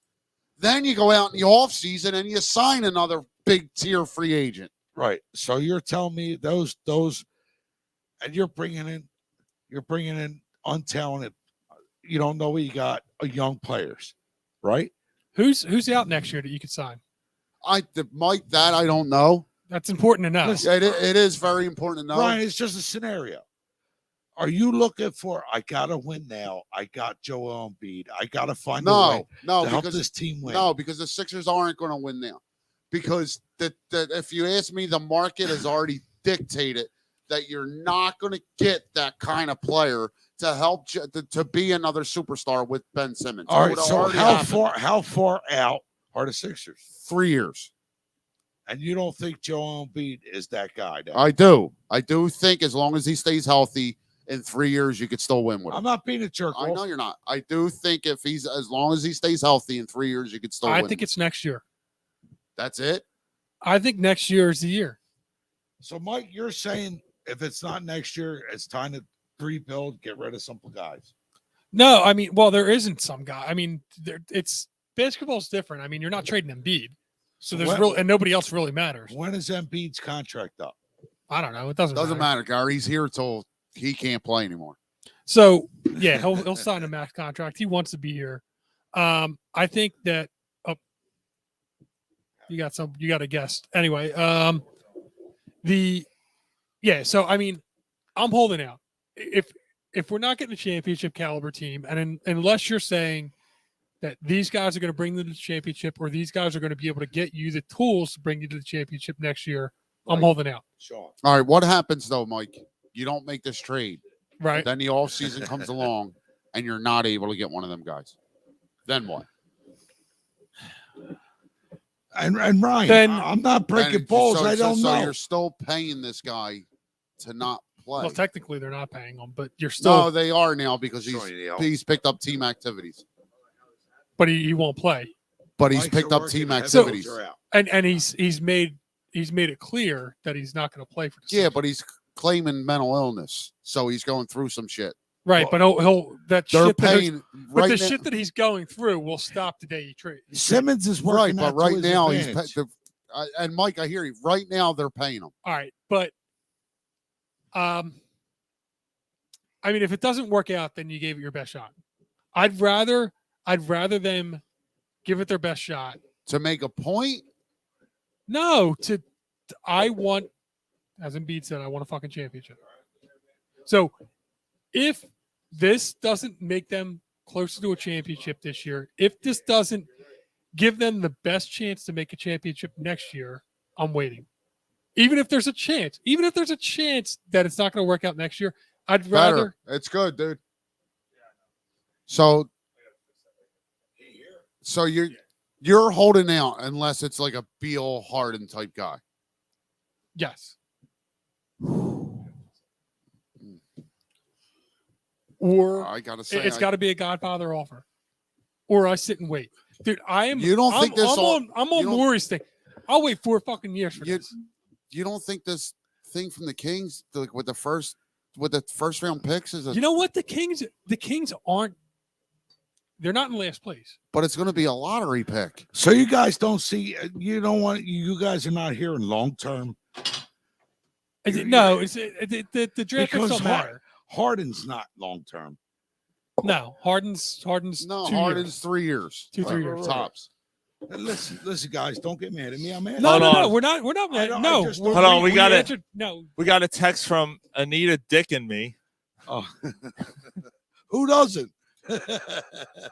Then you go out in the offseason and you sign another big tier free agent. Right. So you're telling me those, and you're bringing in untalented. You don't know what you got. Young players, right? Who's out next year that you could sign? I don't know. That's important to know. Listen, it is very important to know. Ryan, it's just a scenario. Are you looking for? I gotta win now. I got Joel Embiid. I gotta find a way to help this team win. No, because the Sixers aren't going to win now. Because if you ask me, the market has already dictated that you're not going to get that kind of player to help to be another superstar with Ben Simmons. All right. So how far out are the Sixers? 3 years. And you don't think Joel Embiid is that guy? I do. I do think as long as he stays healthy, in 3 years you could still win with him. I'm not being a jerk. I know you're not. I do think if he's as long as he stays healthy in 3 years, you could still win. I think it's next year. That's it. I think next year is the year. So, Mike, you're saying if it's not next year, it's time to rebuild, get rid of some guys. No, I mean, well, there isn't some guy. I mean, it's basketball's different. I mean, you're not trading Embiid, so there's and nobody else really matters. When is Embiid's contract up? I don't know. It doesn't matter, Gary. He's here till he can't play anymore. So yeah, he'll sign a max contract. He wants to be here. I think that you got a guest anyway. So I mean, I'm holding out. If we're not getting a championship caliber team, and unless you're saying that these guys are going to bring them to the championship, or these guys are going to be able to get you the tools to bring you to the championship next year, I'm holding out. Sure. All right, what happens though, Mike? You don't make this trade, right? Then the offseason comes along, and you're not able to get one of them guys. Then what? And Ryan, then, I'm not breaking balls. I don't know. So you're still paying this guy to not play. Well, technically they're not paying him, but you're still. No, they are now because he's picked up team activities. But he won't play. But he's picked up team activities. And he's made it clear that he's not going to play for the season. But he's claiming mental illness, so he's going through some shit. Right, but he'll that shit paying, but the shit that he's going through will stop the day he trades. Simmons is working, right, but right now and Mike, I hear you. Right now they're paying him. All right, but I mean, if it doesn't work out, then you gave it your best shot. I'd rather them give it their best shot to make a point. No, I want, as Embiid said, I want a fucking championship. So if this doesn't make them closer to a championship this year, if this doesn't give them the best chance to make a championship next year, I'm waiting. Even if there's a chance that it's not going to work out next year, I'd rather. It's good, dude. So you're holding out unless it's like a Beal Harden type guy. Yes. Or I gotta say, it's got to be a Godfather offer, or I sit and wait, dude. I am. You don't think this? I'm on Maury's thing. I'll wait 4 fucking years for this. You don't think this thing from the Kings, with the first round picks, is? You know what? The Kings aren't. They're not in last place. But it's going to be a lottery pick. So you guys don't see. You don't want. You guys are not hearing long term. No, it's the draft picks don't matter. Harden's not long term. No, Harden's no, Harden's 3 years. 2-3 years tops. Listen, guys, don't get mad at me. I'm mad. No, Hold no, on. no. We're not mad. I No, just- we're- Hold on, we got it. answered- No, We got a text from Anita Dick and me. Oh. Who doesn't?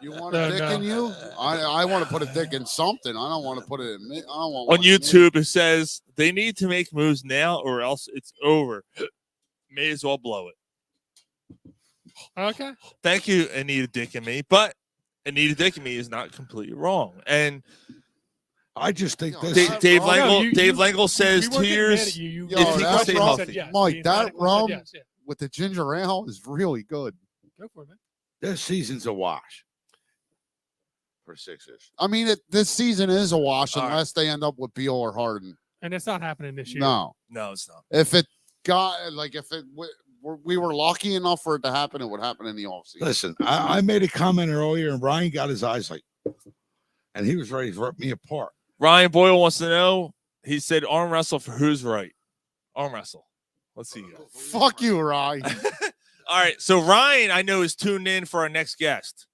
You want a dick in you? I want to put a dick in something. I don't want to put it in me. I don't want On one in me. YouTube, it says they need to make moves now or else it's over. May as well blow it. okay. Thank you, Anita Dick and me. But Anita Dick and me is not completely wrong. And I just think No, this. Dave- Dave wrong. Langle, No, you- Dave you- Langle says We 2 weren't getting mad years. at you. Yo, if he can that's stay wrong. healthy. Yes. Mike, We that said rum yes, yeah. with the ginger ale is really good. Go for it, man. This season's a wash for Sixers. I mean, this season is a wash All right. unless they end up with Beal or Harden. And it's not happening this year. No, No, it's not. if it got like if it we were lucky enough for it to happen, it would happen in the offseason. Listen, I made a comment earlier, and Ryan got his eyes like, and he was ready to rip me apart. Ryan Boyle wants to know. He said arm wrestle for who's right. Arm wrestle. Let's see. Fuck you, Ryan. All right. So Ryan, I know, is tuned in for our next guest.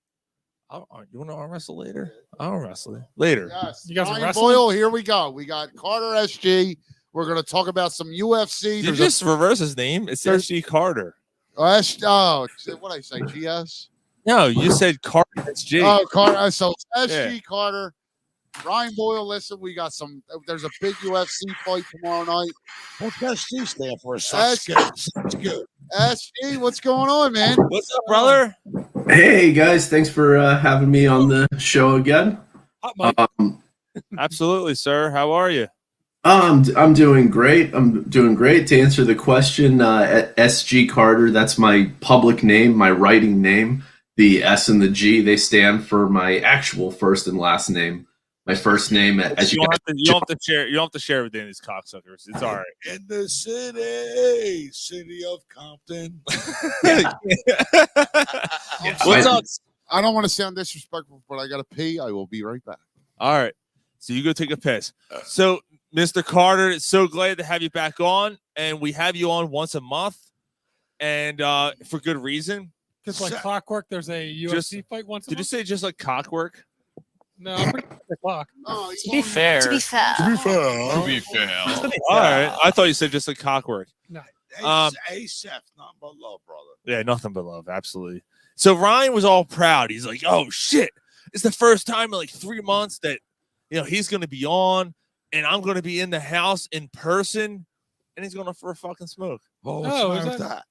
You want to arm wrestle later? I'll wrestle later. Yes. You guys are Ryan wrestling? Boyle, here we go. We got Carter SG. We're going to talk about some UFC. Did you There's just reverse his name? It's there's- SG Carter. what did I say? GS? No, you said Carter SG. Oh, Carter. So it's SG Yeah. Carter. Ryan Boyle, listen, we got there's a big UFC fight tomorrow night. What's SG stand for? That's Sucks good. SG, what's going on, man? What's up, brother? Hey guys, thanks for having me on the show again. Hot Mike. Absolutely, sir. How are you? I'm doing great. I'm doing great. To answer the question, SG Carter, that's my public name, my writing name. The S and the G, they stand for my actual first and last name. My first name, as You you don't, guys, have to, you don't have to share. You don't have to share with any of these cocksuckers. It's all right. In the city of Compton. What's I- up? I don't want to sound disrespectful, but I got to pee. I will be right back. All right. So you go take a piss. So, Mr. Carter, it's so glad to have you back on. And we have you on once a month. And for good reason. Because like clockwork, there's a UFC fight once a Did you month. say just like cockwork? No, I'm pretty sure the clock. Oh, To be fair, To be fair. All right. I thought you said just like cockwork. ASAP, not but love, brother. Yeah, nothing but love. Absolutely. So Ryan was all proud. He's like, oh, shit. It's the first time in like 3 months that, he's going to be on and I'm going to be in the house in person and he's going to for a fucking smoke. Oh, Oh, what's is the matter with that- that?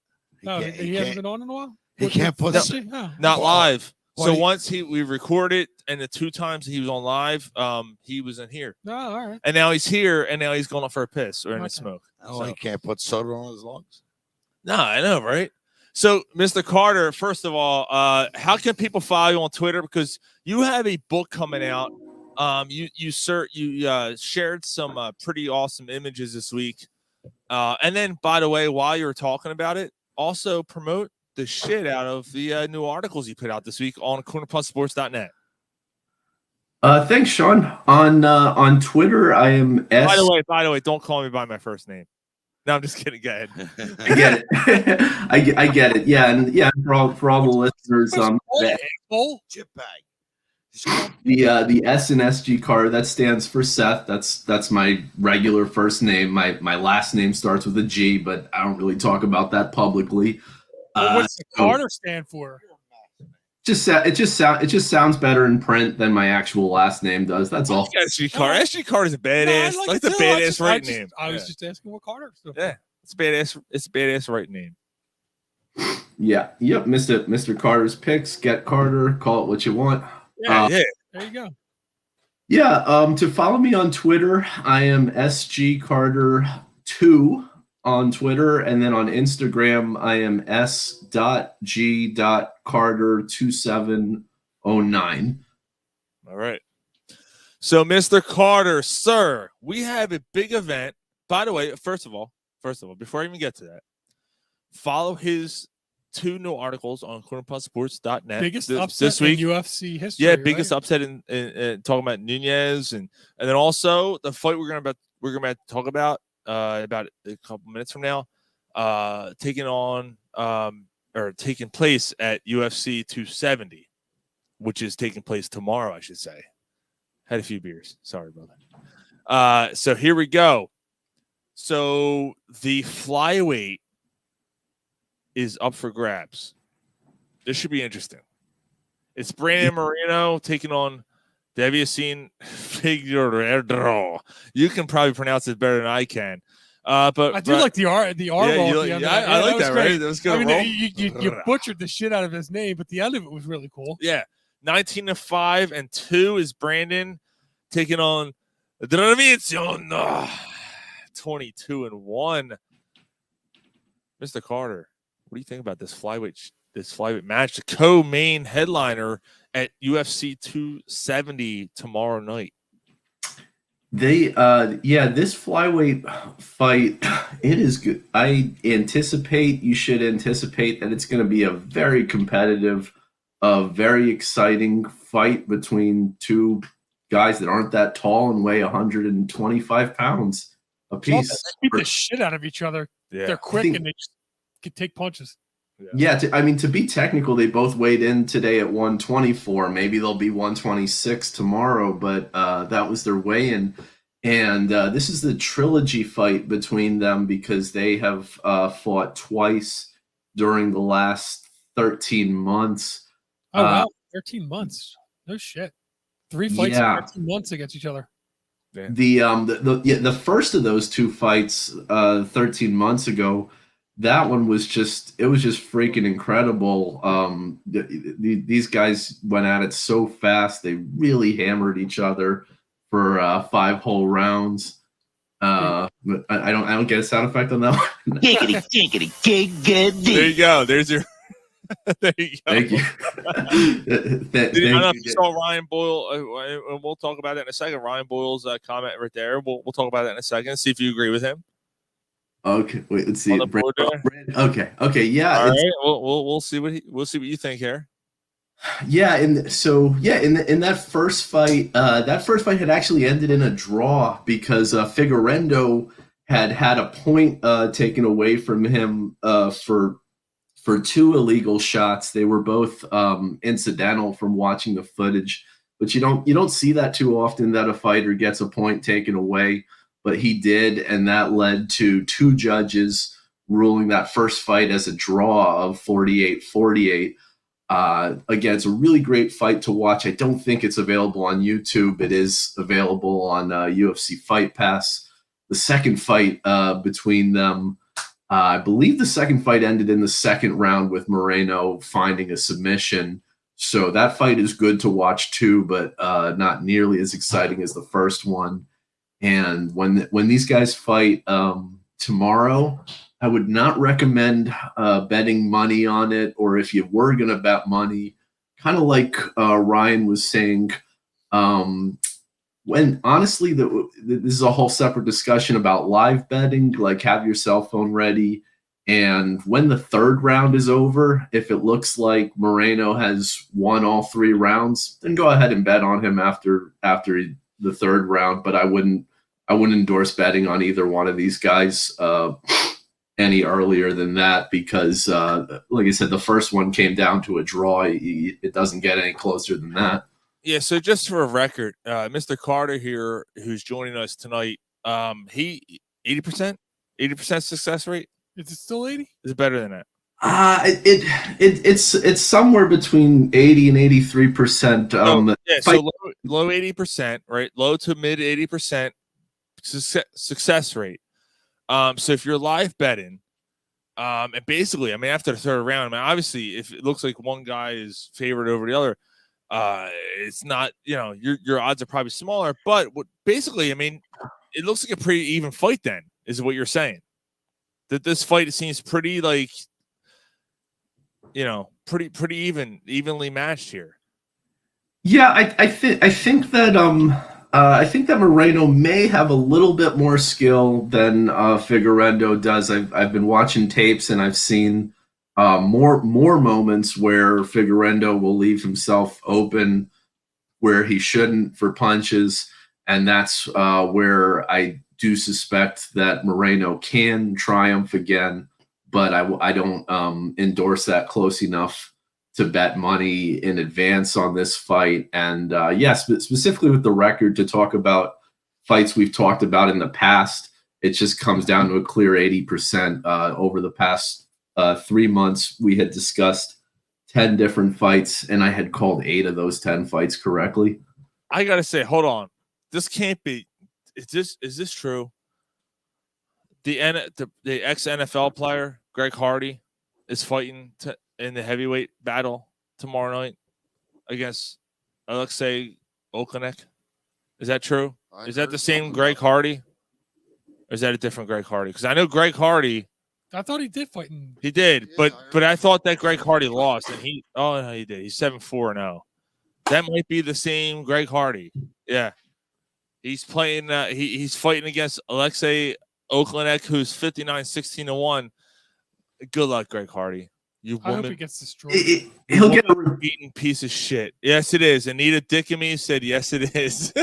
No, can't- he hasn't been on in a while. he can't put Does that- he? Oh. Not live. Well, So he- once we recorded and the 2 times he was on live, he was in here. No, all right. And now he's here and now he's going up for a piss or in a Okay. smoke. Oh, So- he can't put soda on his lungs. No, I know, right? So, Mr. Carter, first of all, how can people follow you on Twitter? Because you have a book coming out. You shared some pretty awesome images this week. And then, by the way, while you were talking about it, also promote the shit out of the new articles you put out this week on cornerplussports.net. Thanks, Sean. On Twitter, I am S. By the way, don't call me by my first name. No, I'm just kidding. Go ahead. I get it. I get it. Yeah, and for all the listeners, Bull? Chip bag. the S and SG Carter, that stands for Seth. That's my regular first name. My last name starts with a G, but I don't really talk about that publicly. Well, what's the so Carter stand for? it just sounds better in print than my actual last name does. That's all. SG Carter. SG Carter is a badass. No, I like the it too. badass right name. I was Yeah. just asking what Carter stood for. Yeah, it's a badass. It's a badass right name. Yeah. Yep. Mr. Carter's picks. Get Carter. Call it what you want. Yeah, yeah. There you go. Yeah. To follow me on Twitter, I am SG Carter 2 on Twitter, and then on Instagram, I am s.g.carter2709. All right. So, Mr. Carter, sir, we have a big event. By the way, first of all, before I even get to that, follow his 2 new articles on cornerplussports.net. Biggest this upset week. in UFC history. Yeah, biggest right? upset in talking about Nunez and then also the fight we're gonna talk about a couple minutes from now, taking place at UFC 270, which is taking place tomorrow, I should say. Had a few beers. Sorry, brother. So here we go. So the flyweight is up for grabs. This should be interesting. It's Brandon Moreno taking on Devonta Figueiredo. You can probably pronounce it better than I can. But I do like the R roll at the end. I like that, right? That was good. I mean, you butchered the shit out of his name, but the end of it was really cool. Yeah. 19-5 and 2 is Brandon taking on Dravizion. 22-1. Mr. Carter, what do you think about this flyweight match? The co-main headliner at UFC 270 tomorrow night. This flyweight fight, it is good. You should anticipate that it's going to be a very competitive, very exciting fight between two guys that aren't that tall and weigh 125 pounds apiece. They beat the shit out of each other. Yeah. They're quick and they just can take punches. To be technical, they both weighed in today at 124. Maybe they'll be 126 tomorrow, but that was their weigh-in. And this is the trilogy fight between them because they have fought twice during the last 13 months. Oh, wow. 13 months. No shit. 3 fights in 13 months against each other. Yeah. The first of those 2 fights 13 months ago, that one was just freaking incredible. These guys went at it so fast. They really hammered each other for 5 whole rounds. I don't get a sound effect on that one. There you go. There's your. There you go. Thank you. I don't know if you saw Ryan Boyle, and we'll talk about that in a second. Ryan Boyle's comment right there. We'll talk about that in a second. See if you agree with him. Okay, wait. Let's see. Okay. Yeah. All right. We'll see what you think here. Yeah, in that first fight, had actually ended in a draw because Figueiredo had a point taken away from him for 2 illegal shots. They were both incidental from watching the footage, but you don't see that too often that a fighter gets a point taken away. But he did, and that led to 2 judges ruling that first fight as a draw of 48-48. Again, it's a really great fight to watch. I don't think it's available on YouTube. It is available on UFC Fight Pass. The second fight between them, I believe the second fight ended in the second round with Moreno finding a submission. So that fight is good to watch too, but not nearly as exciting as the first one. And when these guys fight tomorrow, I would not recommend betting money on it, or if you were going to bet money, kind of like Ryan was saying, when honestly, this is a whole separate discussion about live betting, like have your cell phone ready. And when the third round is over, if it looks like Moreno has won all 3 rounds, then go ahead and bet on him after the third round. But I wouldn't endorse betting on either one of these guys any earlier than that because, like I said, the first one came down to a draw. It doesn't get any closer than that. Yeah, so just for a record, Mr. Carter here, who's joining us tonight, he 80% success rate. Is it still 80? Is it better than that? It's somewhere between 80 and 83%. So low 80%, right? Low to mid 80% success rate. So if you're live betting, and basically, I mean, after the third round, I mean, obviously, if it looks like one guy is favored over the other, it's not, your odds are probably smaller. But basically, I mean, it looks like a pretty even fight. Then is what you're saying. That this fight seems pretty pretty evenly matched here. Yeah, I think that Moreno may have a little bit more skill than Figueiredo does. I've been watching tapes and I've seen more moments where Figueiredo will leave himself open where he shouldn't for punches, and that's where I do suspect that Moreno can triumph again. But I don't endorse that close enough to bet money in advance on this fight. And specifically with the record, to talk about fights we've talked about in the past, it just comes down to a clear 80%. Over the past 3 months, we had discussed 10 different fights, and I had called 8 of those 10 fights correctly. I gotta say, hold on. This can't be. Is this true? The ex NFL player Greg Hardy is fighting in the heavyweight battle tomorrow night against Alexei Okanek. Is that true? Is that the same Greg Hardy? Or is that a different Greg Hardy? Because I know Greg Hardy. I thought he did fight. He did, but I thought that Greg Hardy lost, and he did. He's 7-4-0. That might be the same Greg Hardy. Yeah, he's playing. He's fighting against Alexei Okanek, who's 59-16-1. Good luck, Greg Hardy. I hope he gets destroyed. He'll get a beaten piece of shit. Yes, it is. Anita Dickamy said, "Yes, it is."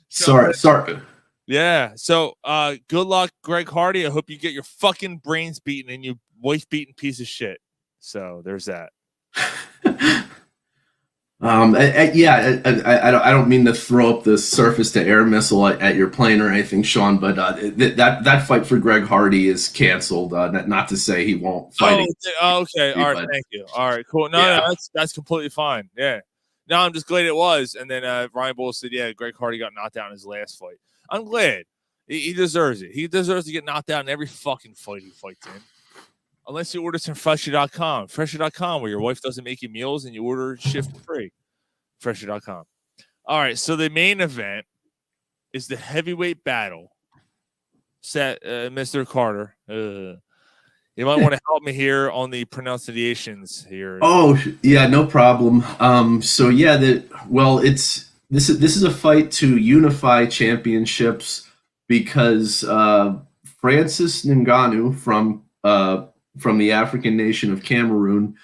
Sorry. Yeah. So, good luck, Greg Hardy. I hope you get your fucking brains beaten and you wife beaten piece of shit. So there's that. I don't mean to throw up the surface to air missile at your plane or anything, Sean, but that fight for Greg Hardy is canceled. Not to say he won't fight. Okay. All right. Thank you. All right. Cool. No, that's completely fine. Yeah. No, I'm just glad it was. And then Ryan Bull said, "Yeah, Greg Hardy got knocked out in his last fight." I'm glad. He deserves it. He deserves to get knocked out in every fucking fight he fights in. Unless you order from Fresher.com. Fresher.com, where your wife doesn't make you meals and you order shit for free. Fresher.com. All right, so the main event is the heavyweight battle. Mr. Carter. You might want to help me here on the pronunciations here. Oh, yeah, no problem. This is a fight to unify championships because Francis Ngannou from the African nation of Cameroon,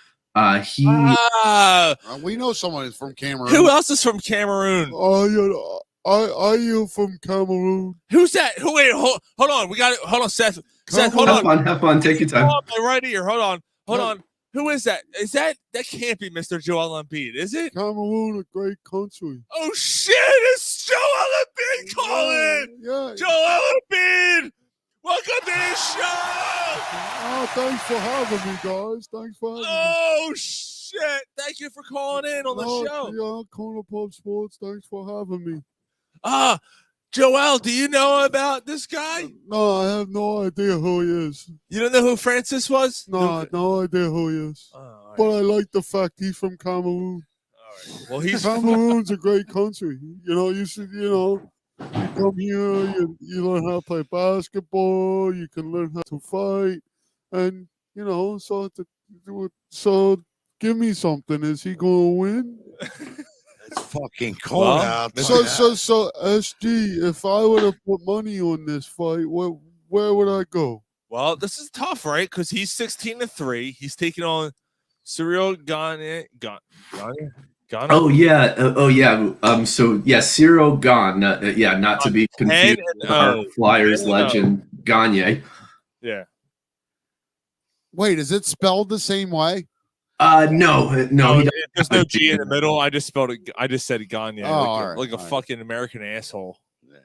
we know someone is from Cameroon. Who else is from Cameroon? Are you from Cameroon? Who's that? Wait, hold on. We got it. Hold on, Seth. Seth, hold on. Have fun. Take your time. Hold on, right here. Hold on. Who is that? That can't be Mr. Joel Embiid, is it? Cameroon, a great country. Oh shit! It's Joel Embiid calling. Yeah. Joel Embiid, welcome to the show. Oh, thanks for having me, guys. Thanks for having me. Oh shit! Thank you for calling in on the show. Yeah, Corner Pub Sports. Thanks for having me. Joel, do you know about this guy? No, I have no idea who he is. You don't know who Francis was? No, I have no idea who he is. Right. But I like the fact he's from Cameroon. All right. Well, Cameroon's a great country. You should, you come here, you learn how to play basketball, you can learn how to fight, and so give me something. Is he gonna win? It's fucking cold out. So SG, if I were to put money on this fight, where would I go? Well, this is tough, right? Because he's 16-3. He's taking on Cyril Gane. Oh yeah. Cyril Gane. Not to be confused with our Flyers legend Gagne. Yeah. Wait, is it spelled the same way? No. There's no G in the middle. I just spelled it. I just said Gagne, like a fucking American asshole. Yeah.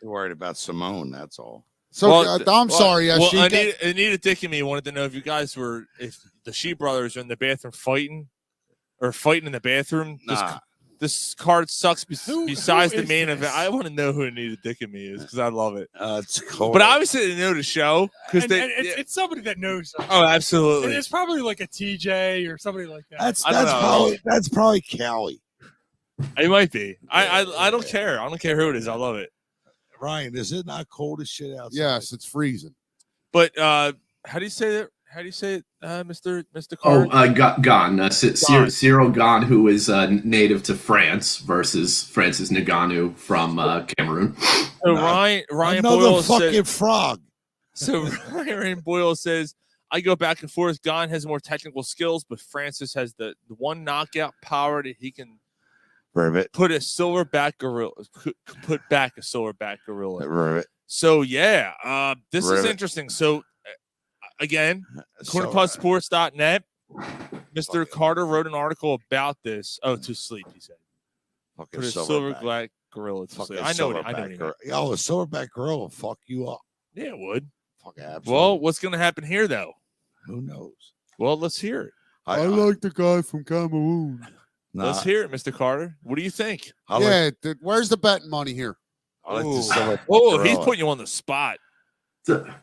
You're worried about Simone. That's all. So I'm sorry. Anita Dickamy wanted to know if you guys if the Sheep brothers are in the bathroom fighting in the bathroom. Nah. This card sucks. Besides the main event, I want to know who Anita Dickamy is because I love it. It's cool. But obviously they know the show because it's somebody that knows. Oh, absolutely. And it's probably like a TJ or somebody like that. That's probably Callie. It might be. I don't care. I don't care who it is. I love it. Ryan, is it not cold as shit outside? Yes, it's freezing. But how do you say that? How do you say it, Mr. Carter? Gane. Cyril Gane, who is native to France, versus Francis Ngannou from Cameroon. So Ryan another Boyle fucking said, frog. So Ryan Boyle says, I go back and forth. Gane has more technical skills, but Francis has the one knockout power that he can put back a silverback gorilla. Ribbit. So yeah, this is interesting. So again, cornerpubsports.net. Mr. Carter wrote an article about this. Oh, to sleep, he said. Fucking Put a silverback gorilla to sleep. I know what he meant. Yo, a silverback gorilla will fuck you up. Yeah, it would. Fuck, absolutely. Well, what's going to happen here, though? Who knows? Well, let's hear it. I like the guy from Cameroon. Let's hear it, Mr. Carter. What do you think? Where's the betting money here? I like the silverback Oh, gorilla. he's putting you on the spot.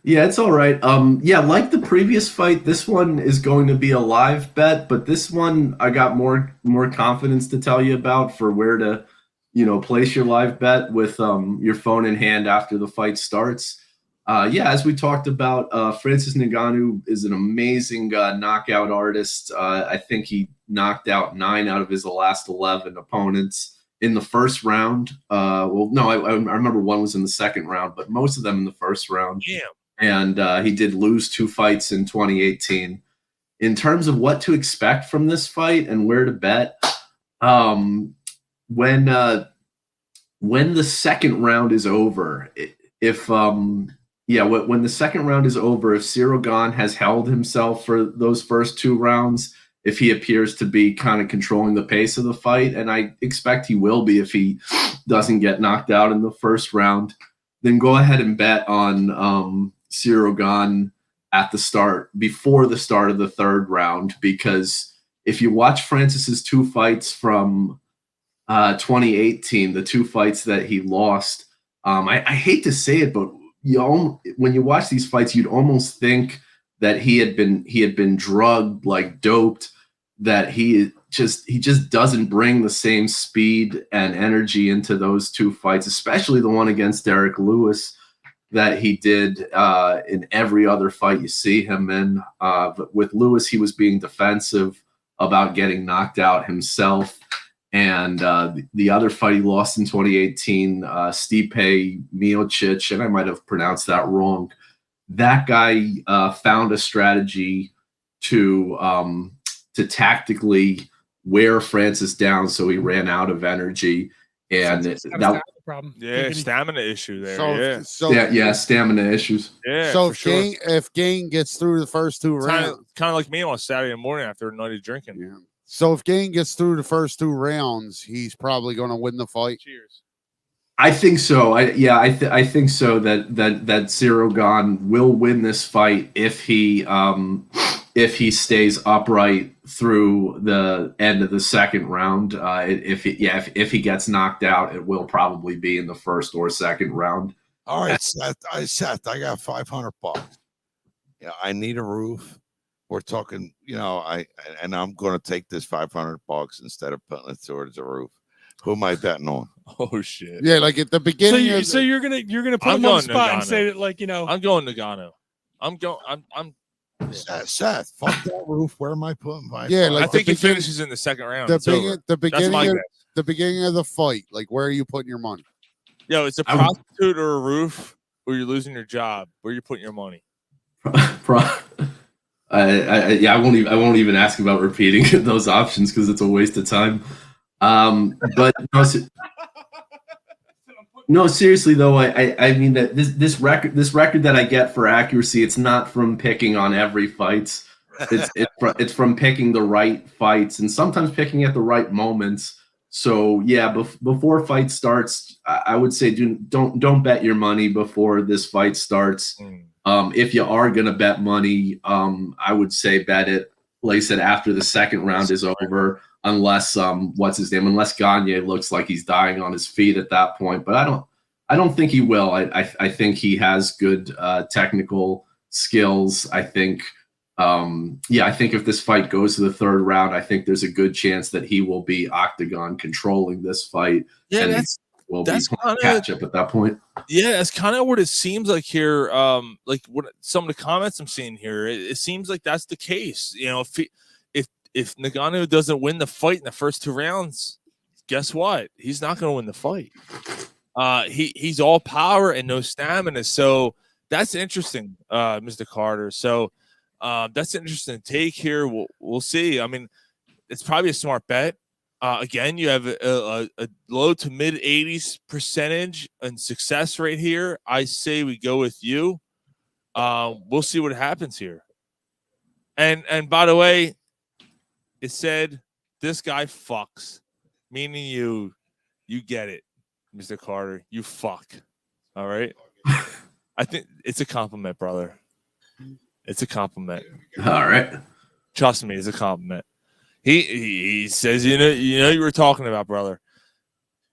Yeah, it's all right. Yeah, like the previous fight, this one is going to be a live bet, but this one I got more confidence to tell you about for where to, place your live bet with your phone in hand after the fight starts. As we talked about, Francis Ngannou is an amazing knockout artist. I think he knocked out 9 out of his last 11 opponents in the first round. I remember one was in the second round, but most of them in the first round. Damn. And he did lose 2 fights in 2018. In terms of what to expect from this fight and where to bet, when the second round is over, when the second round is over, if Cyril Gane has held himself for those first 2 rounds, if he appears to be kind of controlling the pace of the fight, and I expect he will be if he doesn't get knocked out in the first round, then go ahead and bet on Cyril Gane at the start, before the start of the third round, because if you watch Francis's 2 fights from 2018, the 2 fights that he lost, I hate to say it, but when you watch these fights, you'd almost think that he had been drugged, like doped, that he just doesn't bring the same speed and energy into those 2 fights, especially the one against Derek Lewis that he did in every other fight you see him in. But with Lewis, he was being defensive about getting knocked out himself. And the other fight he lost in 2018, Stipe Miocic, and I might have pronounced that wrong. That guy found a strategy to tactically wear Francis down, so he ran out of energy, and That was the problem. Yeah, stamina issue there. Stamina issues. Yeah. So for if Gane gets through the first 2 rounds, kind of like me on a Saturday morning after a night of drinking. Yeah. So if Gane gets through the first 2 rounds, he's probably going to win the fight. Cheers. I think so. I think so that Cyril Gane will win this fight if he stays upright through the end of the second round. If he gets knocked out, it will probably be in the first or second round. All right, Seth. I got $500. Yeah, I need a roof. We're talking, I'm going to take this $500 instead of putting it towards a roof. Who am I betting on? Oh shit! Yeah, like at the beginning. So you're gonna put him on the spot and say that, I'm going Ngannou. I'm Seth, fuck that roof. Where am I putting my? Yeah, I think he finishes in the second round. The beginning of the fight. Like, where are you putting your money? Yo, it's a prostitute or a roof, or you're losing your job. Where you putting your money? I won't even ask about repeating those options because it's a waste of time. But no, seriously though, I mean that this record that I get for accuracy, it's not from picking on every fight. It's from picking the right fights and sometimes picking at the right moments. So yeah, before fight starts, I would say don't bet your money before this fight starts. If you are gonna bet money, I would say bet it, like I said, after the second round is over. Unless unless Gagne looks like he's dying on his feet at that point, but I don't think he will. I think he has good technical skills. I think if this fight goes to the third round, I think there's a good chance that he will be octagon controlling this fight. Yeah, and that's catch up at that point. Yeah, that's kind of what it seems like here. Like what some of the comments I'm seeing here, it seems like that's the case. If Ngannou doesn't win the fight in the first 2 rounds, guess what? He's not going to win the fight. He's all power and no stamina. So that's interesting, Mr. Carter. So that's an interesting take here. We'll see. I mean, it's probably a smart bet. Again, you have a low to mid 80s% and success rate here. I say we go with you. We'll see what happens here. And by the way, It said, "This guy fucks," meaning you get it, Mr. Carter. You fuck. All right. I think it's a compliment, brother. It's a compliment. All right. Trust me, it's a compliment. He says, you were talking about, brother.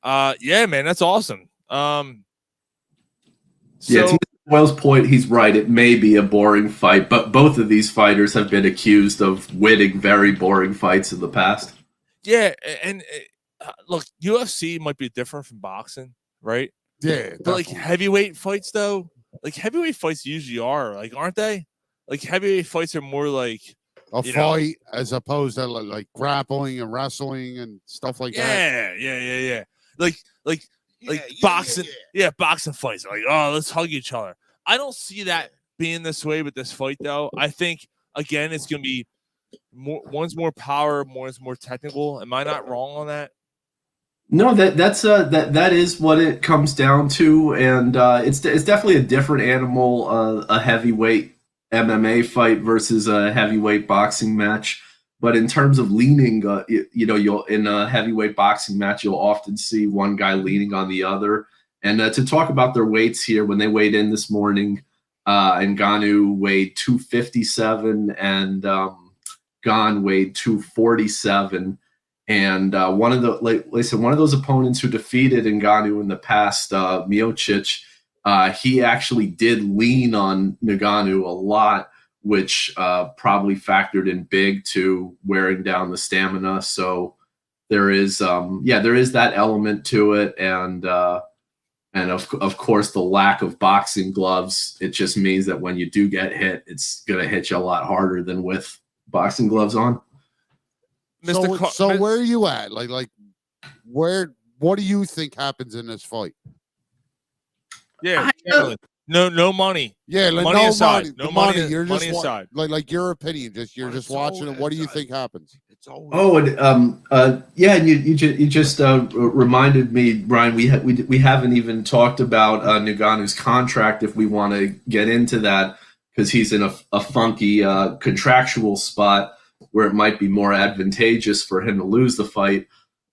Yeah, man, that's awesome. Yeah, to Will's point, he's right. It may be a boring fight, but both of these fighters have been accused of winning very boring fights in the past. Yeah, and look, UFC might be different from boxing, right? Yeah, but like heavyweight fights, though, like heavyweight fights usually are like, aren't they? Like heavyweight fights are more like a fight as opposed to like grappling and wrestling and stuff like that. Yeah. Like boxing. Yeah, boxing fights. Like, oh, let's hug each other. I don't see that being this way with this fight, though. I think again, it's gonna be one's more power, one's more technical. Am I not wrong on that? No, that is what it comes down to, and it's definitely a different animal. A heavyweight MMA fight versus a heavyweight boxing match. But in terms of leaning, you'll in a heavyweight boxing match, you'll often see one guy leaning on the other. And to talk about their weights here, when they weighed in this morning, Ngannou weighed 257 and Gane weighed 247. And one of those opponents who defeated Ngannou in the past, Miocic, he actually did lean on Ngannou a lot, which probably factored in big to wearing down the stamina. So there is that element to it, and of course the lack of boxing gloves. It just means that when you do get hit, it's gonna hit you a lot harder than with boxing gloves on. So where are you at? Like what do you think happens in this fight? Yeah, no money. Yeah, like money no aside. money. No money. money. You're just money aside. like your opinion. You're just watching it. What do you think happens? And you just reminded me, Brian. We haven't even talked about Ngannou's contract. If we want to get into that, because he's in a funky contractual spot where it might be more advantageous for him to lose the fight.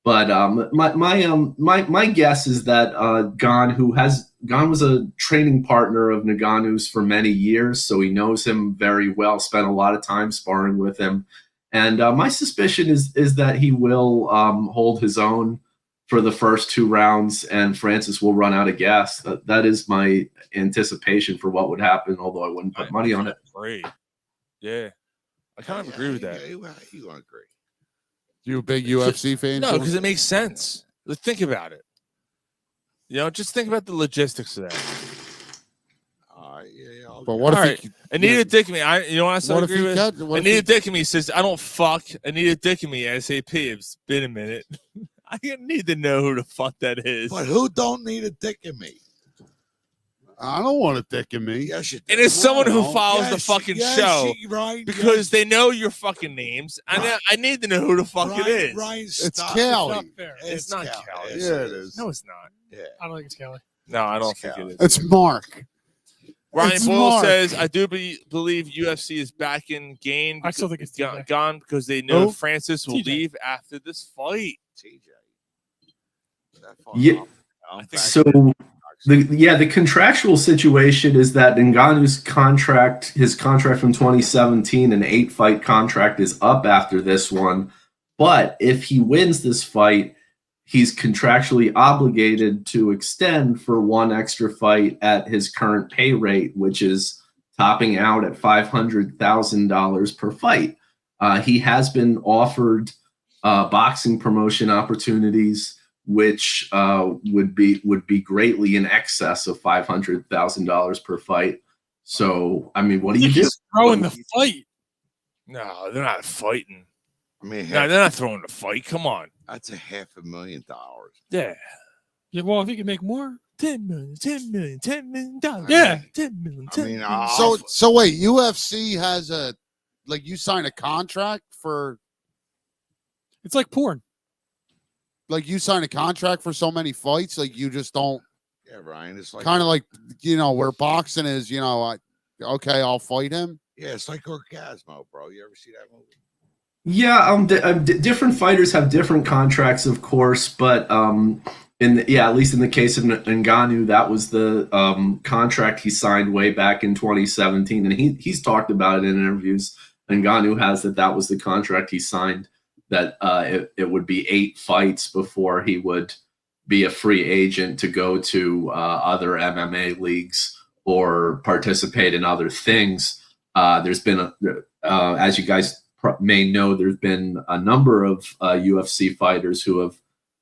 But my guess is that Gane was a training partner of Ngannou's for many years, so he knows him very well. Spent a lot of time sparring with him, and my suspicion is that he will hold his own for the first 2 rounds, and Francis will run out of gas. That is my anticipation for what would happen. Although I wouldn't put money on it. Great, yeah, I kind of agree with that. You agree? You a big UFC fan? No, because it makes sense. Think about it. Just think about the logistics of that. But what if Anita Dickamy? You know what I agree with? Anita Dickamy says, "I don't fuck." Anita Dickamy, ASAP. It's been a minute. I need to know who the fuck that is. But who don't need a dick in me? I don't want a dick in me. Yes, you do. And it's someone who follows the fucking show because they know your fucking names. I need to know who the fuck it is. It's Callie. It's not Callie. Yeah, it is. No, it's not. Yeah. I don't think it's Kelly. No, I don't think it is. It's Mark. Ryan Boyle says, I do believe UFC is back in Gane. I still think it's gone because they know Francis will leave after this fight. Yeah. So the contractual situation is that Ngannou's contract, his contract from 2017, an 8-fight contract, is up after this one. But if he wins this fight, he's contractually obligated to extend for 1 extra fight at his current pay rate, which is topping out at $500,000 per fight. He has been offered boxing promotion opportunities, which would be greatly in excess of $500,000 per fight. So, I mean, what do you do? Throwing the fight? No, they're not fighting. I mean, no, they're not throwing the fight. Come on. That's $500,000. Yeah. Yeah. Well, if you can make more, $10 million, $10 million, $10 million. Yeah. $10 million. $10 million. So wait, UFC has you sign a contract for. It's like porn. Like you sign a contract for so many fights, like you just don't. Yeah, Ryan. It's like kind of like where boxing is. Okay, I'll fight him. Yeah, it's like Orgasmo, bro. You ever see that movie? Yeah, different fighters have different contracts, of course, but at least in the case of Ngannou, that was the contract he signed way back in 2017, and he's talked about it in interviews. Ngannou has that was the contract he signed, that it would be 8 fights before he would be a free agent to go to other MMA leagues or participate in other things. There's been, as you guys may know, there's been a number of UFC fighters who have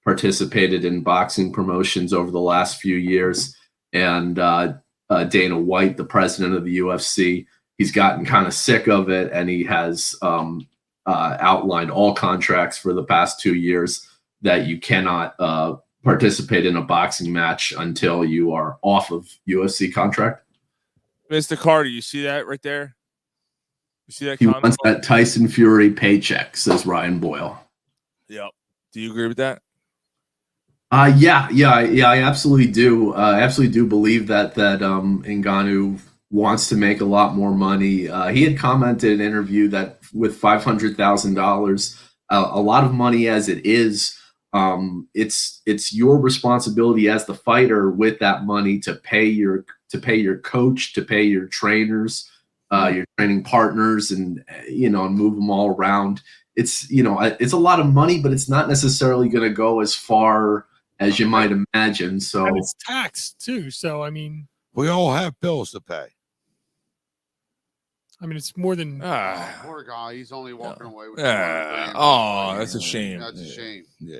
participated in boxing promotions over the last few years. And Dana White, the president of the UFC, he's gotten kind of sick of it, and he has outlined all contracts for the past 2 years that you cannot participate in a boxing match until you are off of UFC contract. Mr. Carter, you see that right there? You see that He comment? wants that Tyson Fury paycheck, says Ryan Boyle. Yep. Do you agree with that? Yeah, I absolutely do. I absolutely do believe that Ngannou wants to make a lot more money. He had commented in an interview that with $500,000, a lot of money as it is, it's your responsibility as the fighter with that money to pay your coach, to pay your trainers, your training partners, and and move them all around. It's it's a lot of money, but it's not necessarily going to go as far as you might imagine. So And it's taxed too. So I mean, We all have bills to pay. it's more than Poor guy. He's only walking away with. Oh, that's a shame. That's a shame. Yeah.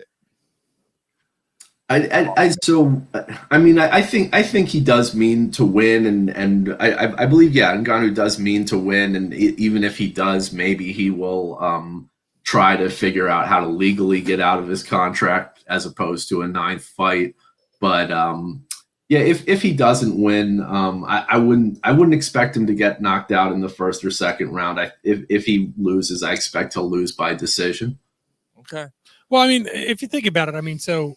I think he does mean to win, and I believe Ngannou does mean to win, and even if he does, maybe he will try to figure out how to legally get out of his contract as opposed to a 9th fight. But if he doesn't win, I wouldn't expect him to get knocked out in the 1st or 2nd round. If he loses, I expect he'll lose by decision. Okay. Well, if you think about it, so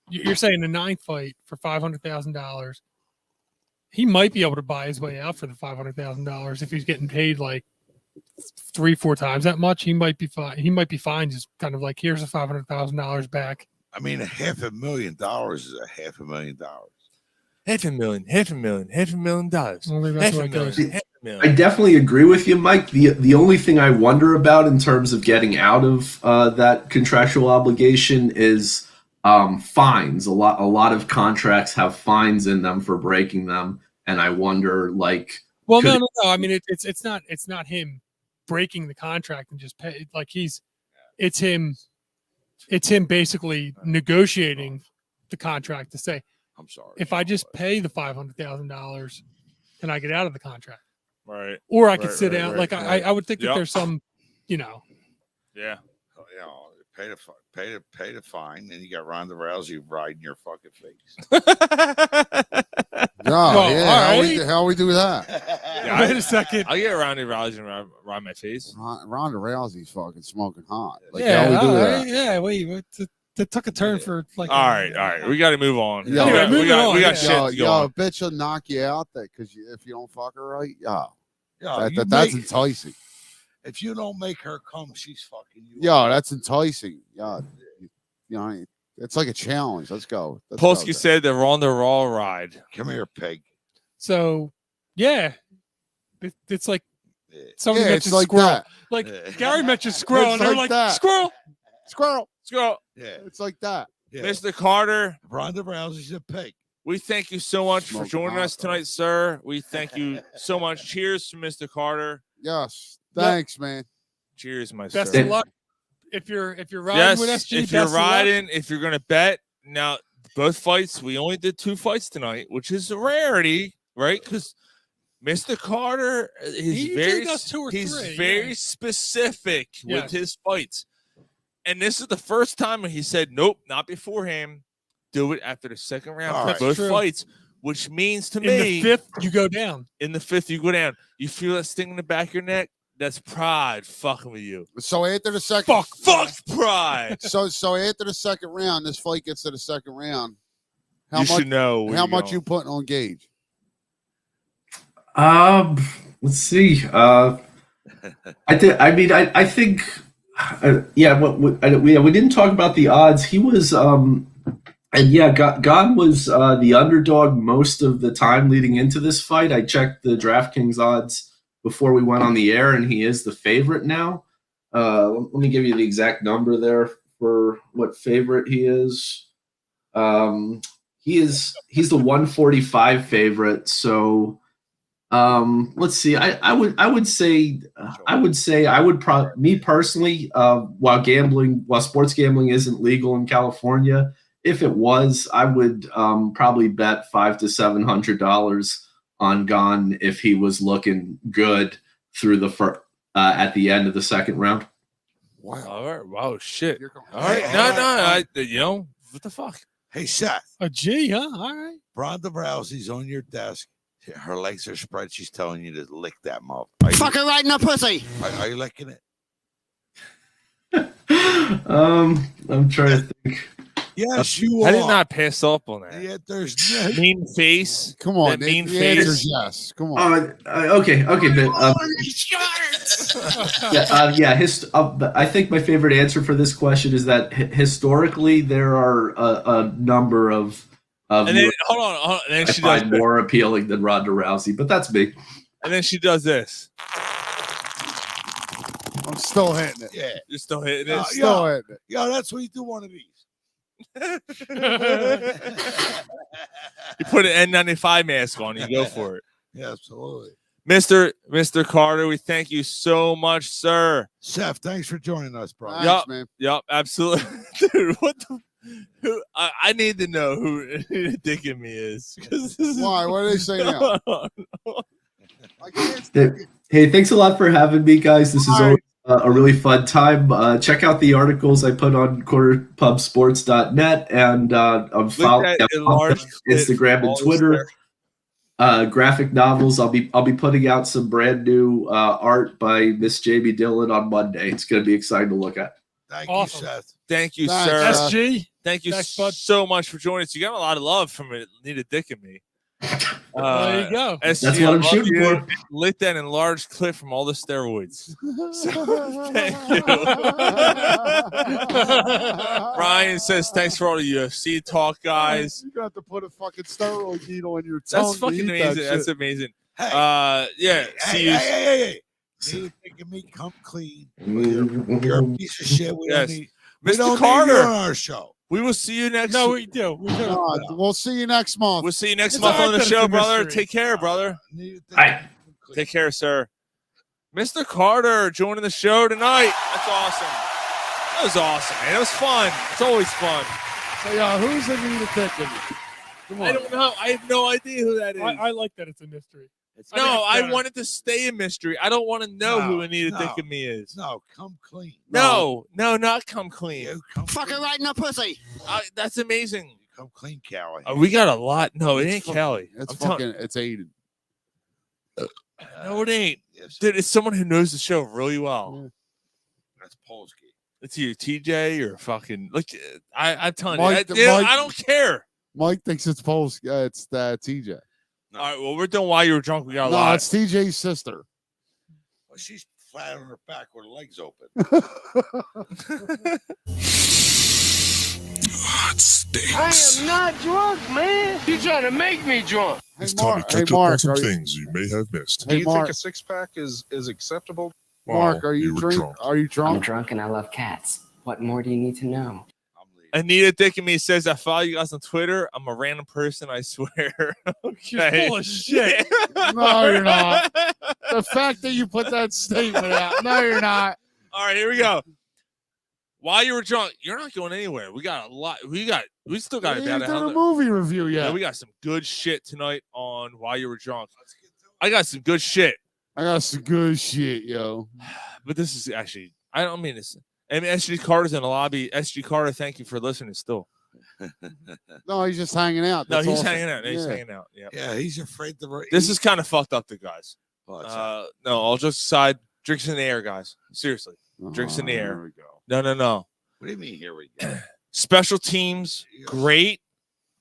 you're saying the 9th fight for $500,000, he might be able to buy his way out for the $500,000 if he's getting paid like 3-4 times that much. He might be fine. He might be fine. Just kind of like, here's the $500,000 back. $500,000 is $500,000. $500,000. Well, maybe that's what it goes. I definitely agree with you, Mike. The only thing I wonder about in terms of getting out of that contractual obligation is fines. A lot of contracts have fines in them for breaking them, and I wonder, like, well, no. It's not him breaking the contract and just pay. Like it's him basically negotiating the contract to say, I'm sorry. if I just pay the $500,000, can I get out of the contract? Right. Or I could sit right, down. right, I would think that there's some, Yeah. Pay the fine, and you got Ronda Rousey riding your fucking face. How we do that? Wait a second. I'll get Ronda Rousey and ride my face. Ronda Rousey's fucking smoking hot. Like, Yeah, how we do that? yeah. Wait, that took a turn for like. All right. We got to move on. Yeah. Anyway, moving on, we got yeah. shit to go on. Bitch will knock you out if you don't fuck her right. Yeah, That's enticing. If you don't make her come, she's fucking you. That's enticing. It's like a challenge. Let's go. Polsky said the Ronda Raw ride. Come here, pig. So, yeah, it's like somebody Yeah, mentioned it's like squirrel. that. Like Gary mentioned squirrel, It's and they're like like that. squirrel. Squirrel. Yeah. It's like that. Yeah. Mr. Carter, Ronda Rousey's a pig. we thank you so much for Smoking joining hot, us tonight, sir. We thank you so much. Cheers to Mr. Carter. Yes. Thanks, man. Cheers, my Best sir. of luck. If you're riding Yes, with SG, if you're best of luck. riding, if you're gonna bet, now both fights, we only did 2 fights tonight, which is a rarity, right? Because Mr. Carter He is usually does 2 or 3, very yeah. specific with Yes. his fights. And this is the first time he said, nope, not beforehand. Do it after the 2nd round All for right. both True. fights, which means to In me, the 5th, you go down. in the 5th, you go down. You feel that sting in the back of your neck? That's pride fucking with you. So after the second, Fuck pride. So after the 2nd round, this fight gets to the 2nd round. How You much? should know. where How you're much going. you putting on Gage? Let's see. I think We didn't talk about the odds. He was, Gon was the underdog most of the time leading into this fight. I checked the DraftKings odds before we went on the air, and he is the favorite now. Let me give you the exact number there for what favorite he is. He's the 145 favorite. So let's see. I would say me personally, while sports gambling isn't legal in California, if it was, I would probably bet $500 to $700 on Gon if he was looking good through the at the end of the second round. Wow. All right. Wow. Shit. All right. No. What the fuck? Hey, Seth. A G, huh? All right. Ronda Rousey's on your desk. Her legs are spread. She's telling you to lick that mouth. Fuck her right in the pussy. Are you licking it? I'm trying to think. Yes, you are. I did not pass up on that. Yeah, there's mean face. Come on, that mean the face. answer's yes. Come on. Okay, but I think my favorite answer for this question is that historically there are a number of and then hold on. And then I she find does more appealing than Ronda Rousey, but that's me. And then she does this. I'm still hitting it. Yeah, you're still hitting it. Still hitting it. Yeah, that's what you do. One of these. You put an N95 mask on, you go for it. Yeah, absolutely. Mr. Carter, we thank you so much, sir. Seth, thanks for joining us, bro. Thanks, man. Yep, absolutely. Dude, what the I need to know who Dick and me is. Why? What do they say now? I can't Hey, thanks a lot for having me, guys. This is always a really fun time. Check out the articles I put on cornerpubsports.net, and I'm following Instagram and Twitter. Graphic novels. I'll be putting out some brand new art by Miss Jamie Dillon on Monday. It's going to be exciting to look at. Thank you, Seth. Thank you, Thanks, sir. SG. Thank you so much for joining us. You got a lot of love from it. Need a Dick in me. There you go. That's what I'm shooting for. Lit that enlarged clip from all the steroids. So, thank you. Ryan says thanks for all the UFC talk, guys. You got to put a fucking steroid needle in your tongue. That's fucking amazing. That's amazing. Hey. Hey. See, making me come clean. You're a piece of shit. We don't need. Mr. Carter on our show. We will see you next. No, we do. We do. We'll see you next month. We'll see you next month on the show, brother. Take care, brother. Bye. Take care, sir. Mr. Carter joining the show tonight. That's awesome. That was awesome, man. It was fun. It's always fun. So, who's Anita Dickens? Come on. I don't know. I have no idea who that is. I like that it's a mystery. I want it to stay a mystery. I don't want to know who Anita Dick and me is. No, come clean. No, not come clean. Fuck her right in the pussy. That's amazing. Come clean, Callie. We got a lot. No, it ain't Callie. It's fucking. It's Aiden. No, it ain't. Dude, it's someone who knows the show really well. Yeah. That's Polsky. It's either TJ or fucking. Look, I'm telling Mike, you, I don't care. Mike thinks it's Pols. It's TJ. All right, well, we're doing While You Were Drunk. We got a lot. No, it's TJ's sister. Well, she's flat on her back with her legs open. It stinks. I am not drunk, man. You trying to make me drunk. It's time to catch up on some things you may have missed. Hey, Do you Mark. think a six-pack is acceptable? Mark, Wow, are you were drunk? drunk. Are you I'm drunk? drunk and I love cats. What more do you need to know? Anita Dick and me says I follow you guys on Twitter. I'm a random person, I swear. You're full of shit. No, you're not. The fact that you put that statement out. No, you're not. All right, here we go. While you were drunk, you're not going anywhere. We got a lot. We still got You about did a 100. movie review yet. Yeah, we got some good shit tonight on While You Were Drunk. I got some good shit. I got some good shit, yo. But this is actually, I don't mean this. I mean, SG Carter's in the lobby. SG Carter, thank you for listening still. No, he's just hanging out. No, That's he's awesome. hanging out. He's Yeah. hanging out. Yeah. Yeah, he's afraid to. This is kind of fucked up, the guys. Oh, No, all jokes aside, drinks in the air, guys. Seriously. Drinks in the air. There we go. No. what do you mean? Here we go. Special teams, great.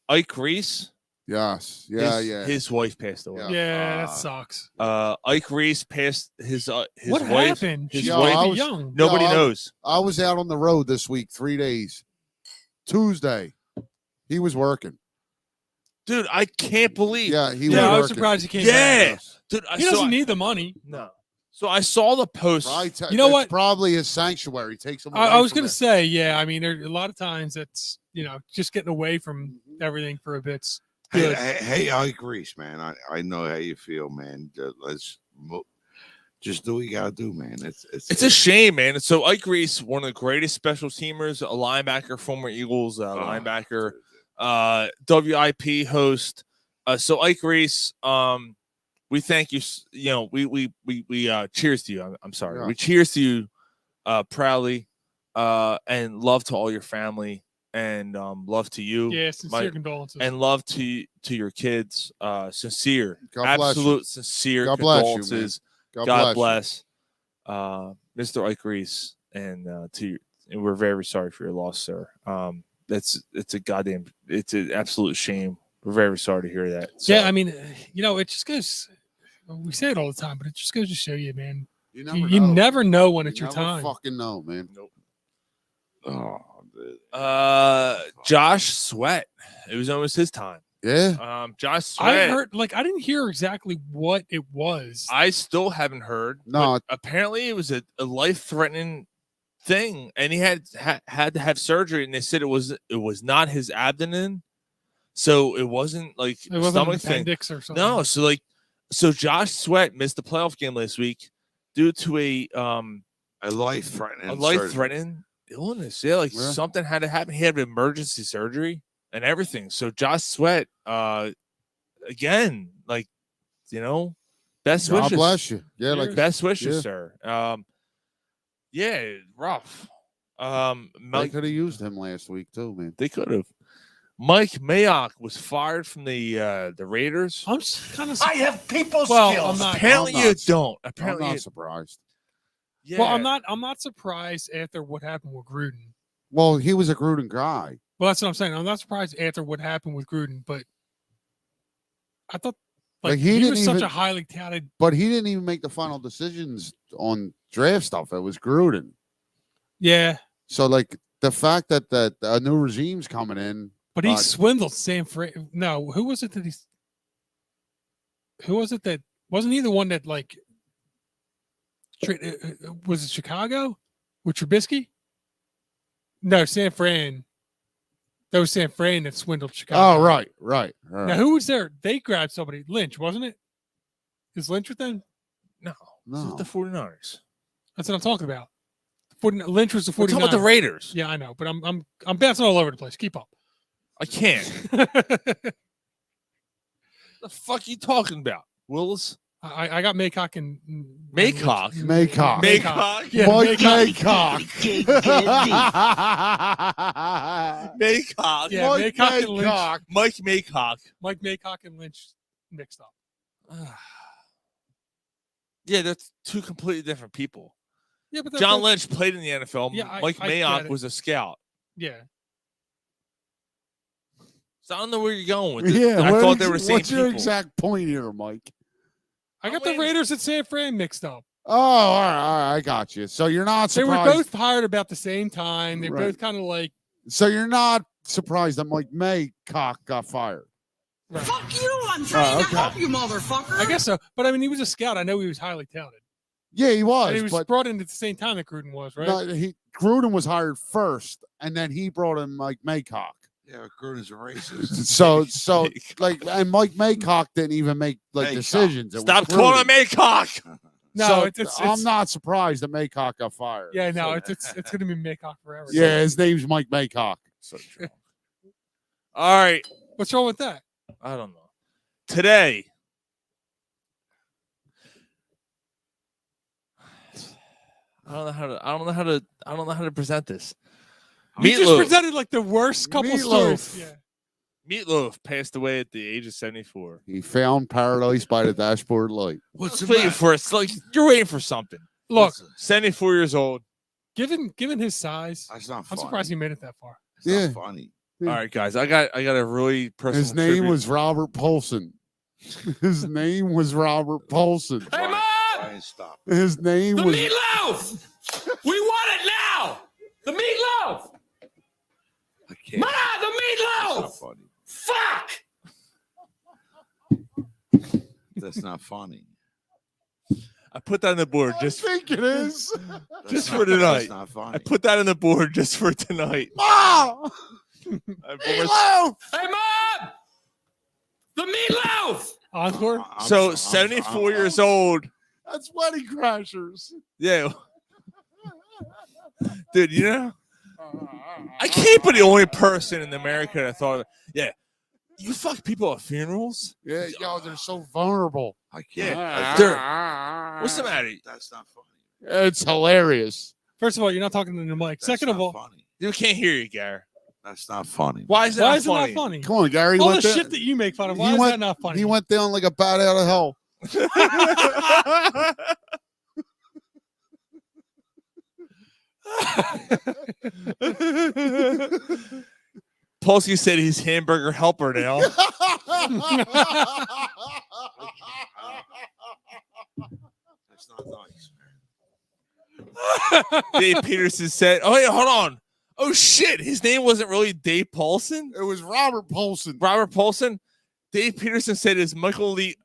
Ike Reese, Yes. Yeah. His wife passed away. Yeah, that sucks. Ike Reese passed his What wife. happened? His She wife. was young. Nobody knows. I was out on the road this week, 3 days. Tuesday, he was working. Dude, I can't believe. Yeah, he Yeah, I was was working. surprised he came Yeah, back. dude. He doesn't need the money. No. So I saw the post. Right, You know it's what? Probably his sanctuary takes him. I away was from going to it. say, yeah. I mean, there a lot of times it's just getting away from everything for a bit's good. Hey, I agree, man. I know how you feel, man. Just do what you gotta do, man. It's a shame, man. So Ike Reese, one of the greatest special teamers, a linebacker, former Eagles linebacker, WIP host. So Ike Reese, we thank you. You know, we cheers to you. I'm sorry. Yeah. We cheers to you proudly, and love to all your family, and love to you. Yeah, sincere condolences. And love to your kids. Sincere, God bless you. absolute sincere God bless you, condolences. man. God bless Mr. Ike Reese, and and we're very sorry for your loss, sir. It's an absolute shame. We're very sorry to hear that. So, Yeah, I mean, it just goes. We say it all the time, but it just goes to show you, man. You You never know when it's You your never time. Fucking know, man. Nope. Oh, Josh Sweat. It was almost his time. Yeah. Josh Sweat. I heard, I didn't hear exactly what it was. I still haven't heard. No. but apparently it was a life-threatening thing, and he had to have surgery, and they said it was not his abdomen, so it wasn't like It wasn't stomach an thing. appendix or something. No, so Josh Sweat missed the playoff game last week due to a life-threatening illness. Yeah, Yeah. something had to happen. He had emergency surgery and everything. So Josh Sweat, again, best God wishes. bless you. Yeah, Best wishes, yeah. sir. Yeah, rough. They Mike, could have used him last week too, man. they could have. Mike Mayock was fired from the Raiders. I'm kind of. I have people Well, skills. I'm not. Apparently I'm you not- don't. I'm Apparently, not surprised. yeah. Well, I'm not surprised after what happened with Gruden. Well, he was a Gruden guy. Well, that's what I'm saying. I'm not surprised after what happened with Gruden, but I thought Like, he he was didn't such even- a highly touted. But he didn't even make the final decisions on draft stuff. It was Gruden. Yeah, So, the fact that a new regime's coming in. but he swindled San Fran. No, who was it that he's? Who was it that wasn't he the one that was it Chicago with Trubisky? No, San Fran. That was San Fran that swindled Chicago. Oh, right. Now, who was there? They grabbed somebody. Lynch, wasn't it? Is Lynch with them? no, No. this is the 49ers. That's what I'm talking about. Lynch was the 49ers. We're talking about the Raiders. Yeah, I know, but I'm bouncing all over the place. Keep up. I can't. The fuck you talking about, Willis? I got Maycock and Maycock? Maycock. Maycock? Yeah, Mike Maycock. Maycock. Maycock. Yeah, Mike Maycock and Lynch. Maycock. Mike Maycock. Mike Maycock and Lynch mixed up. Yeah, that's two completely different people. Yeah, but John Lynch played in the NFL. Yeah, Mike I get Mayock it. was a scout. Yeah. So I don't know where you're going with this. Yeah, I what thought they is- were the same What's your people. exact point here, Mike? I got the Raiders and San Fran mixed up. Oh, all right, I got you. So you're not They surprised. were both hired about the same time. They're Right. both kind of like. So you're not surprised that Mike Maycock got fired. Right. Fuck you! I'm trying okay. to help you, motherfucker. I guess so. But I mean, he was a scout. I know he was highly touted. Yeah, he was. And he was but brought in at the same time that Gruden was, right? no, Gruden was hired first, and then he brought in Mike Maycock. Yeah, Gruden's a racist. So and Mike Maycock didn't even make Maycock. decisions. It was Stop calling Gruden. him Maycock. No, So it's I'm not surprised that Maycock got fired. Yeah, no, it's going to be Maycock forever. Yeah, his name's Mike Maycock. So true. All right. What's wrong with that? I don't know. Today, I don't know how to present this. You just Meatloaf. presented like the worst couple Meatloaf. stories. Yeah. Meatloaf passed away at the age of 74. He found paradise by the dashboard light. What's Waiting the for it's like you're waiting for something. Look, 74 years old. given his size, That's not I'm funny. surprised he made it that far. It's Yeah. not funny. All right, guys. I got a really personal. His name was Robert Paulson. His name was Robert Paulson. Hey, Mom! Brian, stop. His name The was meatloaf! We want it now! The meatloaf! I can't. Ma, the That's meatloaf! not funny. Fuck! That's not funny. I put that on the board just I think it is. just That's for not- tonight. That's not funny. I put that on the board just for tonight. Ma! I- Hey, Mom! The meatloaf! Encore. So 74 years old. That's Wedding Crashers. Yeah. Dude, you know, I can't be the only person in America that thought, yeah, you fuck people at funerals? Yeah, yo, they're so vulnerable. I can't. Yeah. What's the matter? That's not funny. It's hilarious. First of all, you're not talking to the mic. That's Second of not all, funny. You can't hear you, Gary. That's not funny. Why is that why not is it funny? not funny? Come on, Gary. All the went down- shit that you make fun of. he Why is went- that not funny? He went down like a bat out of hell. Polsky said he's hamburger helper now. That's not nice, man. Dave Peterson said, oh, yeah, hold on. Oh, shit. His name wasn't really Dave Paulson? It was Robert Paulson. Robert Paulson? Dave Peterson said it's Michael Lee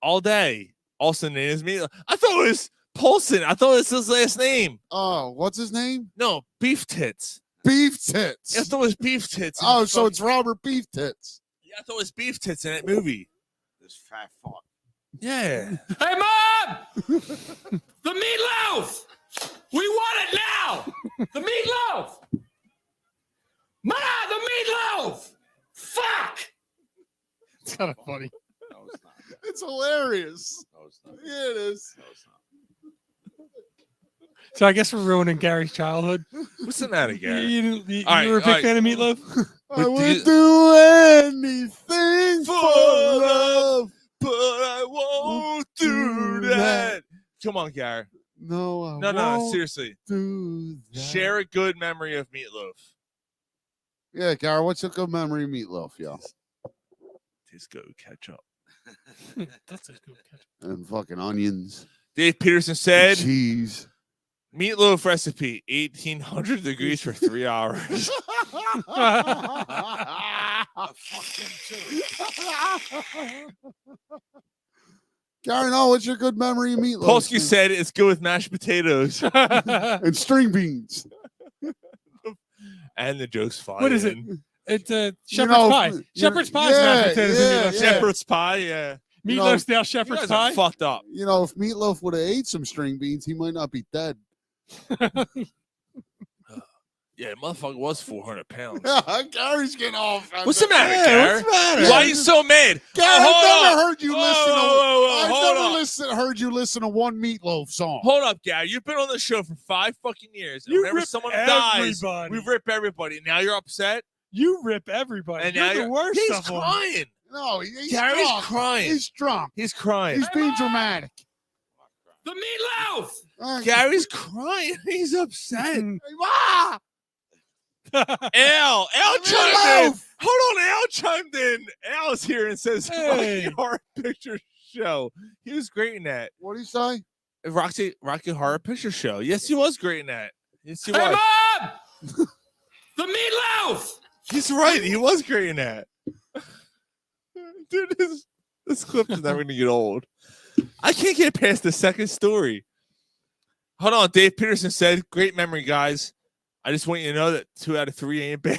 all day. Olsen name is me. I thought it was Paulson. I thought it was his last name. Oh, what's his name? No, Beef Tits. Beef Tits. I thought it was Beef Tits. Oh, so it's Robert Beef Tits. Yeah, I thought it was Beef Tits in that movie. This fat fuck. Yeah. Hey, Mom! The meatloaf! We want it now! The meatloaf! Ma, the meatloaf! Fuck! It's kind of funny. No, it's not. It's hilarious. No, it's not. Yeah, it is. No, it's not. So I guess we're ruining Gary's childhood. What's the matter, You, Gary? you All right, were a big all right. fan of Meatloaf? I But would you- do anything for love. But I won't do that. Come on, Gary. No, I No, won't seriously. do that. Share a good memory of Meatloaf. Yeah, Gary, what's a good memory of Meatloaf, yo? Tastes good. Catch up. That's a good catch. And fucking onions. Dave Peterson and said, cheese. meatloaf recipe, 1800 degrees for 3 hours. Gary, no, what's your good memory of Meatloaf? Polsky said it's good with mashed potatoes. And string beans. And the joke's fine. What is it? It's shepherd's know, pie. you're- Shepherd's pie is yeah, mashed potatoes and yeah, Meatloaf. yeah. Shepherd's pie, yeah. You know, Meatloaf style You shepherd's guys pie. are fucked up. You know, if Meatloaf would have ate some string beans, he might not be dead. Yeah, motherfucker was 400 pounds. Gary's getting off. What's the matter, Yeah, Gary? what's the matter? Why are you so mad? Gary, hold I've never on. heard you Whoa, listen to. whoa, whoa, I've hold never on. heard you listen to one Meatloaf song. Hold up, Gary. You've been on the show for 5 fucking years. And You whenever rip someone dies, everybody. we rip everybody. Now you're upset? You rip everybody. And You're now the you're worst He's of them. crying. No, he's Gary's drunk. crying. He's drunk. He's crying. He's being dramatic. The meatloaf! Gary's crying. He's upset. Hey, Ma! Al chimed in. Hold on, Al chimed in. Al's here and says, Hey. Rocky Horror Picture Show. He was great in that. What do you say? Rocky Horror Picture Show. Yes, he was great in that. Yes, he Hey, was. Mom! The meatloaf! He's right. He was great in that. Dude, this clip is never going to get old. I can't get past the second story. Hold on. Dave Peterson said, great memory, guys. I just want you to know that 2 out of 3 ain't bad.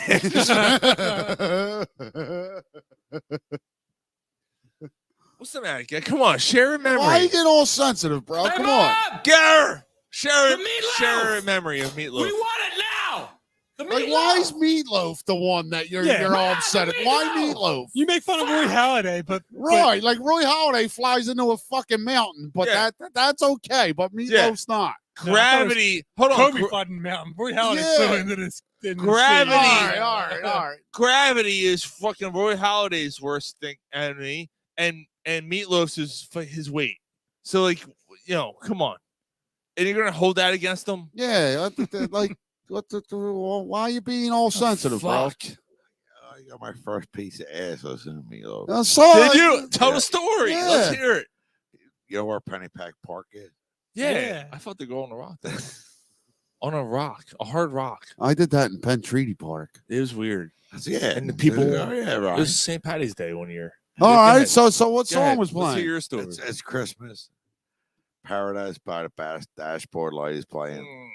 What's the matter, Gary? Come on. Share a memory. Why you getting all sensitive, bro? Hey, Come on. Mom! Gary, share The meatloaf! share a memory of Meatloaf. We want it now! The Like, meatloaf! why is Meatloaf the one that you're Yeah. all upset at? Why Meatloaf! Meatloaf? You make fun of Roy Halladay, but Right, like Roy Halladay flies into a fucking mountain, but Yeah. that's okay. But Meatloaf's not. Gravity. Hold on. Kobe fighting mountain. Roy Halladay Yeah. flew into this. In the Gravity. sea. All right. Gravity is fucking Roy Halladay's worst thing enemy, and Meatloaf's is his weight. So like, come on, and you're gonna hold that against him? Yeah, like, why are you being all sensitive, bro? Fuck. I got my first piece of ass listening to Meatloaf. Did you tell the story? Yeah. Let's hear it. You know where Pennypack Park is? Yeah. I thought they go on a rock there. On a rock, a hard rock. I did that in Penn Treaty Park. It was weird. Yeah. And the people. Yeah, right. It was St. Patty's Day one year. All Go right. ahead. So what Go song ahead. was Let's playing? hear your story. It's Christmas. Paradise by the Dashboard Light is playing.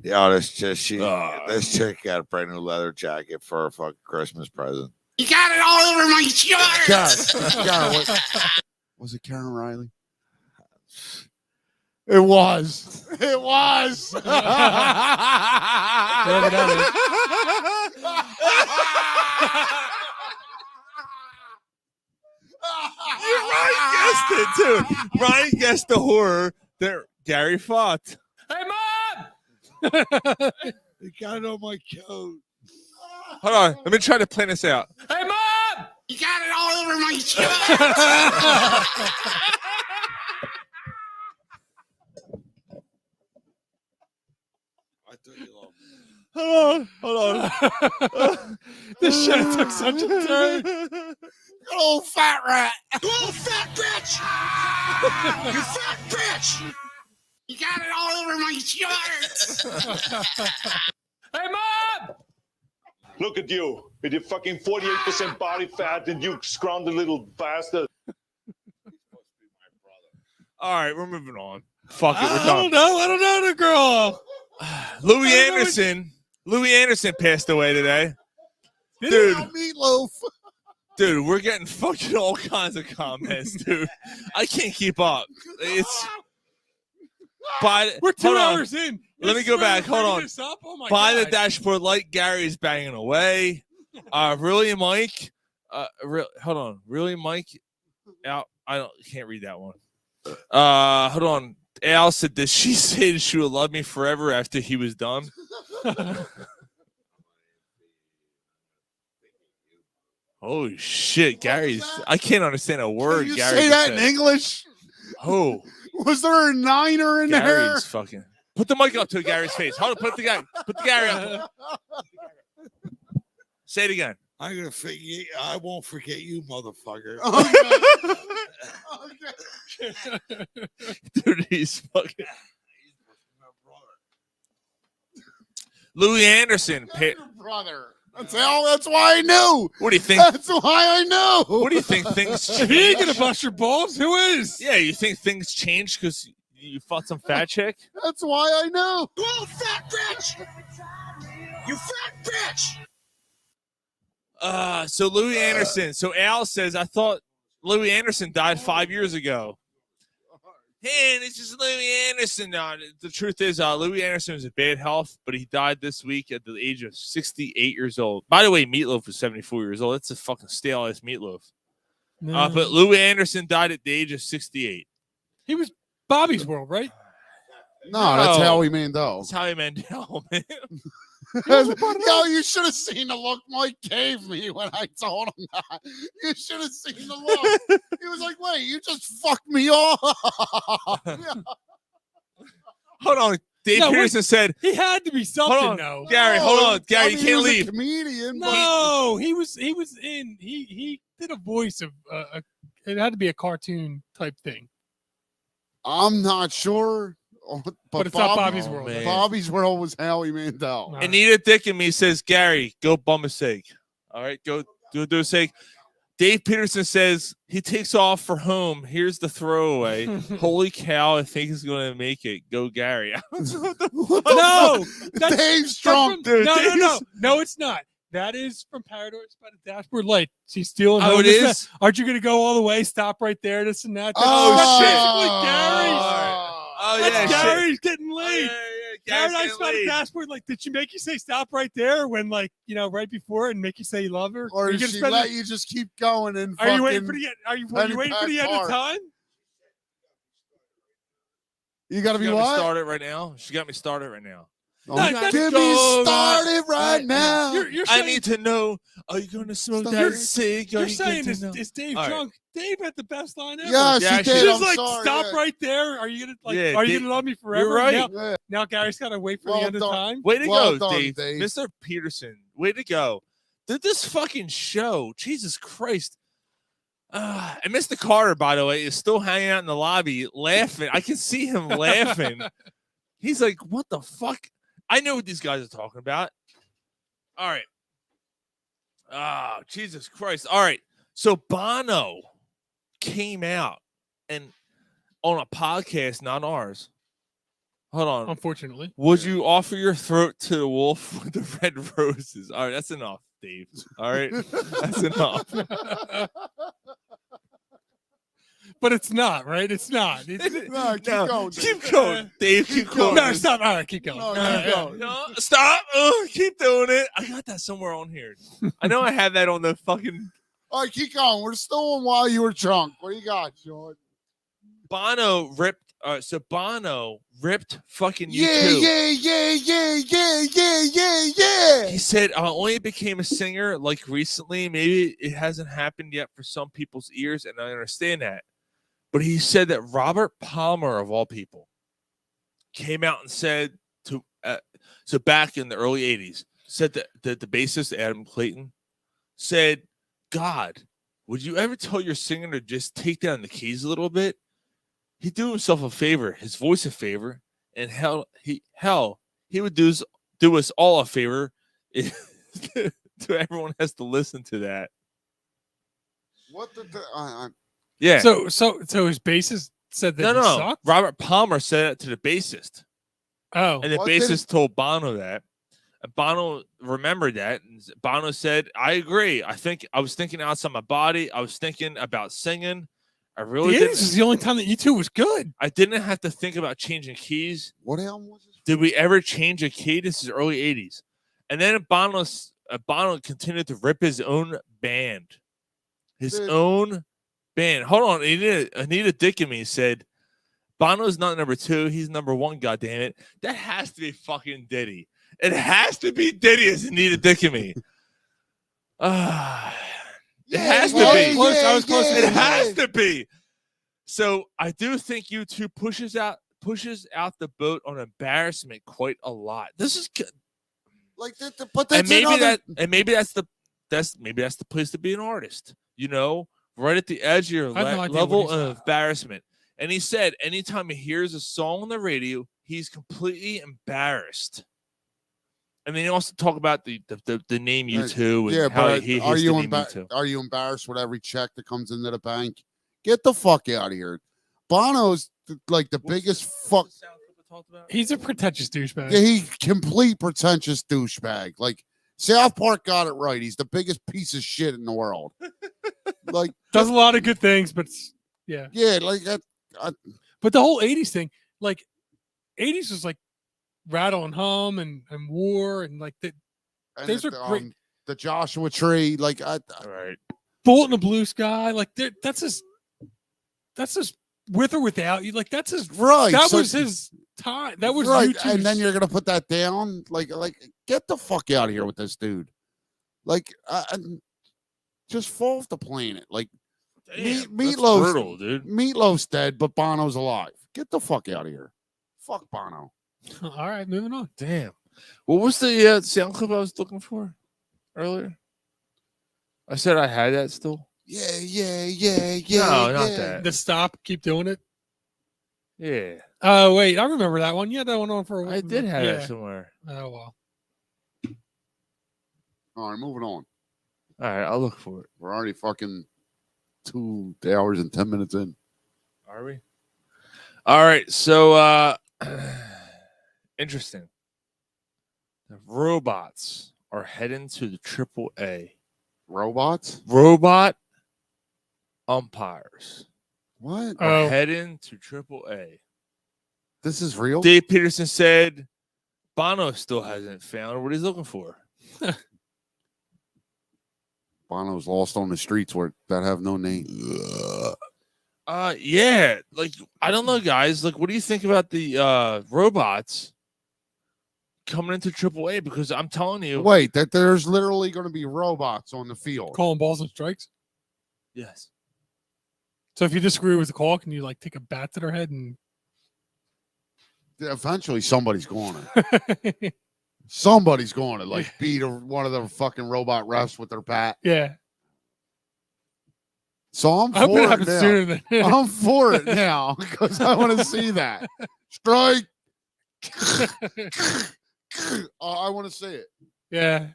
Yeah, this chick got a brand new leather jacket for her fucking Christmas present. You got it all over my shirt. God, was it Karen Riley? It was. It was. Ryan guessed it too. Ryan guessed the horror that Gary fought. Hey, Mom! You got it on my coat. Hold on, let me try to plan this out. Hey, Mom! You got it all over my shirt. Hold on. This shit took such a turn. You old fat rat. You old fat bitch. You fat bitch. You got it all over my shirt. Hey, Mom! Look at you with your fucking 48% body fat and you scroungy little bastard. All right, we're moving on. Fuck it, we're I done. don't know the girl. Louis Anderson passed away today. Dude, Meatloaf. dude, we're getting fucking all kinds of comments, dude. I can't keep up. It's We're 2 hold on. hours in. Let me go back. Hold on. Oh my By the God. dashboard light, Gary's banging away. Really, Mike? Hold on. Really, Mike? Out. Can't read that one. Hold on. Al said, "Does she say that she would love me forever after he was done?" Holy shit, Gary's! I can't understand a word. Can you Gary say just that in said. English? Oh, Was there a niner in there? Gary's fucking. Put the mic up to Gary's face. Hold on. Put the Gary up. Say it again. I'm gonna forget. I won't forget you, motherfucker. Dude, he's fucking. Louis Anderson. Brother. That's why I knew. What do you think? That's why I knew. What do you think things If he ain't change? gonna bust your balls, who is? Yeah, you think things change because you fought some fat chick? That's why I knew. You old fat bitch. You fat bitch. So Louis Anderson. So Al says, I thought Louis Anderson died 5 years ago. Hey, it's just Louis Anderson. No, the truth is, Louis Anderson was in bad health, but he died this week at the age of 68 years old. By the way, Meatloaf was 74 years old. That's a fucking stale-ass Meatloaf. But Louis Anderson died at the age of 68. He was Bobby's World, right? No, that's Howie Mandel. That's Howie Mandel, man. Yo, you should have seen the look Mike gave me when I told him that. You should have seen the look. He was like, wait, you just fucked me off. Hold on. Dave Pearson said he had to be something. Hold on, though. Gary. Hold on, Gary. You can't was leave. A comedian. No, he was in. He did a voice of it had to be a cartoon type thing. I'm not sure. But it's not Bobby's World. man. Bobby's World was Howie Mandel. Anita Dick and me says, Gary, go bum a sake. All right, go do a sake. Dave Peterson says he takes off for home. Here's the throwaway. Holy cow, I think he's going to make it. Go, Gary. No, that's Dave Strong. Dude, No, it's not. That is from Paradise by the Dashboard Light. She's stealing. Oh, it is? Aren't you going to go all the way? Stop right there. This and that. Oh, That's shit. basically Gary's. Oh, That's yeah, Gary's getting laid. Gary's Paradise getting by the laid. Dashboard. Like, did she make you say stop right there when, like, right before and make you say you love her? Or Are you did gonna she spend let the- you just keep going and Are you waiting for the? Are you waiting for the end of time? You got to be She got me what? started right now. She got me started right now. Get me started right now. You're I saying, need to know. Are you going to smoke that You're- cig? Are You're you saying good to know? is Dave All right. drunk? Dave had the best line ever. Yes, Yeah, he she- did. She's I'm like, sorry, stop yeah. right there. Are you gonna Yeah, Are you Dave- gonna love me forever? right. Now, Yeah. now Gary's gotta wait for Well the end done. of time. Way to Well go, done, Dave. Dave. Mr. Peterson. Way to go. Did this fucking show? Jesus Christ! And Mr. Carter, by the way, is still hanging out in the lobby laughing. I can see him laughing. He's like, "What the fuck?" I know what these guys are talking about. All right. Oh, Jesus Christ! All right. So Bono came out and on a podcast, not ours. Hold on. Unfortunately. Would you offer your throat to the wolf with the red roses? All right, that's enough, Dave. All right, that's enough. But it's not, right? It's not. No, keep going. Keep going, Dave. Keep going. No, stop. All right, keep going. No, All keep right, going. No, stop. Keep doing it. I got that somewhere on here. I know I had that on the fucking. All right, keep going. We're still on while you were drunk. What do you got, Sean? Bono ripped. So Bono ripped fucking Yeah, U2. yeah. He said, I only became a singer like recently. Maybe it hasn't happened yet for some people's ears, and I understand that. But he said that Robert Palmer, of all people, came out and said to so back in the early 80s, said that the bassist Adam Clayton said, God, would you ever tell your singer to just take down the keys a little bit? He'd do himself a favor, his voice a favor, and hell, he would do us all a favor. To everyone has to listen to that. What the? Yeah. So his bassist said that No. sucked? Robert Palmer said it to the bassist. Oh. And the bassist told Bono that. And Bono remembered that. And Bono said, I agree. I was thinking outside my body. I was thinking about singing. I really The didn't. 80s is the only time that U2 was good. I didn't have to think about changing keys. What album was this? Did we ever change a key? This is early 80s. And then Bono continued to rip his own band. His own band. Hold on. Anita Dickamy said, Bono's not number 2. He's number 1, goddammit. That has to be fucking Diddy. It has to be Diddy as Anita Dickamy. It has to be. I was close. It has to be. So I do think U2 pushes out the boat on embarrassment quite a lot. This is like, but that's maybe that's the place to be an artist. You know, right at the edge of your level of embarrassment. And he said, anytime he hears a song on the radio, he's completely embarrassed. And then he also talk about the name U2 and how he hates the name U2. Are you embarrassed with every check that comes into the bank? Get the fuck out of here. Bono's like the biggest fuck. He's a pretentious douchebag. Yeah, he complete pretentious douchebag. Like South Park got it right. He's the biggest piece of shit in the world. Like does a lot of good things, but yeah, like that. But the whole 80s thing, like 80s was like Rattle and Hum and War and like those are great. The Joshua Tree, like right. Bullet in the Blue Sky, like that's his With or Without You, like that's his right. That was his time. That was right. YouTube's. And then you're gonna put that down, like get the fuck out of here with this dude. Like, just fall off the planet. Like, Meatloaf's brutal, dude. Meatloaf's dead, but Bono's alive. Get the fuck out of here. Fuck Bono. All right, moving on. Damn. What was the sound clip I was looking for earlier? I said I had that still. Yeah. No, not that. The stop, keep doing it. Yeah. Oh wait, I remember that one. You had that one on for a while. I did have that somewhere. Oh well. All right, moving on. All right, I'll look for it. We're already fucking 2 hours and 10 minutes in. Are we? All right, so interesting. The robots are heading to the AAA. Robots? Robot umpires. What? Are heading to AAA. This is real? Dave Peterson said Bono still hasn't found what he's looking for. Bono's lost on the streets that have no name. Yeah. Like, I don't know, guys. Like, what do you think about the robots coming into AAA? Because I'm telling you. Wait, that there's literally going to be robots on the field. Calling balls and strikes? Yes. So if you disagree with the call, can you like take a bat to their head and Eventually somebody's going to. Somebody's going to like beat one of the fucking robot refs with their bat. Yeah. So I'm I hope for it it happens now. sooner than I'm for it now because I want to see that. Strike. I want to see it. Yeah.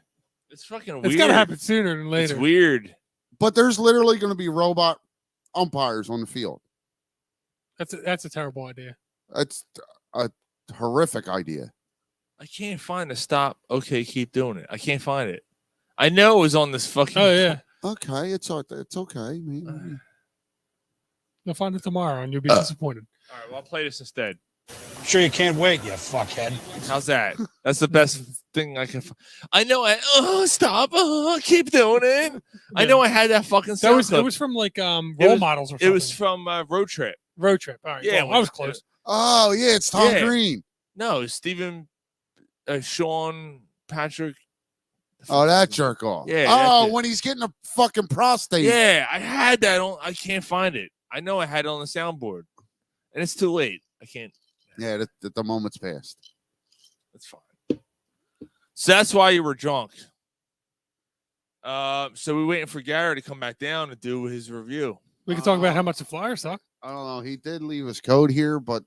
It's fucking weird. It's got to happen sooner than later. It's weird. But there's literally going to be robot umpires on the field. That's a terrible idea. That's a horrific idea. I can't find a stop. Okay, keep doing it. I can't find it. I know it was on this fucking. Oh yeah. Okay, it's okay. Man. You'll find it tomorrow, and you'll be disappointed. All right, well, I'll play this instead. I'm sure you can't wait, you fuckhead. How's that? That's the best thing I can. I know. Stop. Keep doing it. I know. I had that fucking. That was clip. it was from like role models or something. It was from Road Trip. Road Trip. All right. Yeah, well, I was close. Oh yeah, it's Tom Green. No, Stephen, Sean, Patrick. Oh, that jerk off. Yeah. Oh, when he's getting a fucking prostate. Yeah, I had that on. I can't find it. I know I had it on the soundboard, and it's too late. I can't. Yeah, the moment's passed. That's fine. So that's why you were drunk. So we're waiting for Gary to come back down and do his review. We can talk about how much the Flyers suck. I don't know. He did leave his code here, but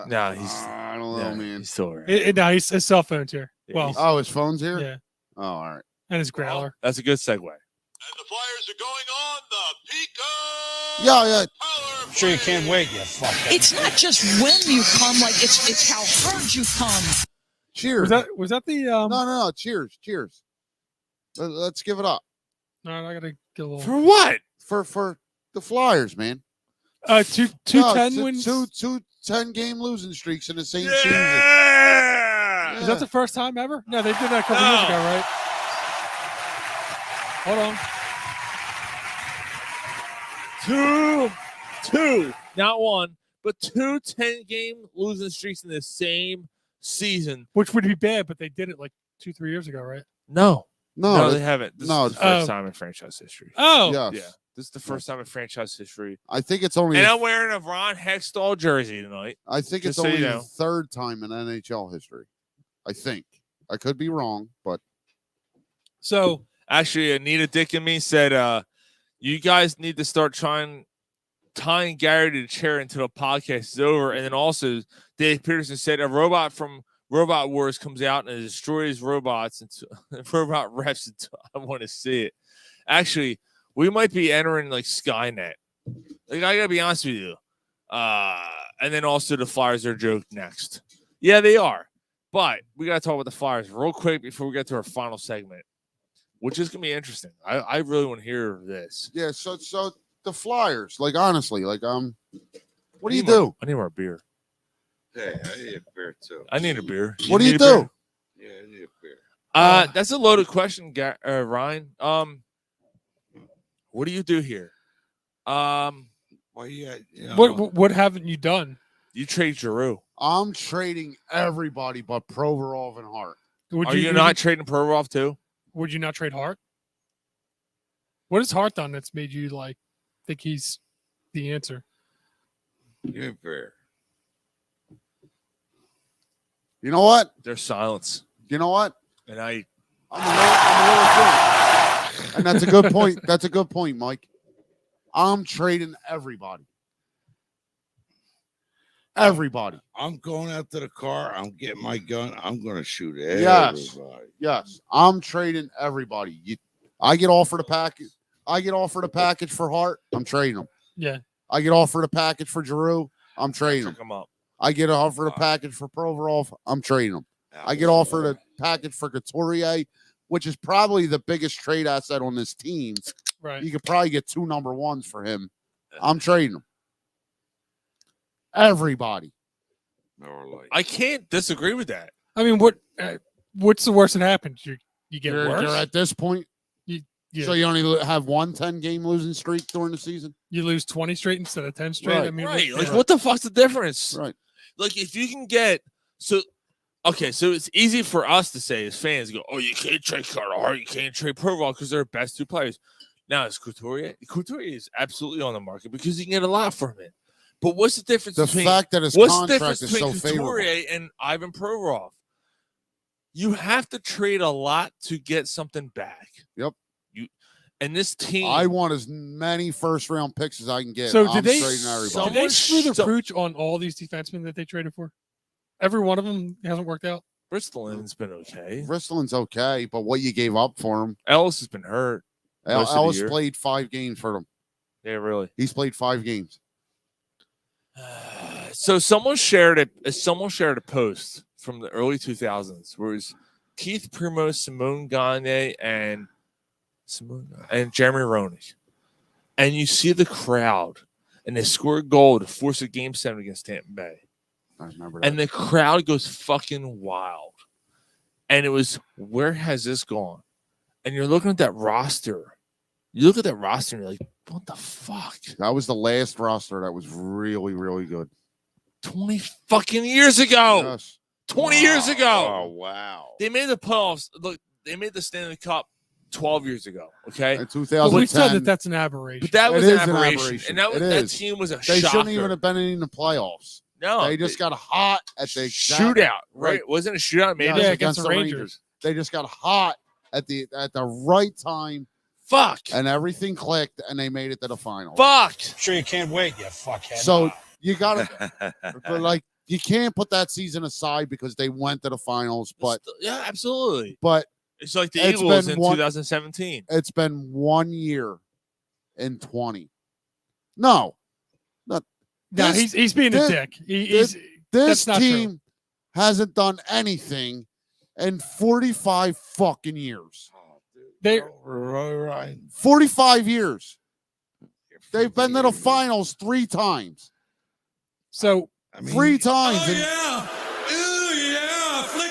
no, he's. I don't know, man. He's still around. No, his cell phone's here. Yeah, Well, his phone's here. yeah, Oh, all right. and his growler. That's a good segue. The Flyers are going on the Pico. Yeah. I'm sure you can't wait, you fuckhead. It's not just when you come, like it's how hard you come. Cheers. Was that the No. Cheers. Let's give it up. No, I gotta get a little. For what? For the Flyers, man. 2-10 wins. Two 10-game losing streaks in the same season. Yeah. Is that the first time ever? No, they did that a couple years ago, right? Hold on. Two, not one, but 2 10-game losing streaks in the same season. Which would be bad, but they did it like 2-3 years ago, right? No, No, they haven't. This is the first time in franchise history. Oh, yes. Yeah, this is the first time in franchise history. I think it's only. And I'm wearing a Ron Hextall jersey tonight. I think it's just so only you the know. third time in NHL history. I think. I could be wrong, but So actually, Anita Dick and me said, "You guys need to start tying Gary to the chair until the podcast is over." And then also, Dave Peterson said a robot from Robot Wars comes out and destroys robots and robot refs. I want to see it. Actually, we might be entering like Skynet. Like I gotta be honest with you. And then also the Flyers are a joke next. Yeah, they are. But we gotta talk about the Flyers real quick before we get to our final segment, which is gonna be interesting. I really want to hear this. yeah. So the Flyers, like honestly, like what do you do? I need more beer. Hey, I need a beer too. I need a beer. What do you need a do? beer? Yeah, I need a beer. That's a loaded question, Ryan. What do you do here? Well, yeah, what haven't you done? You trade Giroux. I'm trading everybody but Provorov and Hart. Are you not trading Provorov too? Would you not trade Hart? What has Hart done that's made you like think he's the answer? Give me a beer. You know what? There's silence. You know what? And I'm a little and that's a good point. That's a good point, Mike. I'm trading everybody. Everybody. I'm going out to the car. I'm getting my gun. I'm going to shoot everybody. Yes. I'm trading everybody. I get offered a package. I get offered a package for Hart. I'm trading them. Yeah. I get offered a package for Giroux. I'm trading them. Come up. I get offered a package for Provorov. I'm trading them. I get offered a package for Couturier, which is probably the biggest trade asset on this team. Right. You could probably get 2 number ones for him. I'm trading them. Everybody. I can't disagree with that. I mean, what's the worst that happens? You get worse. You're at this point. Yeah. So you only have 1 10-game losing streak during the season. You lose 20 straight instead of 10 straight. Right. I mean, Right. Like, what the fuck's the difference? Right. Like, if you can get so it's easy for us to say as fans, go, oh, you can't trade Carter Hart, you can't trade Provorov because they're the best 2 players. Now it's Couturier. Couturier is absolutely on the market because you can get a lot from it. But what's the difference The between fact that his what's the contract difference is between so favorable. Couturier and Ivan Provorov? You have to trade a lot to get something back. Yep. And this team, I want as many first-round picks as I can get. So I'm did they trading everybody. did they screw the pooch on all these defensemen that they traded for? Every one of them hasn't worked out. Bristolin's been okay. Bristolin's okay, but what you gave up for him? Ellis has been hurt. Ellis played 5 games for them. Yeah, really. He's played 5 games. So someone shared a post from the early 2000s where it was Keith Primo, Simone Gagne, and Jeremy Roenick. And you see the crowd, and they score a goal to force a game 7 against Tampa Bay. I remember that. And the crowd goes fucking wild. And it was, where has this gone? And you're looking at that roster. You look at that roster and you're like, what the fuck? That was the last roster that was really, really good. 20 fucking years ago. Yes. 20 years ago. Oh, wow. They made the playoffs. Look, they made the Stanley Cup 12 years ago. Okay. In 2010. Well, we said that that's an aberration. But that was It an is aberration. And that team was a They shocker. shouldn't even have been in the playoffs. No. They just got hot at the exact, shootout, right? Wasn't it a shootout? Maybe Yeah, against the Rangers. They just got hot at the right time. Fuck. And everything clicked, and they made it to the final. Fuck. Sure you can't wait, you fuckhead. So you got to, you can't put that season aside because they went to the finals. But yeah, absolutely. But it's like the it's Eagles been in 2017. It's been 1 year in 20. No, he's being a dick. This This not team true. hasn't done anything in 45 fucking years. They 45 years. They've been to the finals 3 times. So 3 times flick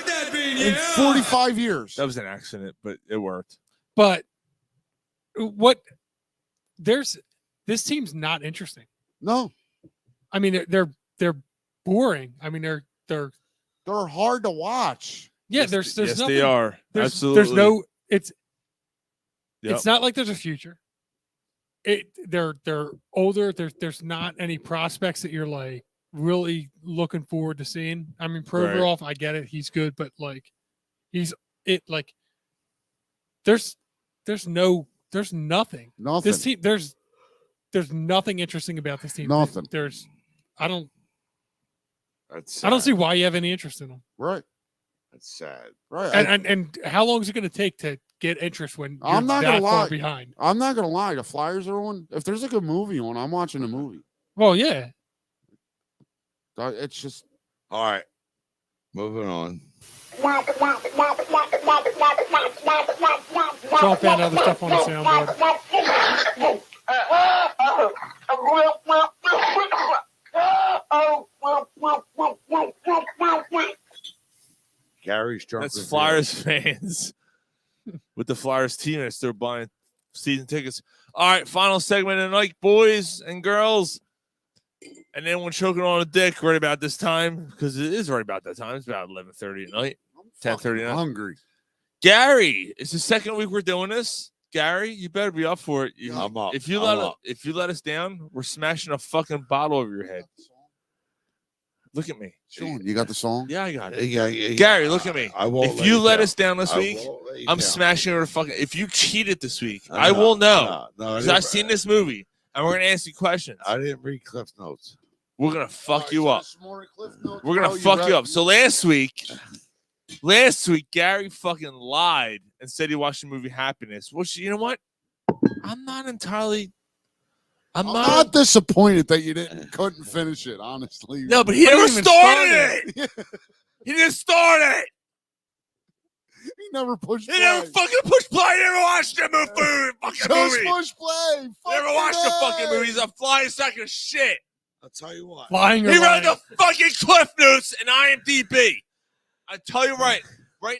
that bean, in 45 years. That was an accident, but it worked. But this team's not interesting. No. I mean, they're boring. I mean, they're hard to watch. Yeah, Yes, there's yes, nothing. they are. There's Absolutely. no. It's Yep. not like there's a future. They're older. There's not any prospects that you're like really looking forward to seeing. I mean, Provorov, I get it, he's good, but like there's nothing. Nothing. This team, there's nothing interesting about this team. Nothing. I don't That's I don't see why you have any interest in them. Right. That's sad. Right. And how long is it going to take to get interest when you're I'm not that gonna far lie. behind? I'm not gonna lie. The Flyers are on. If there's a good movie on, I'm watching the movie. Well, yeah. It's just all right. Moving on. Sean found other stuff on the soundboard. Gary's drunk. That's as Flyers fans with the Flyers team that's still buying season tickets. All right, final segment of the night, boys and girls. And then when choking on a dick right about this time, because it is right about that time. It's about 11:30 at night, 10:30 at night. hungry. Gary, it's the second week we're doing this. Gary, you better be up for it. I'm up. If you let us down, we're smashing a fucking bottle over your head. Look at me. Sean, you got the song? Yeah, I got it. Yeah. Gary, look at me. I won't. If you let down. us down this I week, won't let you I'm down. smashing over the fucking. If you cheated this week, No, I will know. No, Because I've seen this movie, and we're gonna ask you questions. I didn't read Cliff Notes. We're gonna fuck you up. We're We're gonna fuck you up. So last week, Gary fucking lied and said he watched the movie Happiness. Which, you know what? I'm not entirely. I'm not disappointed that you couldn't finish it. Honestly, No, but he never started it. He didn't start it. He never pushed He play. never fucking pushed play. He never watched the fucking Just movie. push play. Never watched the fucking movie. He's a flying sack of shit. I'll tell you what. Flying He read the fucking Cliff Notes and IMDb. I tell you right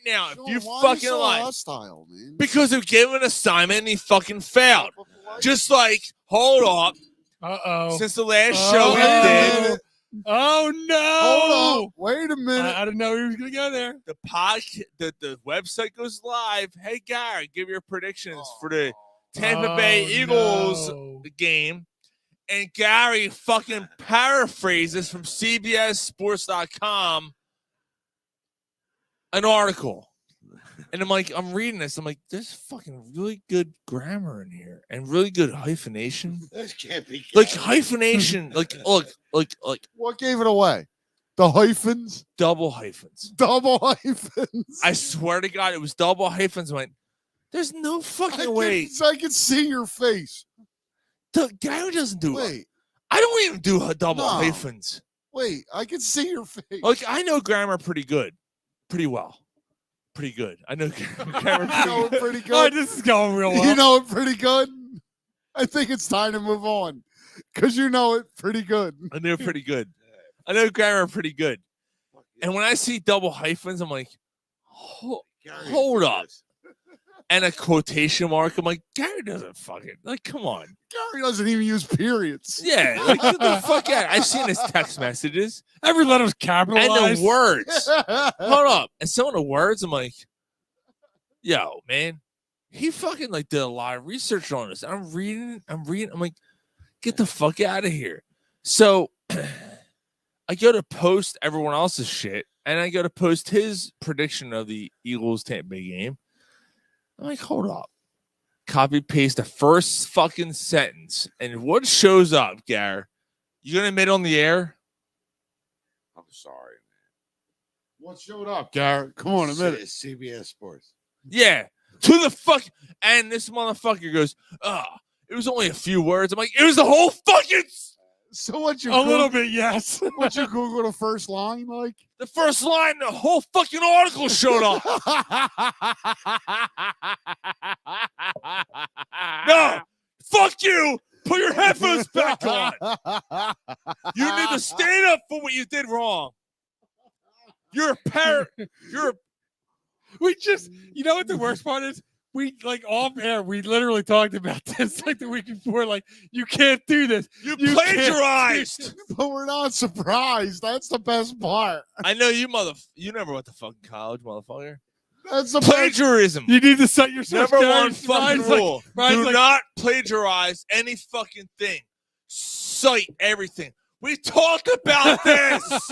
now, if you fucking lie, hostile, man. because he gave him an assignment and he fucking failed. Just like, hold up. Uh-oh. Since the last show we did, Oh no! Hold on. Wait a minute. I didn't know he was gonna go there. the website goes live. Hey, Gary, give your predictions for the Tampa Bay Eagles game. And Gary fucking paraphrases from CBSSports.com an article. And I'm reading this. I'm like, there's fucking really good grammar in here and really good hyphenation. This can't be like hyphenation. Look. What gave it away? The hyphens? Double hyphens. Double hyphens. I swear to God, it was double hyphens. I went, there's no fucking way. I can see your face. The guy who doesn't do it. Wait. I don't even do double hyphens. Wait, I can see your face. Like, I know grammar pretty good. Pretty well. Pretty good. I know grammar pretty good. Oh, this is going real well. You know it pretty good? I think it's time to move on because you know it pretty good. I know pretty good. I know grammar pretty good. And when I see double hyphens, I'm like, hold up. And a quotation mark. I'm like, Gary doesn't fucking, like, come on. Gary doesn't even use periods. Yeah, like, get the fuck out. I've seen his text messages. Every letter's capitalized. And the words. Hold up. And some of the words, I'm like, yo, man, he fucking like did a lot of research on this. I'm reading. I'm like, get the fuck out of here. So I go to post everyone else's shit, and I go to post his prediction of the Eagles Tampa Bay game. I'm like, hold up. Copy paste the first fucking sentence, and what shows up, Gar? You gonna admit on the air? I'm sorry, man. What showed up, Garrett? Come on, admit it. CBS Sports. Yeah, to the fuck. And this motherfucker goes, it was only a few words. I'm like, it was the whole fucking. So what you a little bit, yes. What you Google the first line, like? The first line, the whole fucking article showed up. No, fuck you. Put your headphones back on. You need to stand up for what you did wrong. You're a parrot. We just, you know what the worst part is? We, like, off air, we literally talked about this like the week before. Like, you can't do this. You plagiarized. But we're not surprised. That's the best part. I know you you never went to fucking college, motherfucker. That's the plagiarism. You need to set yourself Number down. one fucking rule. Do not plagiarize any fucking thing. Cite everything. We talked about this.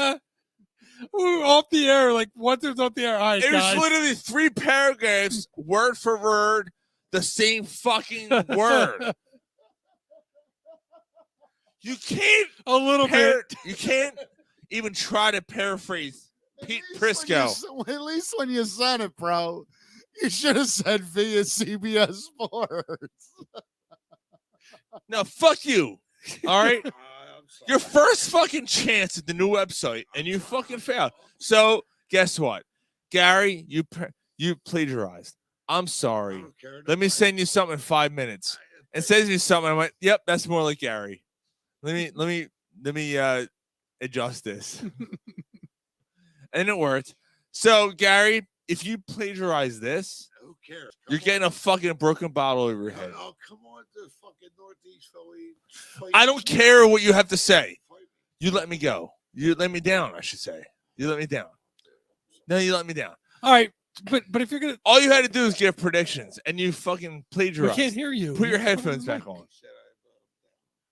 We were off the air, like once it was off the air. All right, it was guys. literally 3 paragraphs, word for word, the same fucking word. You can't a little bit. You can't even try to paraphrase Pete Prisco. At least when you said it, bro, you should have said via CBS Sports. No, fuck you. All right. Your first fucking chance at the new website, and you fucking failed. So guess what, Gary? You plagiarized. I'm sorry. Let me send you something in 5 minutes. And sends me something. I went, yep, that's more like Gary. Let me adjust this. And it worked. So Gary, if you plagiarize this, who cares? You're getting a fucking broken bottle over your head. Oh, come on to fucking Northeast Philly. I don't care what you have to say. You let me go. You let me down, I should say. You let me down. No, you let me down. All right, but if you're gonna, all you had to do is give predictions, and you fucking plagiarized. We can't hear you. Put your headphones back on.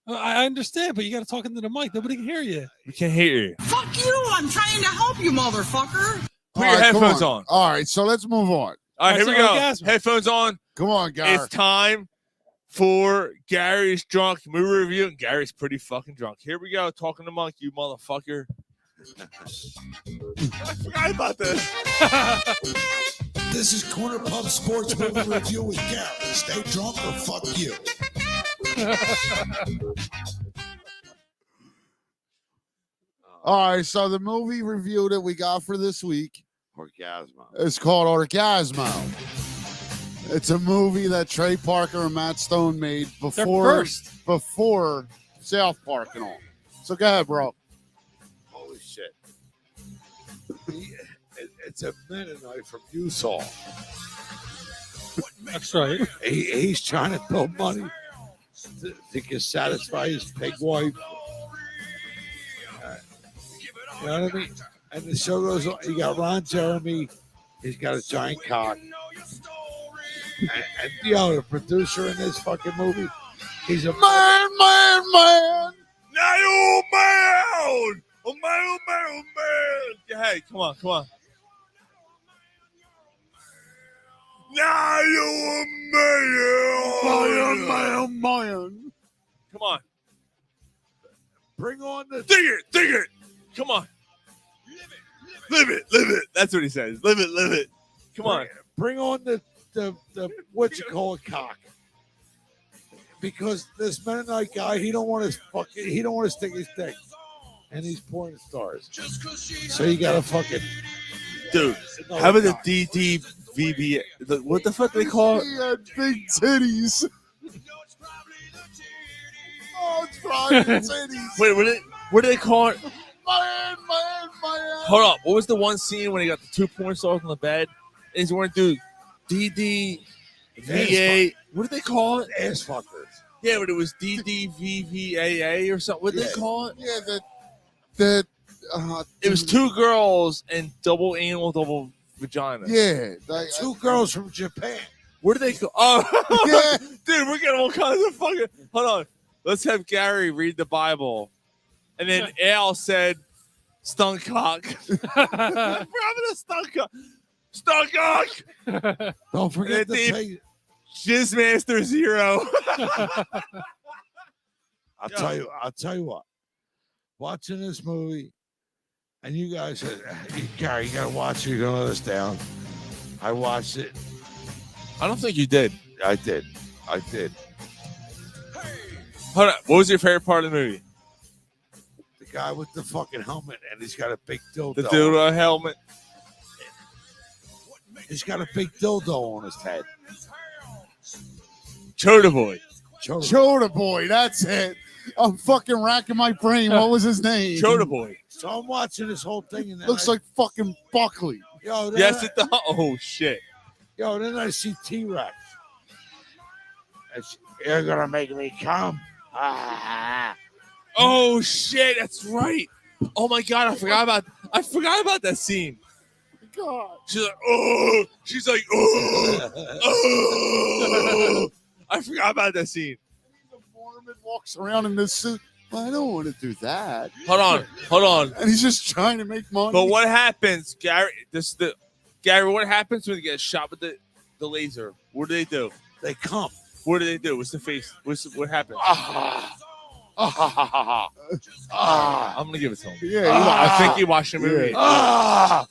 I understand, but you got to talk into the mic. Nobody can hear you. We can't hear you. Fuck you! I'm trying to help you, motherfucker. Put your headphones on. All right, so let's move on. All right, here we go. Headphones on. Come on, Gary. It's time for Gary's drunk movie review. And Gary's pretty fucking drunk. Here we go. Talking to Monk, you motherfucker. I forgot about this. This is Corner Pub Sports Movie Review with Gary. Stay drunk or fuck you. All right, so the movie review that we got for this week Orgasmo. It's called Orgasmo. It's a movie that Trey Parker and Matt Stone made before South Park and all. So go ahead, bro. Holy shit. It's a Mennonite from Utah. That's right. He's trying to build money to satisfy his pig wife. You know what I mean? And the show goes on. You got Ron Jeremy. He's got a giant cock. And the producer in this fucking movie, he's a man. Now, oh, man. Oh, man. Hey, come on. Now you man. Come on. Bring on the Dig it. Come on. Live it. That's what he says. Live it. Come on. Bring on the what you call it cock. Because this Mennonite guy, he don't want to stick his dick. And he's porn stars. So you gotta fucking Dude, how about the DDVB? What the fuck do they call it? He had big titties. Oh, it's probably titties. Wait, what do they call it? Man. Hold up. What was the one scene when he got the 2 porn stars on the bed? And he's wearing DDVA. What did they call it? Ass fuckers. Yeah, but it was DDVVAA or something. What did they call it? Yeah, it was 2 girls and double anal, double vagina. Yeah. 2 girls from Japan. What do they call? Oh, Yeah. dude, we're getting all kinds of fucking. Hold on. Let's have Gary read the Bible. And then Al said, "Stunk cock." Probably the stunk cock. Stunk cock. Don't forget And to then say. Jizzmaster 0. I'll tell you what. Watching this movie, and you guys said, Gary, you gotta watch it. You're gonna let us down. I watched it. I don't think you did. I did. Hold on. What was your favorite part of the movie? The guy with the fucking helmet, and he's got a big dildo. The dildo helmet. He's got a big dildo on his head. Chota Boy. Chota Boy, that's it. I'm fucking racking my brain. What was his name? Chota Boy. So I'm watching this whole thing, and then Looks like fucking Buckley. Yo, Yes, it does. Oh, shit. Yo, then I see T-Rex. You're gonna make me come. Oh, shit. That's right. Oh, my God. I forgot about that scene. God. She's like, oh. She's like, oh. Oh. I forgot about that scene. The Mormon walks around in this suit. Well, I don't want to do that. Hold on. And he's just trying to make money. But what happens, Gary? Gary, what happens when they get shot with the laser? What do they do? They come. What do they do? What's the face? What happens? I'm gonna give it to him. Yeah, I think he watched the movie. Yeah.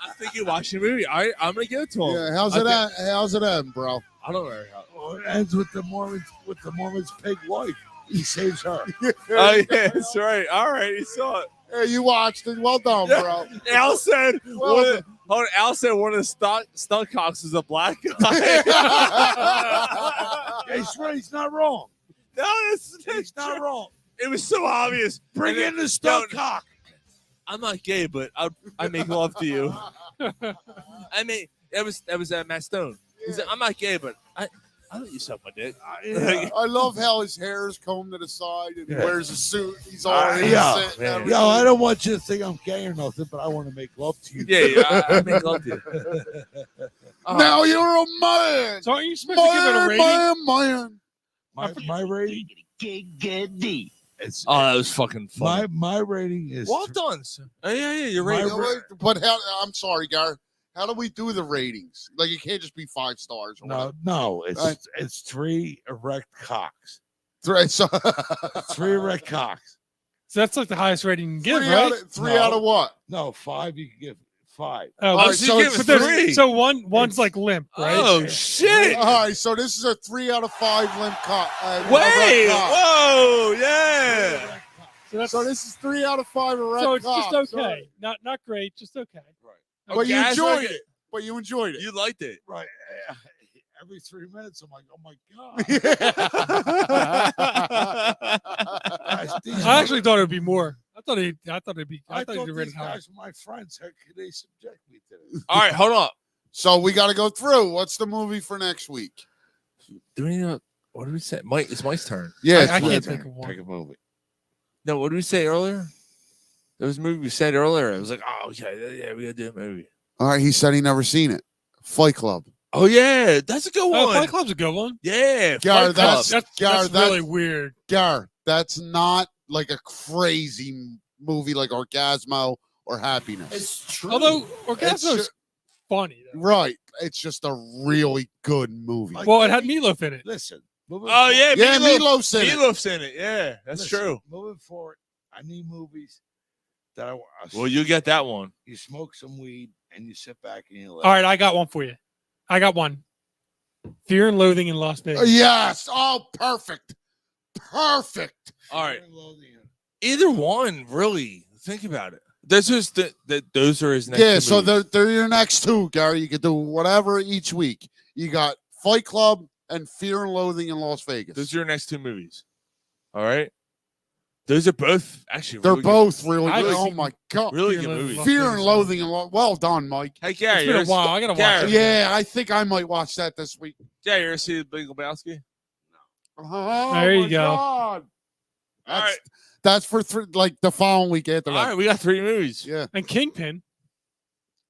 I think he watched the movie. I'm gonna give it to him. Yeah, how's it end, bro? I don't know how. Well, it ends with the Mormon's pig wife. He saves her. Oh yeah, that's right. All right, he saw it. Hey, you watched it. Well done, bro. Al said, Well Al said one of the stunt cocks is a black guy. Yeah, he's right. He's not wrong. No, He's not wrong. it was so obvious. Bring in the stunt cock. I'm not gay, but I make love to you. I mean, that was Matt Stone. He said, I'm not gay, but I let you suck my dick. I love how his hair is combed to the side and he wears a suit. He's all Yo, innocent. I don't want you to think I'm gay or nothing, but I want to make love to you. Yeah, I make love to you. Now you're a man. So aren't you supposed to give it a rating? Man. My rating. That was fucking funny. My rating is Well done, sir. Yeah, you're right. But I'm sorry, Gar. How do we do the ratings? Like, it can't just be 5 stars. Or No, it's 3 erect cocks. So, 3 erect cocks. So that's like the highest rating you can give, three right? Three out of what? No, 5. You can give 5. Oh, right, so give it's it 3. So one's like limp, right? Oh shit! All right, so this is a 3 out of 5 limp cock. Wait! Whoa! Yeah. So this is 3 out of 5 erect So it's cock. just okay, not great, just okay. Right. But you enjoyed it. But you enjoyed it. You liked it. Right. Every 3 minutes, I'm like, oh my God. I actually thought it would be more. I thought it'd be. I thought these he'd rated higher. guys were my friends. How could they subject me to this? All right, hold on. So we got to go through. What's the movie for next week? Do we know? What did we say? Mike, it's Mike's turn. Yeah, I can't think of one. Pick a movie. No, what did we say earlier? There was a movie we said earlier. It was like, oh, okay, yeah, we gotta do a movie. All right, he said he never seen it. Fight Club. Oh yeah, that's a good one. Fight Club's a good one. Yeah, Gar, Fight Club. That's really weird. Gar, that's not like a crazy movie like Orgasmo or happiness. It's true. Although It's Orgasmo's funny. Though. Right. It's just a really good movie. Well, it had Meatloaf in it. Listen. Oh yeah, Yeah, Meatloaf's in it. Meatloaf's in it. Yeah, that's Listen, true. Moving forward, I need movies that I Well, you get that one. You smoke some weed and you sit back and you laugh. All right, I got one for you. I got one. Fear and Loathing in Las Vegas. Yes. Oh, perfect. Perfect. All right. Either one, really. Think about it. This is those are his next. Yeah, two so movies. they're your next two, Gary. You can do whatever each week. You got Fight Club and Fear and Loathing in Las Vegas. Those are your next two movies. All right. Those are both actually. They're really both really I've good. Oh seen my god. Really Fear good and movies. Loathing. Fear and Loathing in well done, Mike. Hey, Gary, It's been a while. I gotta watch Gary, it. Yeah, I think I might watch that this week. Yeah, you ever see the Big Lebowski? Oh, There you my go. God. All right. That's for like the following week after All that. right, we got 3 movies. Yeah. And Kingpin.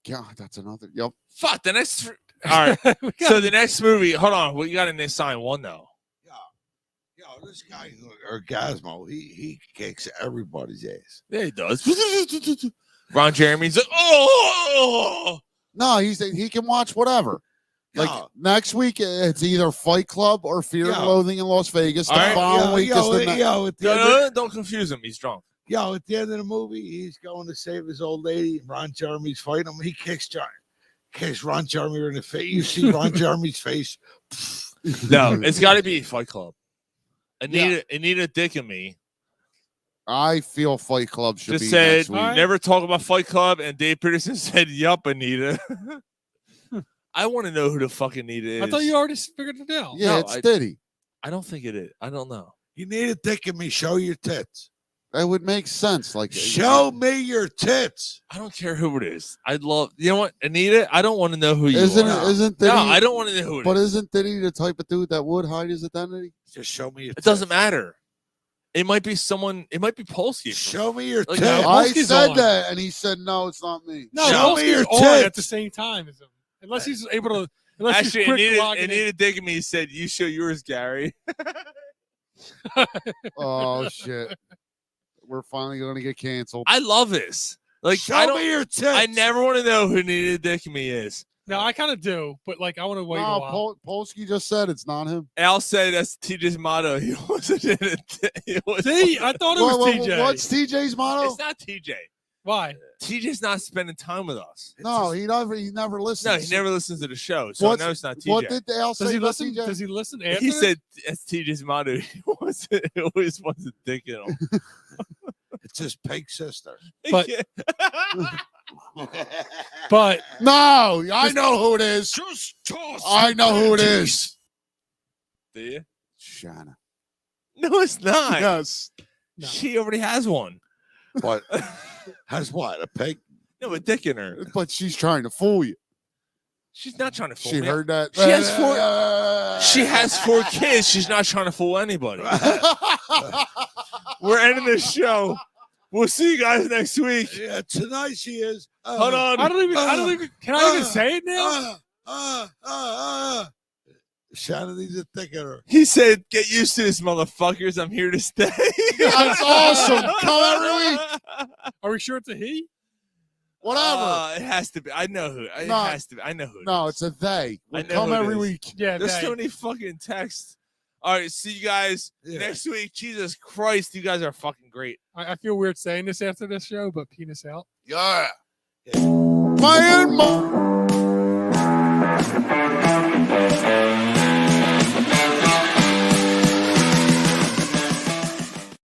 God, that's another. Yep. Fuck the next. All right. So the next movie. Hold on. We got to assign one though. Yo, this guy Orgasmo, he kicks everybody's ass. Yeah, he does. Ron Jeremy's like, oh. No, he can watch whatever. Like Yo. next week, it's either Fight Club or Fear and Yo. Loathing in Las Vegas. The All right. following week is the next. at the end of, No, don't confuse him. He's drunk. at the end of the movie, he's going to save his old lady. Ron Jeremy's fighting him. He kicks Ron Jeremy in the face. You see Ron Jeremy's face. No, it's got to be Fight Club. Anita Dick and me I feel Fight Club should just be said next week. never talk about Fight Club, and Dave Peterson said, "Yup, Anita." I want to know who the fuck Anita is. I thought you already figured it out. Yeah, No, it's Diddy. I don't think it is. I don't know. You need a dick in me. Show your tits. That would make sense. Like, Show me your tits. I don't care who it is. I'd love. You know what, Anita? I don't want to know who you isn't are. isn't Diddy? No, I don't want to know who it But is. isn't Diddy the type of dude that would hide his identity? Just show me your It tits. doesn't matter. It might be someone. It might be Polsky. Show me your Like, tits. no, I Polsky's said on. that, and he said, "No, it's not me." No, Show me Polsky's your on tits. at the same time as him. Unless he's able to. Unless Actually, he's quick Anita logging in. Dick and me said, "You show yours, Gary." Oh shit! We're finally going to get canceled. I love this. Like, Show I don't. me your tits. I never want to know who Anita Dick and me is. No, I kind of do, but like I want to wait a No, while. Polsky just said it's not him. Al said that's TJ's motto. He wasn't in it. He was, See, I thought it was TJ. What's TJ's motto? It's not TJ. Why? TJ's not spending time with us. No, he never listens. No, he never listens to the show, so I know it's not TJ. What did Al say? Does he about listen? TJ? Does he listen? After He this? said that's TJ's motto. He always wants a dick in him. It's his pig sister. But- Yeah. But No, I know who it is. Just toss I the know who it panties. is. Do you? Shanna. No, it's not. Yes. No. She already has one. What? Has what? A pig? No, a dick in her. But she's trying to fool you. She's not trying to fool She me. heard that. She has 4. She has 4 kids. She's not trying to fool anybody. We're ending this show. We'll see you guys next week. Yeah, tonight she is. Hold on. I don't even. Can I even say it now? Shannon needs a dick in her. He said, "Get used to this, motherfuckers. I'm here to stay." That's awesome. Come every week. Are we sure it's a he? Whatever. It has to be. I know who. It No. has to be. I know who. No, is. it's a they. I know Come who it every is. week. Yeah, There's they. so many fucking texts. All right, see you guys Yeah. next week. Jesus Christ, you guys are fucking great. I feel weird saying this after this show, but penis out. Yeah. Man,